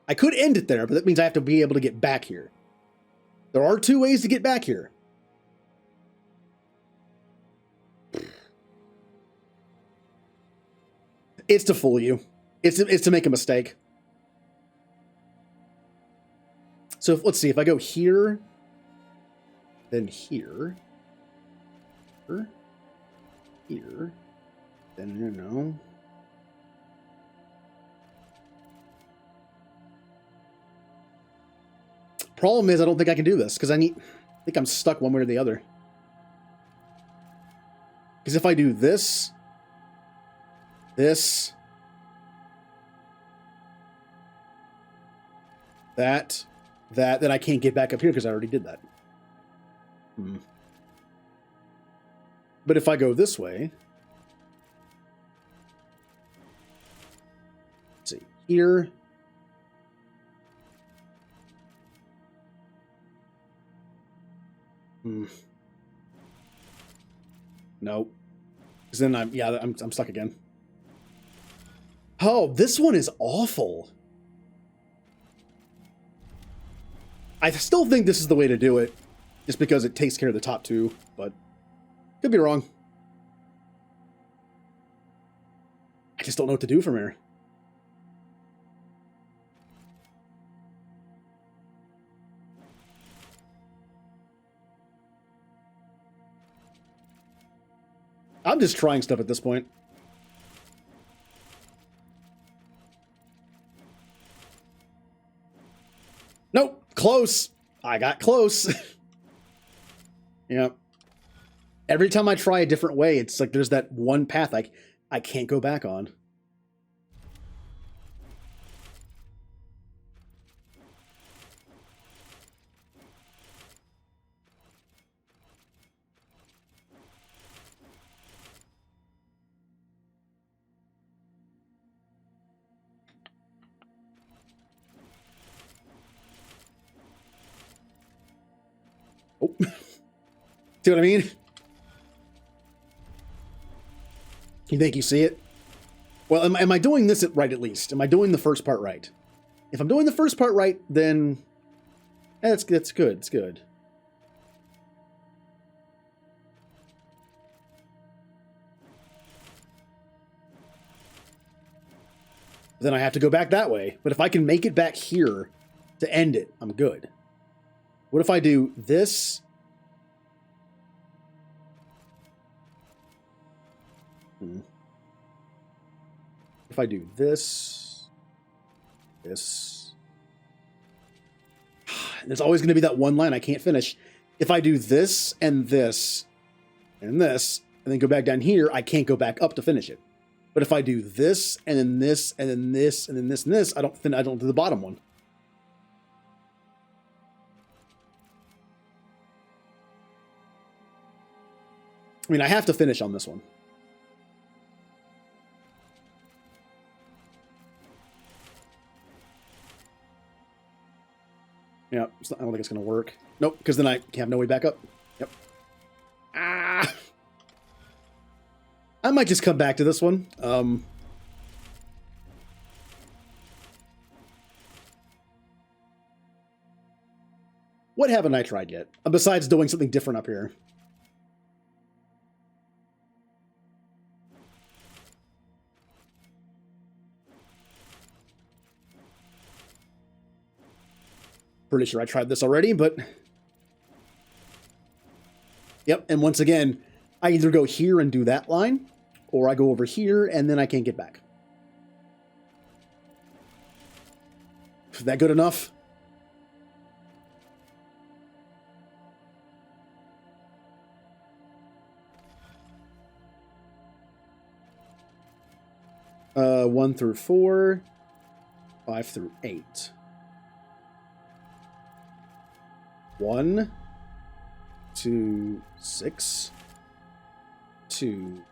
I could end it there, but that means I have to be able to get back here. There are two ways to get back here. It's to fool you. It's to make a mistake. So let's see, if I go here, then here, here, then, you know. Problem is, I don't think I can do this, because I think I'm stuck one way or the other. Because if I do this, that, then I can't get back up here because I already did that. But if I go this way, let's see, here, nope. Because then I'm stuck again. Oh, this one is awful. I still think this is the way to do it, just because it takes care of the top two, but could be wrong. I just don't know what to do from here. I'm just trying stuff at this point. Nope, close. I got close. Yep. Every time I try a different way, it's like there's that one path I can't go back on. Oh. See what I mean? You think you see it? Well, am I doing this right at least? Am I doing the first part right? If I'm doing the first part right, then that's good. It's good. Then I have to go back that way. But if I can make it back here to end it, I'm good. What if I do this? If I do this, there's always going to be that one line I can't finish. If I do this and this and this, and then go back down here, I can't go back up to finish it. But if I do this and then this and then this and then this and this, I don't do the bottom one. I mean, I have to finish on this one. Yeah, I don't think it's going to work. Nope, because then I have no way back up. Yep. Ah! I might just come back to this one. What haven't I tried yet? Besides doing something different up here. Pretty sure I tried this already, but... Yep, and once again, I either go here and do that line, or I go over here and then I can't get back. Is that good enough? Uh, 1 through 4, 5 through 8. 1, 2, 6, 2,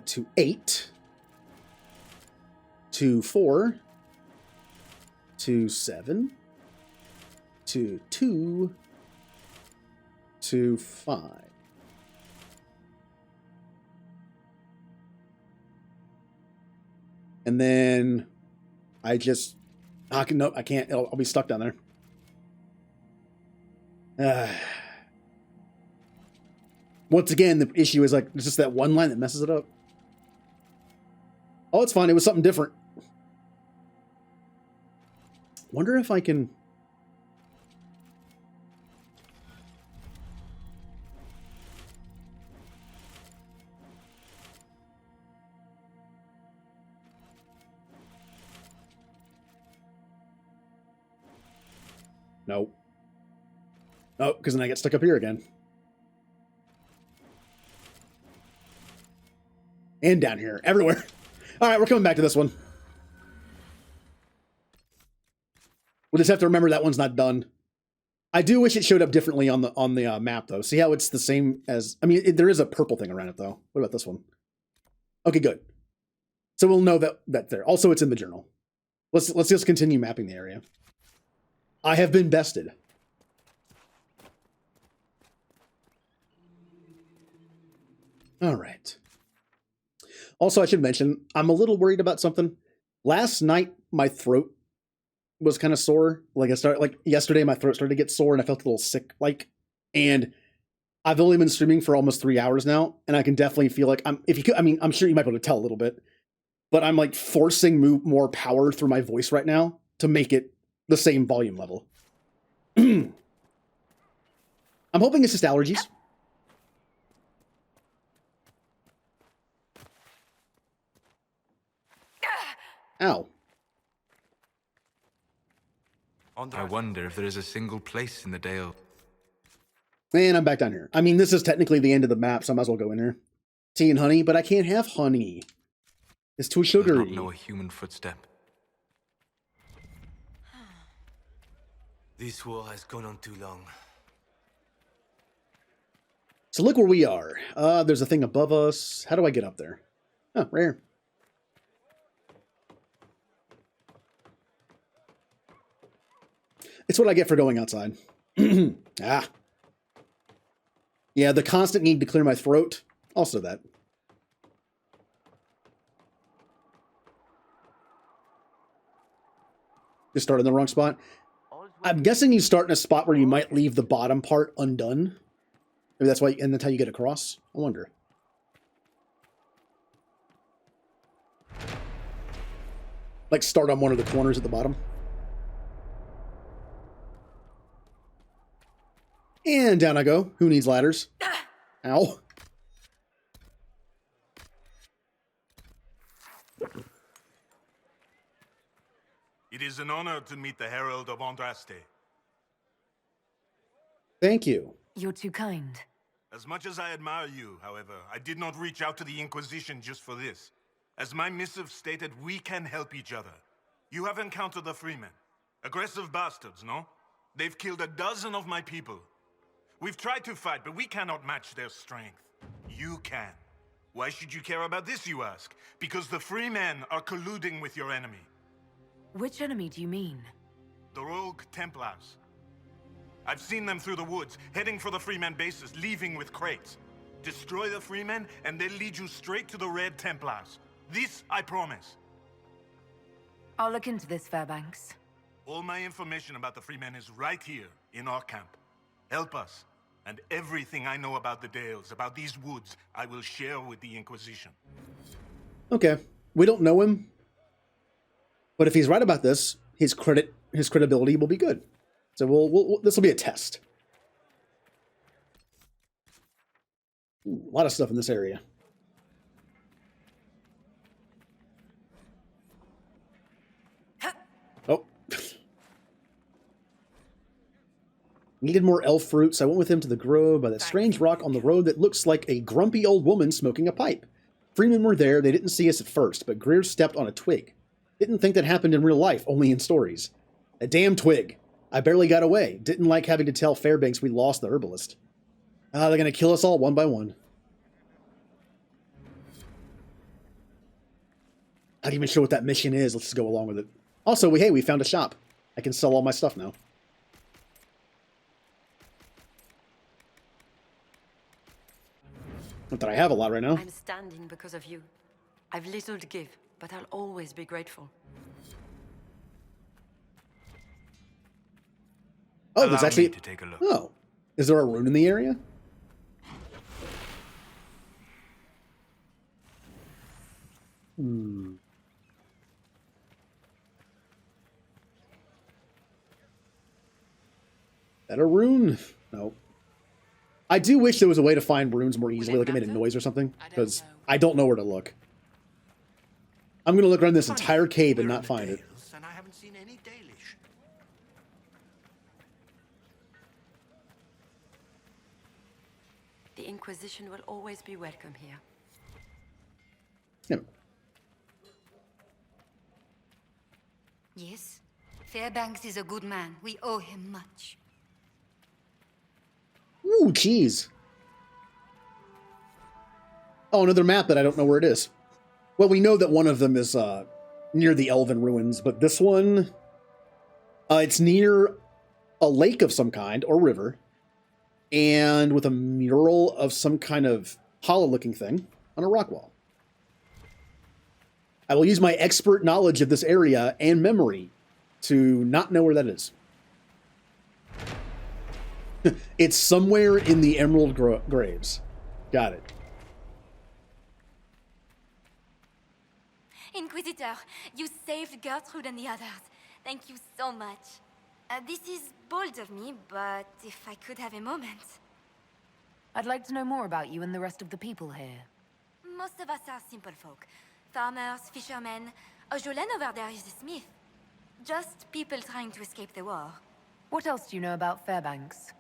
to 8, to 4, to 7, to 2, to 5. And then I just... no, I can't. I'll be stuck down there. Once again, the issue is like, it's just that one line that messes it up. Oh, it's fine. It was something different. Wonder if I can... Nope. Oh, because then I get stuck up here again. And down here. Everywhere. All right, we're coming back to this one. We'll just have to remember that one's not done. I do wish it showed up differently on the map, though. See how it's the same as... I mean, there is a purple thing around it, though. What about this one? Okay, good. So we'll know that there. Also, it's in the journal. Let's just continue mapping the area. I have been bested. All right. Also, I should mention, I'm a little worried about something. Last night, my throat was kind of sore. Yesterday, my throat started to get sore and I felt a little sick, and I've only been streaming for almost 3 hours now, and I can definitely feel like I'm sure you might be able to tell a little bit, but I'm like forcing more power through my voice right now to make it the same volume level. I'm hoping it's just allergies. Ow. I wonder if there is a single place in the Dale. And I'm back down here. I mean, this is technically the end of the map, so I might as well go in here. Tea and honey, but I can't have honey. It's too sugary. I don't know a human footstep. This war has gone on too long. So look where we are. There's a thing above us. How do I get up there? Oh, rare. It's what I get for going outside. Ah. Yeah, the constant need to clear my throat. Also that. Just start in the wrong spot. I'm guessing you start in a spot where you might leave the bottom part undone. Maybe that's why, and that's how you get across. I wonder. Like start on one of the corners at the bottom. And down I go. Who needs ladders? Ow. It is an honor to meet the Herald of Andraste. Thank you. You're too kind. As much as I admire you, however, I did not reach out to the Inquisition just for this. As my missive stated, we can help each other. You have encountered the Freemen. Aggressive bastards, no? They've killed a dozen of my people. We've tried to fight, but we cannot match their strength. You can. Why should you care about this, you ask? Because the Freemen are colluding with your enemy. Which enemy do you mean? The rogue Templars. I've seen them through the woods, heading for the Freemen bases, leaving with crates. Destroy the Freemen, and they'll lead you straight to the Red Templars. This I promise. I'll look into this, Fairbanks. All my information about the Freemen is right here, in our camp. Help us, and everything I know about the Dales, about these woods, I will share with the Inquisition. Okay. We don't know him. But if he's right about this, his credibility will be good. So this will be a test. Ooh, a lot of stuff in this area. Oh. Needed more elf fruit, so I went with him to the grove by that strange rock on the road that looks like a grumpy old woman smoking a pipe. Freemen were there. They didn't see us at first, but Greer stepped on a twig. Didn't think that happened in real life, only in stories. A damn twig. I barely got away. Didn't like having to tell Fairbanks we lost the herbalist. They're going to kill us all one by one. Not even sure what that mission is. Let's just go along with it. Also, we found a shop. I can sell all my stuff now. Not that I have a lot right now. I'm standing because of you. I've little to give, but I'll always be grateful. Oh, there's actually... to take a look. Oh. Is there a rune in the area? Hmm. Is that a rune? No. I do wish there was a way to find runes more easily, like it made a noise or something, because I don't know where to look. I'm going to look around this entire cave and not find it. And I haven't seen any Dalish. The Inquisition will always be welcome here. No. Yes, Fairbanks is a good man. We owe him much. Ooh, cheese. Oh, another map that I don't know where it is. Well, we know that one of them is near the Elven ruins, but this one, it's near a lake of some kind, or river, and with a mural of some kind of hollow-looking thing on a rock wall. I will use my expert knowledge of this area and memory to not know where that is. It's somewhere in the Emerald Graves. Got it. Inquisitor, you saved Gertrude and the others. Thank you so much. This is bold of me, but if I could have a moment. I'd like to know more about you and the rest of the people here. Most of us are simple folk. Farmers, fishermen. Jolene over there is a smith. Just people trying to escape the war. What else do you know about Fairbanks?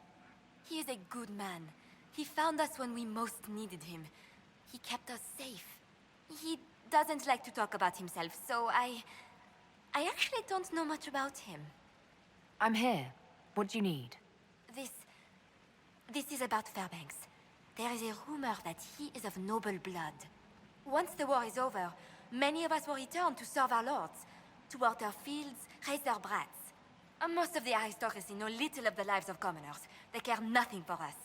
He is a good man. He found us when we most needed him. He kept us safe. He doesn't like to talk about himself, so I actually don't know much about him. I'm here. What do you need? This is about Fairbanks. There is a rumor that he is of noble blood. Once the war is over, many of us will return to serve our lords, to work their fields, raise their brats. Most of the aristocracy know little of the lives of commoners. They care nothing for us.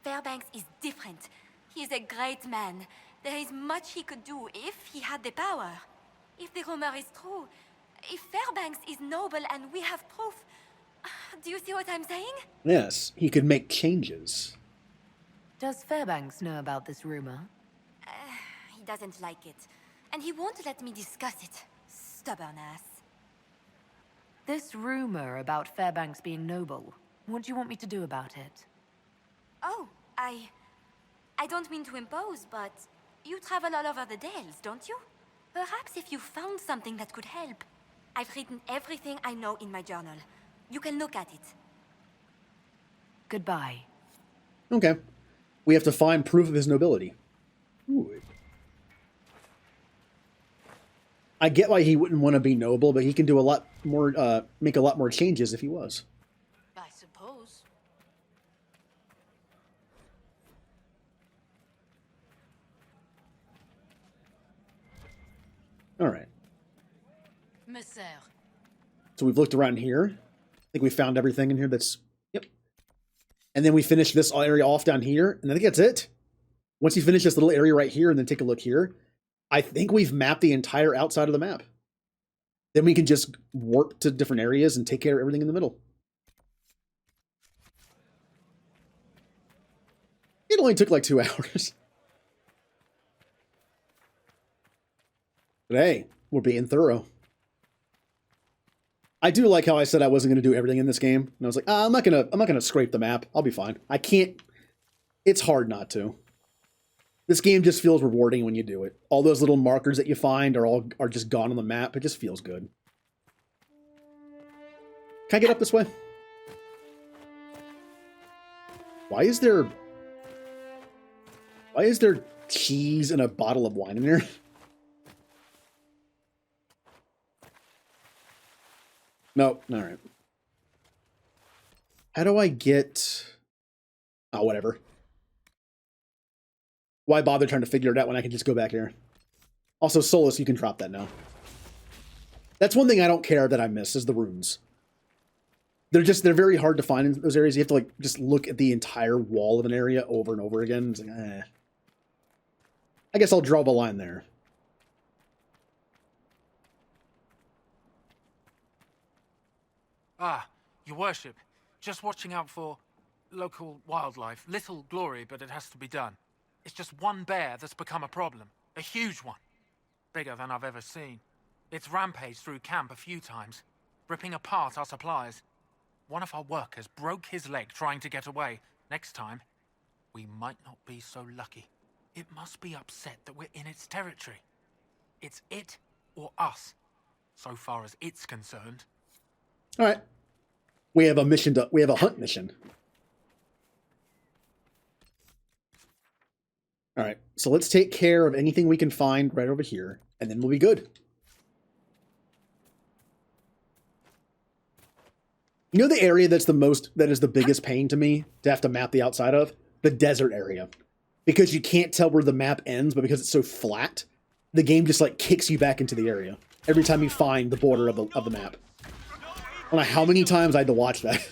Fairbanks is different. He is a great man. There is much he could do if he had the power. If the rumor is true, if Fairbanks is noble and we have proof, do you see what I'm saying? Yes, he could make changes. Does Fairbanks know about this rumor? He doesn't like it. And he won't let me discuss it. Stubborn ass. This rumor about Fairbanks being noble, what do you want me to do about it? Oh, I don't mean to impose, but you travel all over the Dales, don't you? Perhaps if you found something that could help. I've written everything I know in my journal. You can look at it. Goodbye. Okay. We have to find proof of his nobility. Ooh. I get why he wouldn't want to be noble, but he can do a lot more, make a lot more changes if he was. I suppose. All right. Messer. So we've looked around here. I think we found everything in here that's... Yep. And then we finish this area off down here, and I think that's it. Once you finish this little area right here and then take a look here, I think we've mapped the entire outside of the map. Then we can just warp to different areas and take care of everything in the middle. It only took like 2 hours. But hey, we're being thorough. I do like how I said I wasn't going to do everything in this game. And I was like, I'm not gonna scrape the map. I'll be fine. I can't. It's hard not to. This game just feels rewarding when you do it. All those little markers that you find are just gone on the map. It just feels good. Can I get up this way? Why is there cheese and a bottle of wine in there? Nope. All right. How do I get... Oh, whatever. Why bother trying to figure it out when I can just go back here? Also, Solus, you can drop that now. That's one thing I don't care that I miss, is the runes. They're very hard to find in those areas. You have to, like, just look at the entire wall of an area over and over again. It's like, eh. I guess I'll draw the line there. Ah, your worship. Just watching out for local wildlife. Little glory, but it has to be done. It's just one bear that's become a problem. A huge one. Bigger than I've ever seen. It's rampaged through camp a few times, ripping apart our supplies. One of our workers broke his leg trying to get away. Next time, we might not be so lucky. It must be upset that we're in its territory. It's it or us, so far as it's concerned. All right. We have a hunt mission. All right. So let's take care of anything we can find right over here, and then we'll be good. You know the area that is the biggest pain to me to have to map the outside of? The desert area. Because you can't tell where the map ends, but because it's so flat, the game just like kicks you back into the area every time you find the border of the map. I don't know how many times I had to watch that.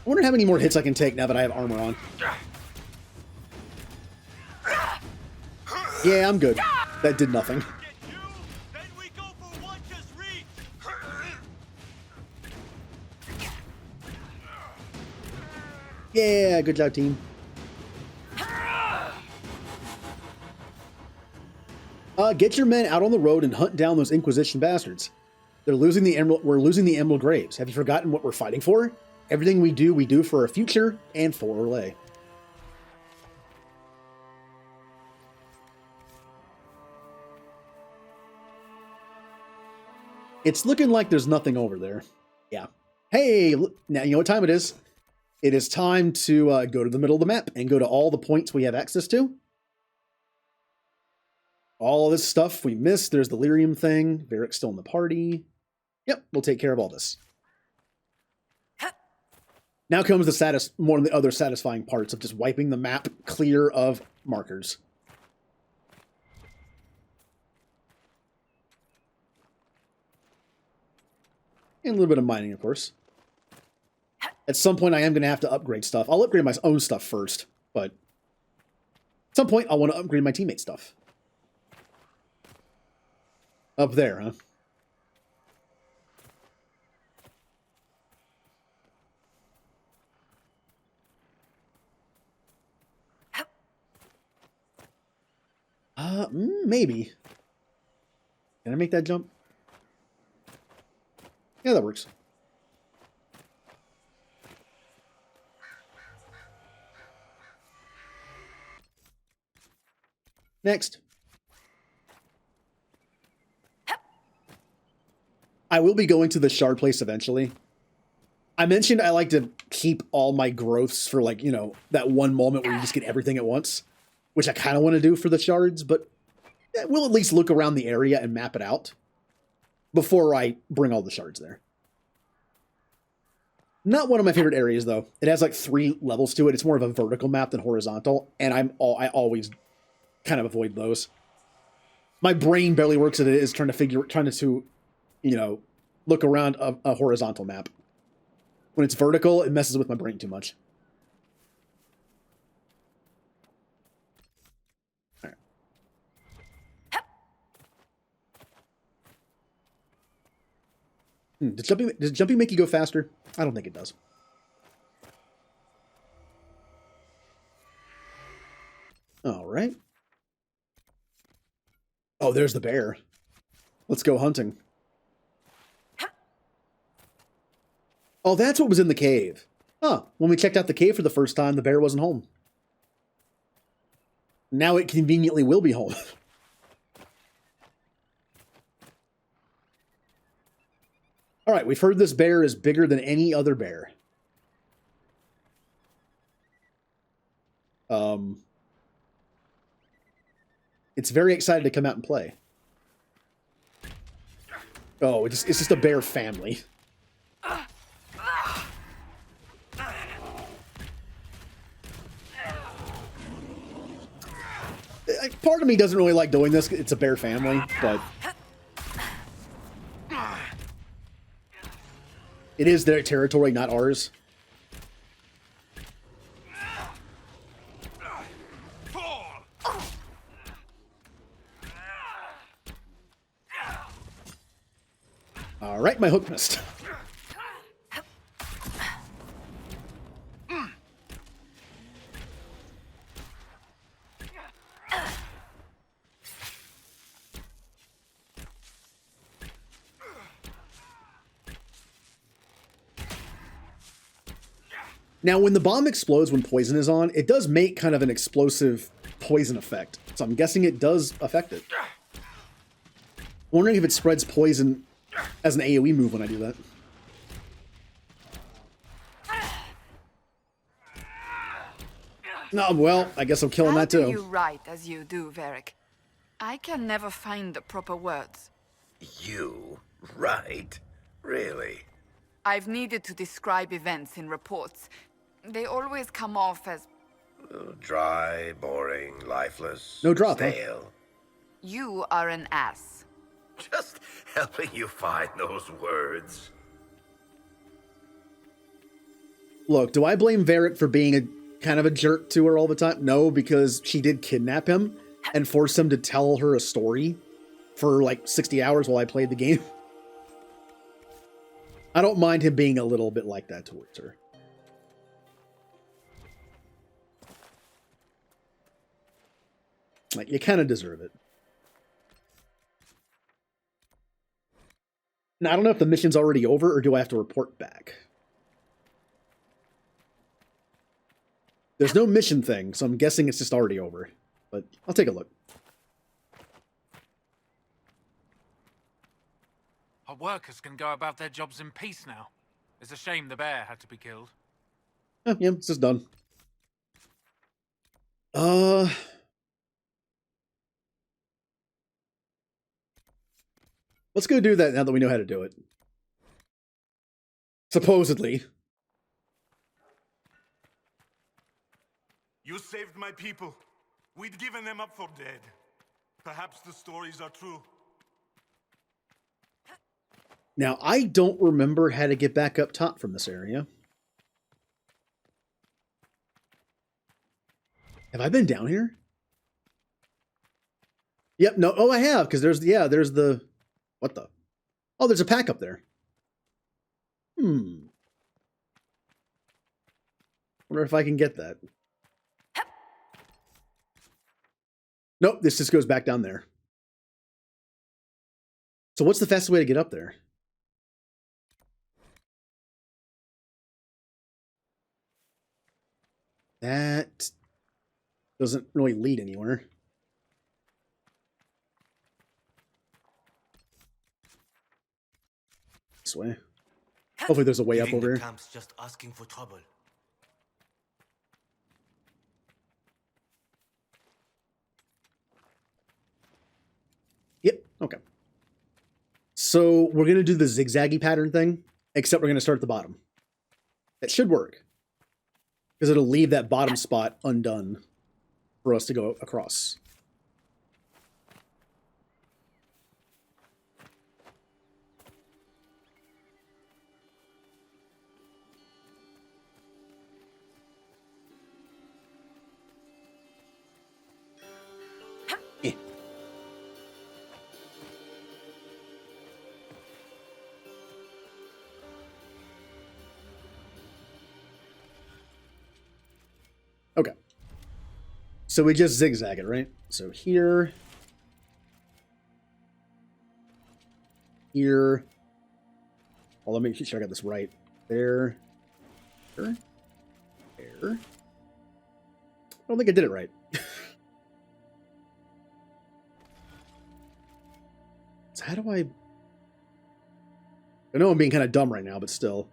wonder how many more hits I can take now that I have armor on. Yeah, I'm good. That did nothing. Yeah, good job, team. Get your men out on the road and hunt down those Inquisition bastards. They're losing the emerald. We're losing the Emerald Graves. Have you forgotten what we're fighting for? Everything we do for our future and for Orlais. It's looking like there's nothing over there. Yeah. Hey, now you know what time it is. It is time to go to the middle of the map and go to all the points we have access to. All this stuff we missed. There's the lyrium thing. Varric's still in the party. Yep, we'll take care of all this. Now comes the more of the other satisfying parts of just wiping the map clear of markers. And a little bit of mining, of course. At some point, I am going to have to upgrade stuff. I'll upgrade my own stuff first, but at some point, I'll want to upgrade my teammate stuff. Up there, huh? Maybe. Can I make that jump? Yeah, that works. Next. I will be going to the shard place eventually. I mentioned I like to keep all my growths for, like, you know, that one moment where you just get everything at once, which I kind of want to do for the shards, but we'll at least look around the area and map it out before I bring all the shards there. Not one of my favorite areas, though. It has like 3 levels to it. It's more of a vertical map than horizontal, and I always kind of avoid those. My brain barely works as it is trying to, you know, look around a horizontal map. When it's vertical, it messes with my brain too much. All right. Does jumping make you go faster? I don't think it does. All right. Oh, there's the bear. Let's go hunting. Oh, that's what was in the cave. Huh. When we checked out the cave for the first time, the bear wasn't home. Now it conveniently will be home. All right, we've heard this bear is bigger than any other bear. It's very excited to come out and play. Oh, it's just a bear family. Part of me doesn't really like doing this. It's a bear family, but it is their territory, not ours. All right, my hook missed. Now, when the bomb explodes when poison is on, it does make kind of an explosive poison effect. So I'm guessing it does affect it. I'm wondering if it spreads poison as an AoE move when I do that. No, well, I guess I'm killing that too. How do you write as you do, Varric? I can never find the proper words. You write? Really? I've needed to describe events in reports. They always come off as... Dry, boring, lifeless, no drop, stale. Huh? You are an ass. Just helping you find those words. Look, do I blame Varric for being a kind of a jerk to her all the time? No, because she did kidnap him and force him to tell her a story for like 60 hours while I played the game. I don't mind him being a little bit like that towards her. Like, you kind of deserve it. Now, I don't know if the mission's already over or do I have to report back. There's no mission thing, so I'm guessing it's just already over. But I'll take a look. Our workers can go about their jobs in peace now. It's a shame the bear had to be killed. Oh, yeah, it's just done. Let's go do that now that we know how to do it. Supposedly. You saved my people. We'd given them up for dead. Perhaps the stories are true. Now, I don't remember how to get back up top from this area. Have I been down here? Yep, no. Oh, I have, because there's the... What the? Oh, there's a pack up there. Wonder if I can get that. Nope, this just goes back down there. So what's the fastest way to get up there? That doesn't really lead anywhere. This way. Hopefully there's a way up over here. Camp's just asking for trouble. Yep, okay. So we're going to do the zigzaggy pattern thing, except we're going to start at the bottom. That should work. Because it'll leave that bottom spot undone for us to go across. Okay. So we just zigzag it, right? So here. Here. Well, let me make sure I got this right. There. There. There. I don't think I did it right. So how do I know I'm being kind of dumb right now, but still.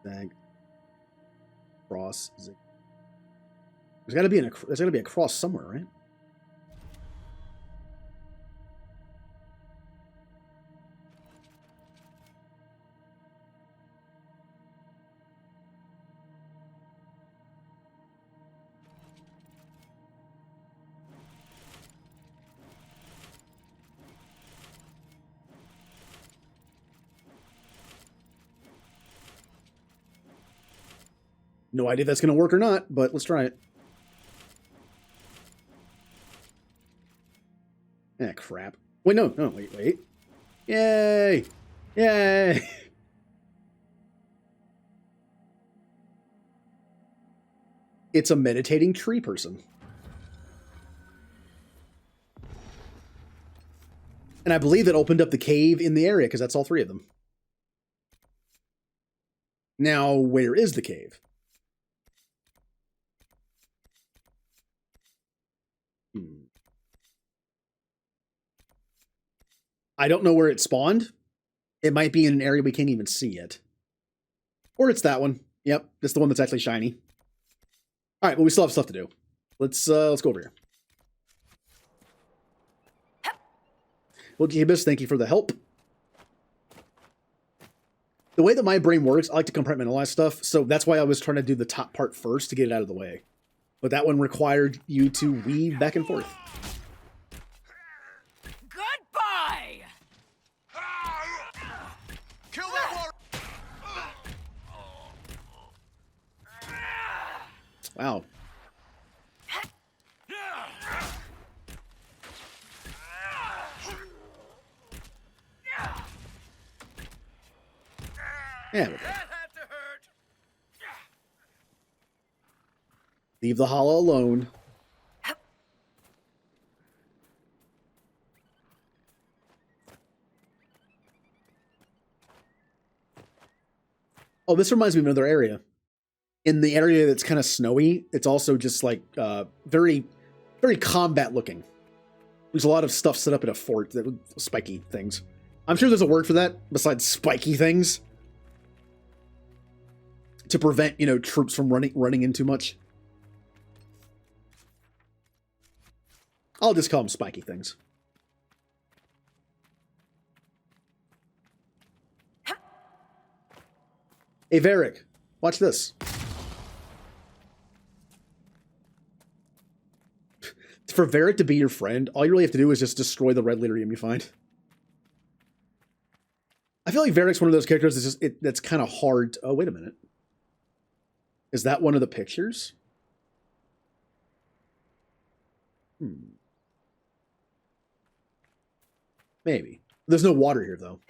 Zag. Cross. There's got to be a cross somewhere, right? No idea if that's going to work or not, but let's try it. Ah, crap. Wait, no, wait. Yay! Yay! It's a meditating tree person. And I believe it opened up the cave in the area, because that's all three of them. Now, where is the cave? I don't know where it spawned. It might be in an area we can't even see yet. Or it's that one. Yep, it's the one that's actually shiny. All right, but we still have stuff to do. Let's go over here. Well, Jeebus, thank you for the help. The way that my brain works, I like to compartmentalize stuff, so that's why I was trying to do the top part first to get it out of the way. But that one required you to weave back and forth. Goodbye! Kill that Wow. Yeah, we go. Leave the hollow alone. Oh, this reminds me of another area. In the area that's kind of snowy, it's also just like very, very combat looking. There's a lot of stuff set up in a fort that with spiky things. I'm sure there's a word for that besides spiky things to prevent, you know, troops from running in too much. I'll just call them spiky things. Hey, Varric, watch this. For Varric to be your friend, all you really have to do is just destroy the red lyrium you find. I feel like Varric's one of those characters that's just that's kind of hard. Oh, wait a minute. Is that one of the pictures? Maybe. There's no water here, though.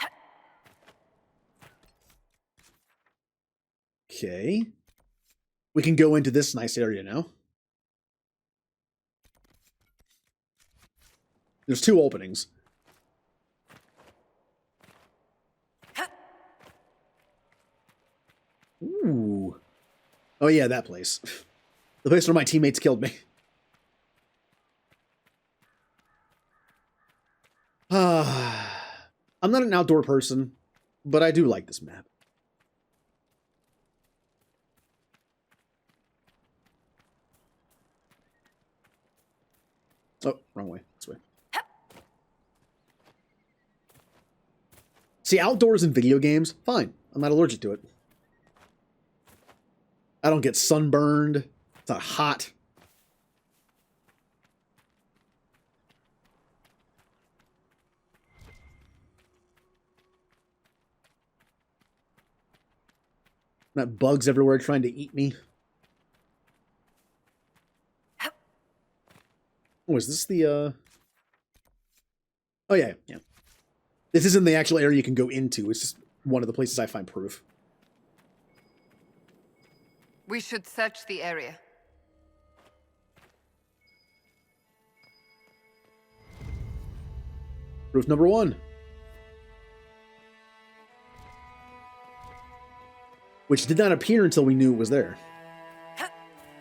Okay. We can go into this nice area now. There's 2 openings. Ooh. Oh yeah, that place. The place where my teammates killed me. I'm not an outdoor person, but I do like this map. Oh, wrong way. This way. See, outdoors in video games, fine. I'm not allergic to it. I don't get sunburned. It's not hot. Not bugs everywhere trying to eat me. Oh, is this the, Oh, yeah, yeah. This isn't the actual area you can go into. It's just one of the places I find proof. We should search the area. Proof number 1. Which did not appear until we knew it was there.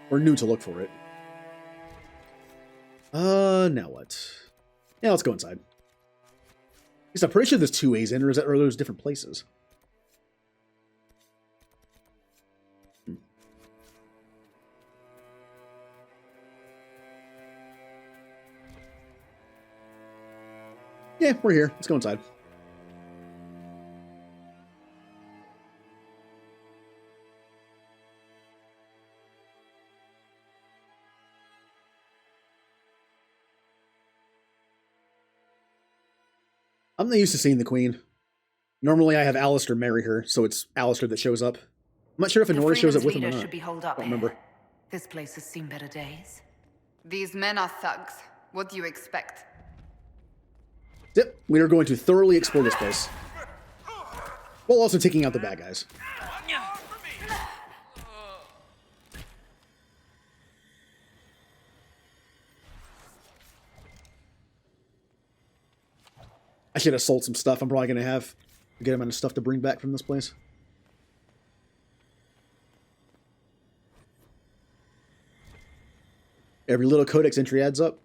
Or knew to look for it. Now what? Yeah, let's go inside. At least I'm pretty sure there's 2 ways in, or are those different places? Yeah, we're here. Let's go inside. I'm not used to seeing the Queen. Normally I have Alistair marry her, so it's Alistair that shows up. I'm not sure if Honora shows up with him or not. Should be holed up I don't remember. This place has seen better days. These men are thugs. What do you expect? Yep, we are going to thoroughly explore this place. While also taking out the bad guys. I should have sold some stuff. I'm probably going to have a good amount of stuff to bring back from this place. Every little codex entry adds up.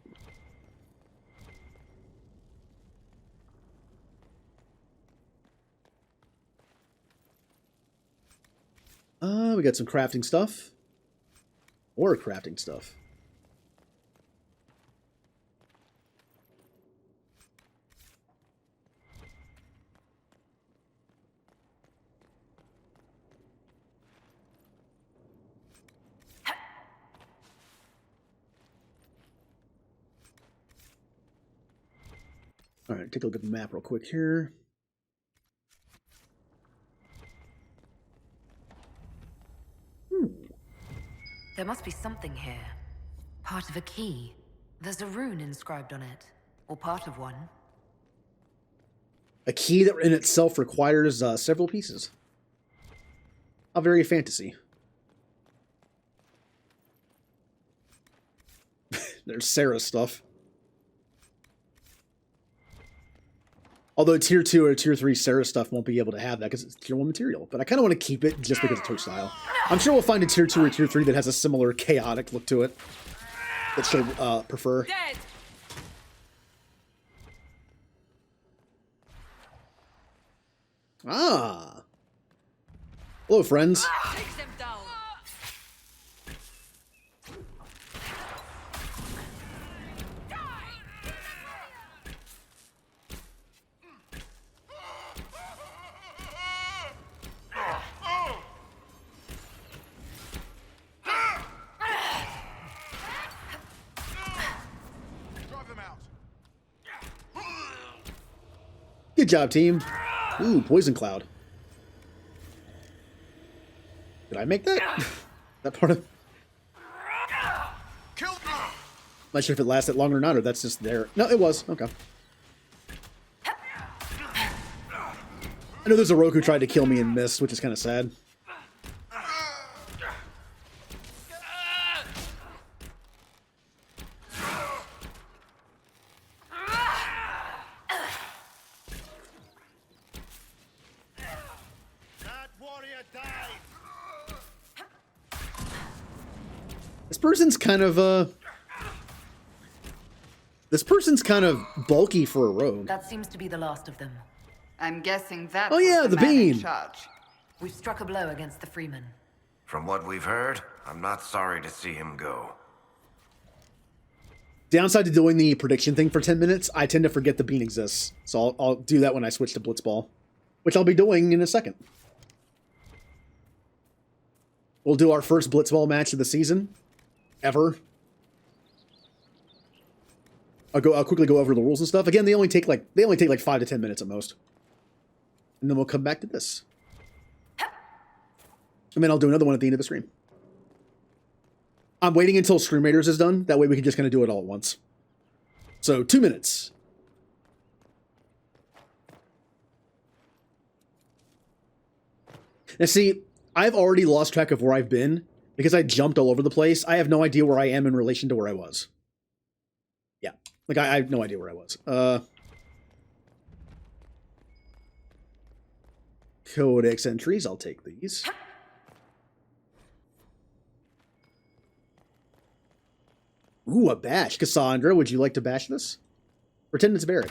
We got some crafting stuff. Or crafting stuff. All right, take a look at the map real quick here. There must be something here. Part of a key. There's a rune inscribed on it. Or part of one. A key that in itself requires several pieces. How very fantasy. There's Sarah's stuff. Although Tier 2 or Tier 3 Sarah stuff won't be able to have that because it's Tier 1 material. But I kind of want to keep it just because it's her style. I'm sure we'll find a Tier 2 or Tier 3 that has a similar chaotic look to it. That she'll prefer. Dead. Ah. Hello, friends. Take them down. Good job, team. Ooh, poison cloud. Did I make that? That part of... Not sure if it lasted longer or not, or that's just there. No, it was. Okay. I know there's a rogue who tried to kill me and missed, which is kind of sad. This person's kind of bulky for a rogue. That seems to be the last of them. I'm guessing that. Oh yeah, the man in beam. charge. We've struck a blow against the Freeman. From what we've heard, I'm not sorry to see him go. Downside to doing the prediction thing for 10 minutes, I tend to forget the bean exists. So I'll do that when I switch to Blitzball, which I'll be doing in a second. We'll do our first Blitzball match of the season, ever. I'll quickly go over the rules and stuff. Again, they only take like 5 to 10 minutes at most. And then we'll come back to this. And then I'll do another one at the end of the stream. I'm waiting until Scream Raiders is done. That way we can just kind of do it all at once. So 2 minutes. Now see, I've already lost track of where I've been because I jumped all over the place. I have no idea where I am in relation to where I was. Yeah, like I have no idea where I was. Codex entries, I'll take these. Ooh, a bash. Cassandra, would you like to bash this? Pretend it's Barrett.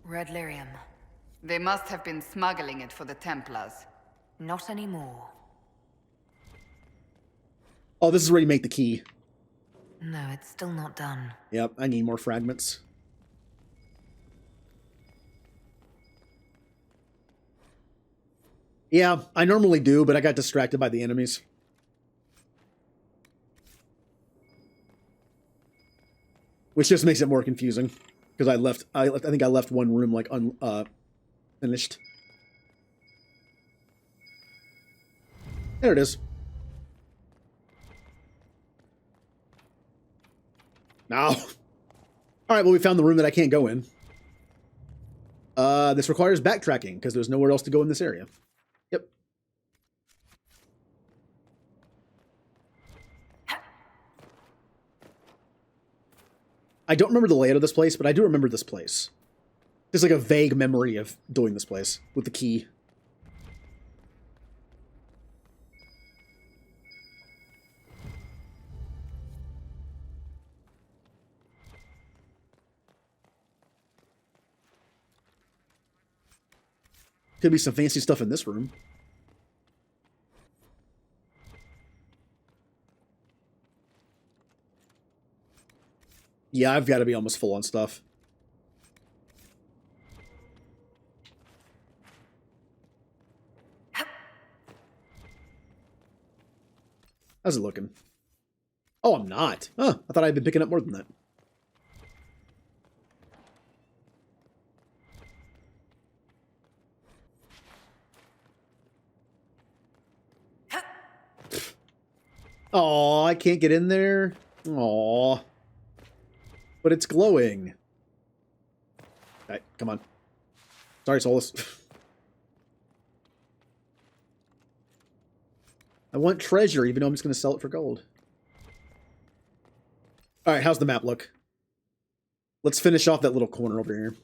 Red lyrium. They must have been smuggling it for the Templars. Not anymore. Oh, this is where you make the key. No, it's still not done. Yep, I need more fragments. Yeah, I normally do, but I got distracted by the enemies. Which just makes it more confusing. Because I think I left one room like finished. There it is. Now. Alright, well we found the room that I can't go in. This requires backtracking, because there's nowhere else to go in this area. Yep. I don't remember the layout of this place, but I do remember this place. There's like a vague memory of doing this place with the key. Could be some fancy stuff in this room. Yeah, I've got to be almost full on stuff. How's it looking? Oh, I'm not. Huh, I thought I'd been picking up more than that. Oh, I can't get in there. Aw. But it's glowing. Alright, come on. Sorry, Solus. I want treasure, even though I'm just going to sell it for gold. Alright, how's the map look? Let's finish off that little corner over here.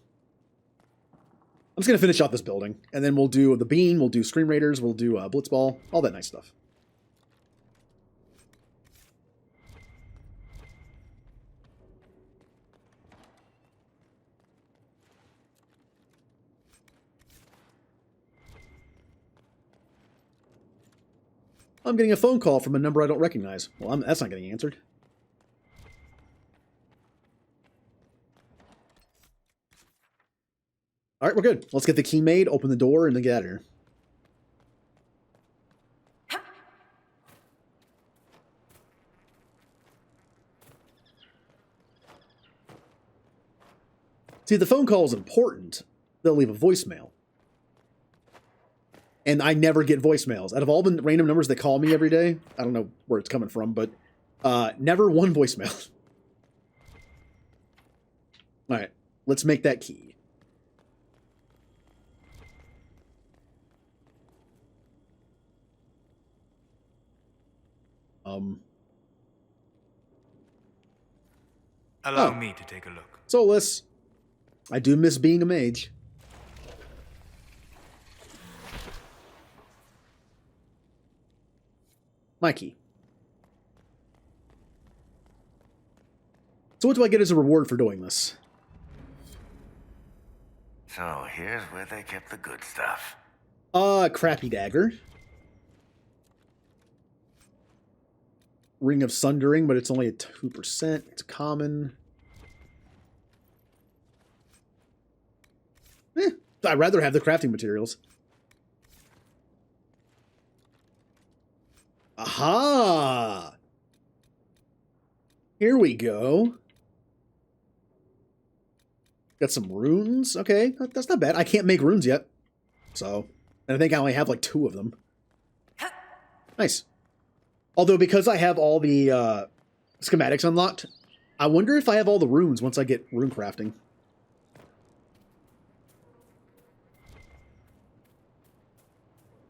I'm just going to finish off this building. And then we'll do the beam, we'll do Scream Raiders, we'll do Blitzball, all that nice stuff. I'm getting a phone call from a number I don't recognize. Well, that's not getting answered. All right, we're good. Let's get the key made, open the door, and then get out of here. See, the phone call is important. They'll leave a voicemail. And I never get voicemails. Out of all the random numbers that call me every day, I don't know where it's coming from, but never one voicemail. All right, let's make that key. Allow me to take a look. Solus, I do miss being a mage. My key. So what do I get as a reward for doing this? So here's where they kept the good stuff. Crappy dagger. Ring of Sundering, but it's only a 2%. It's common. I'd rather have the crafting materials. Aha! Here we go. Got some runes. Okay, that's not bad. I can't make runes yet. So, and I think I only have like 2 of them. Nice. Although, because I have all the schematics unlocked, I wonder if I have all the runes once I get rune crafting.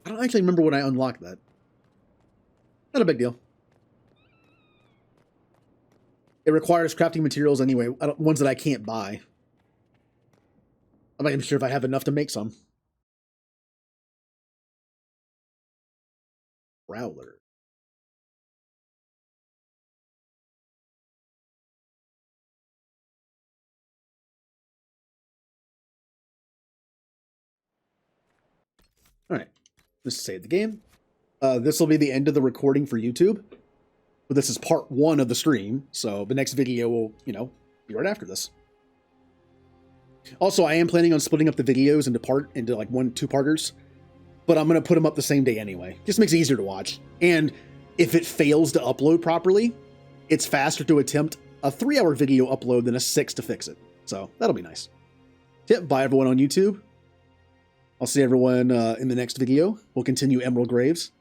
I don't actually remember when I unlocked that. Not a big deal. It requires crafting materials anyway, ones that I can't buy. I'm not even sure if I have enough to make some. Prowler. Alright, let's save the game. This will be the end of the recording for YouTube. But this is part 1 of the stream, so the next video will, be right after this. Also, I am planning on splitting up the videos into like 1-2-parters, but I'm going to put them up the same day anyway. Just makes it easier to watch. And if it fails to upload properly, it's faster to attempt a 3-hour video upload than a 6 to fix it. So that'll be nice. Yep, bye everyone on YouTube. I'll see everyone in the next video. We'll continue Emerald Graves.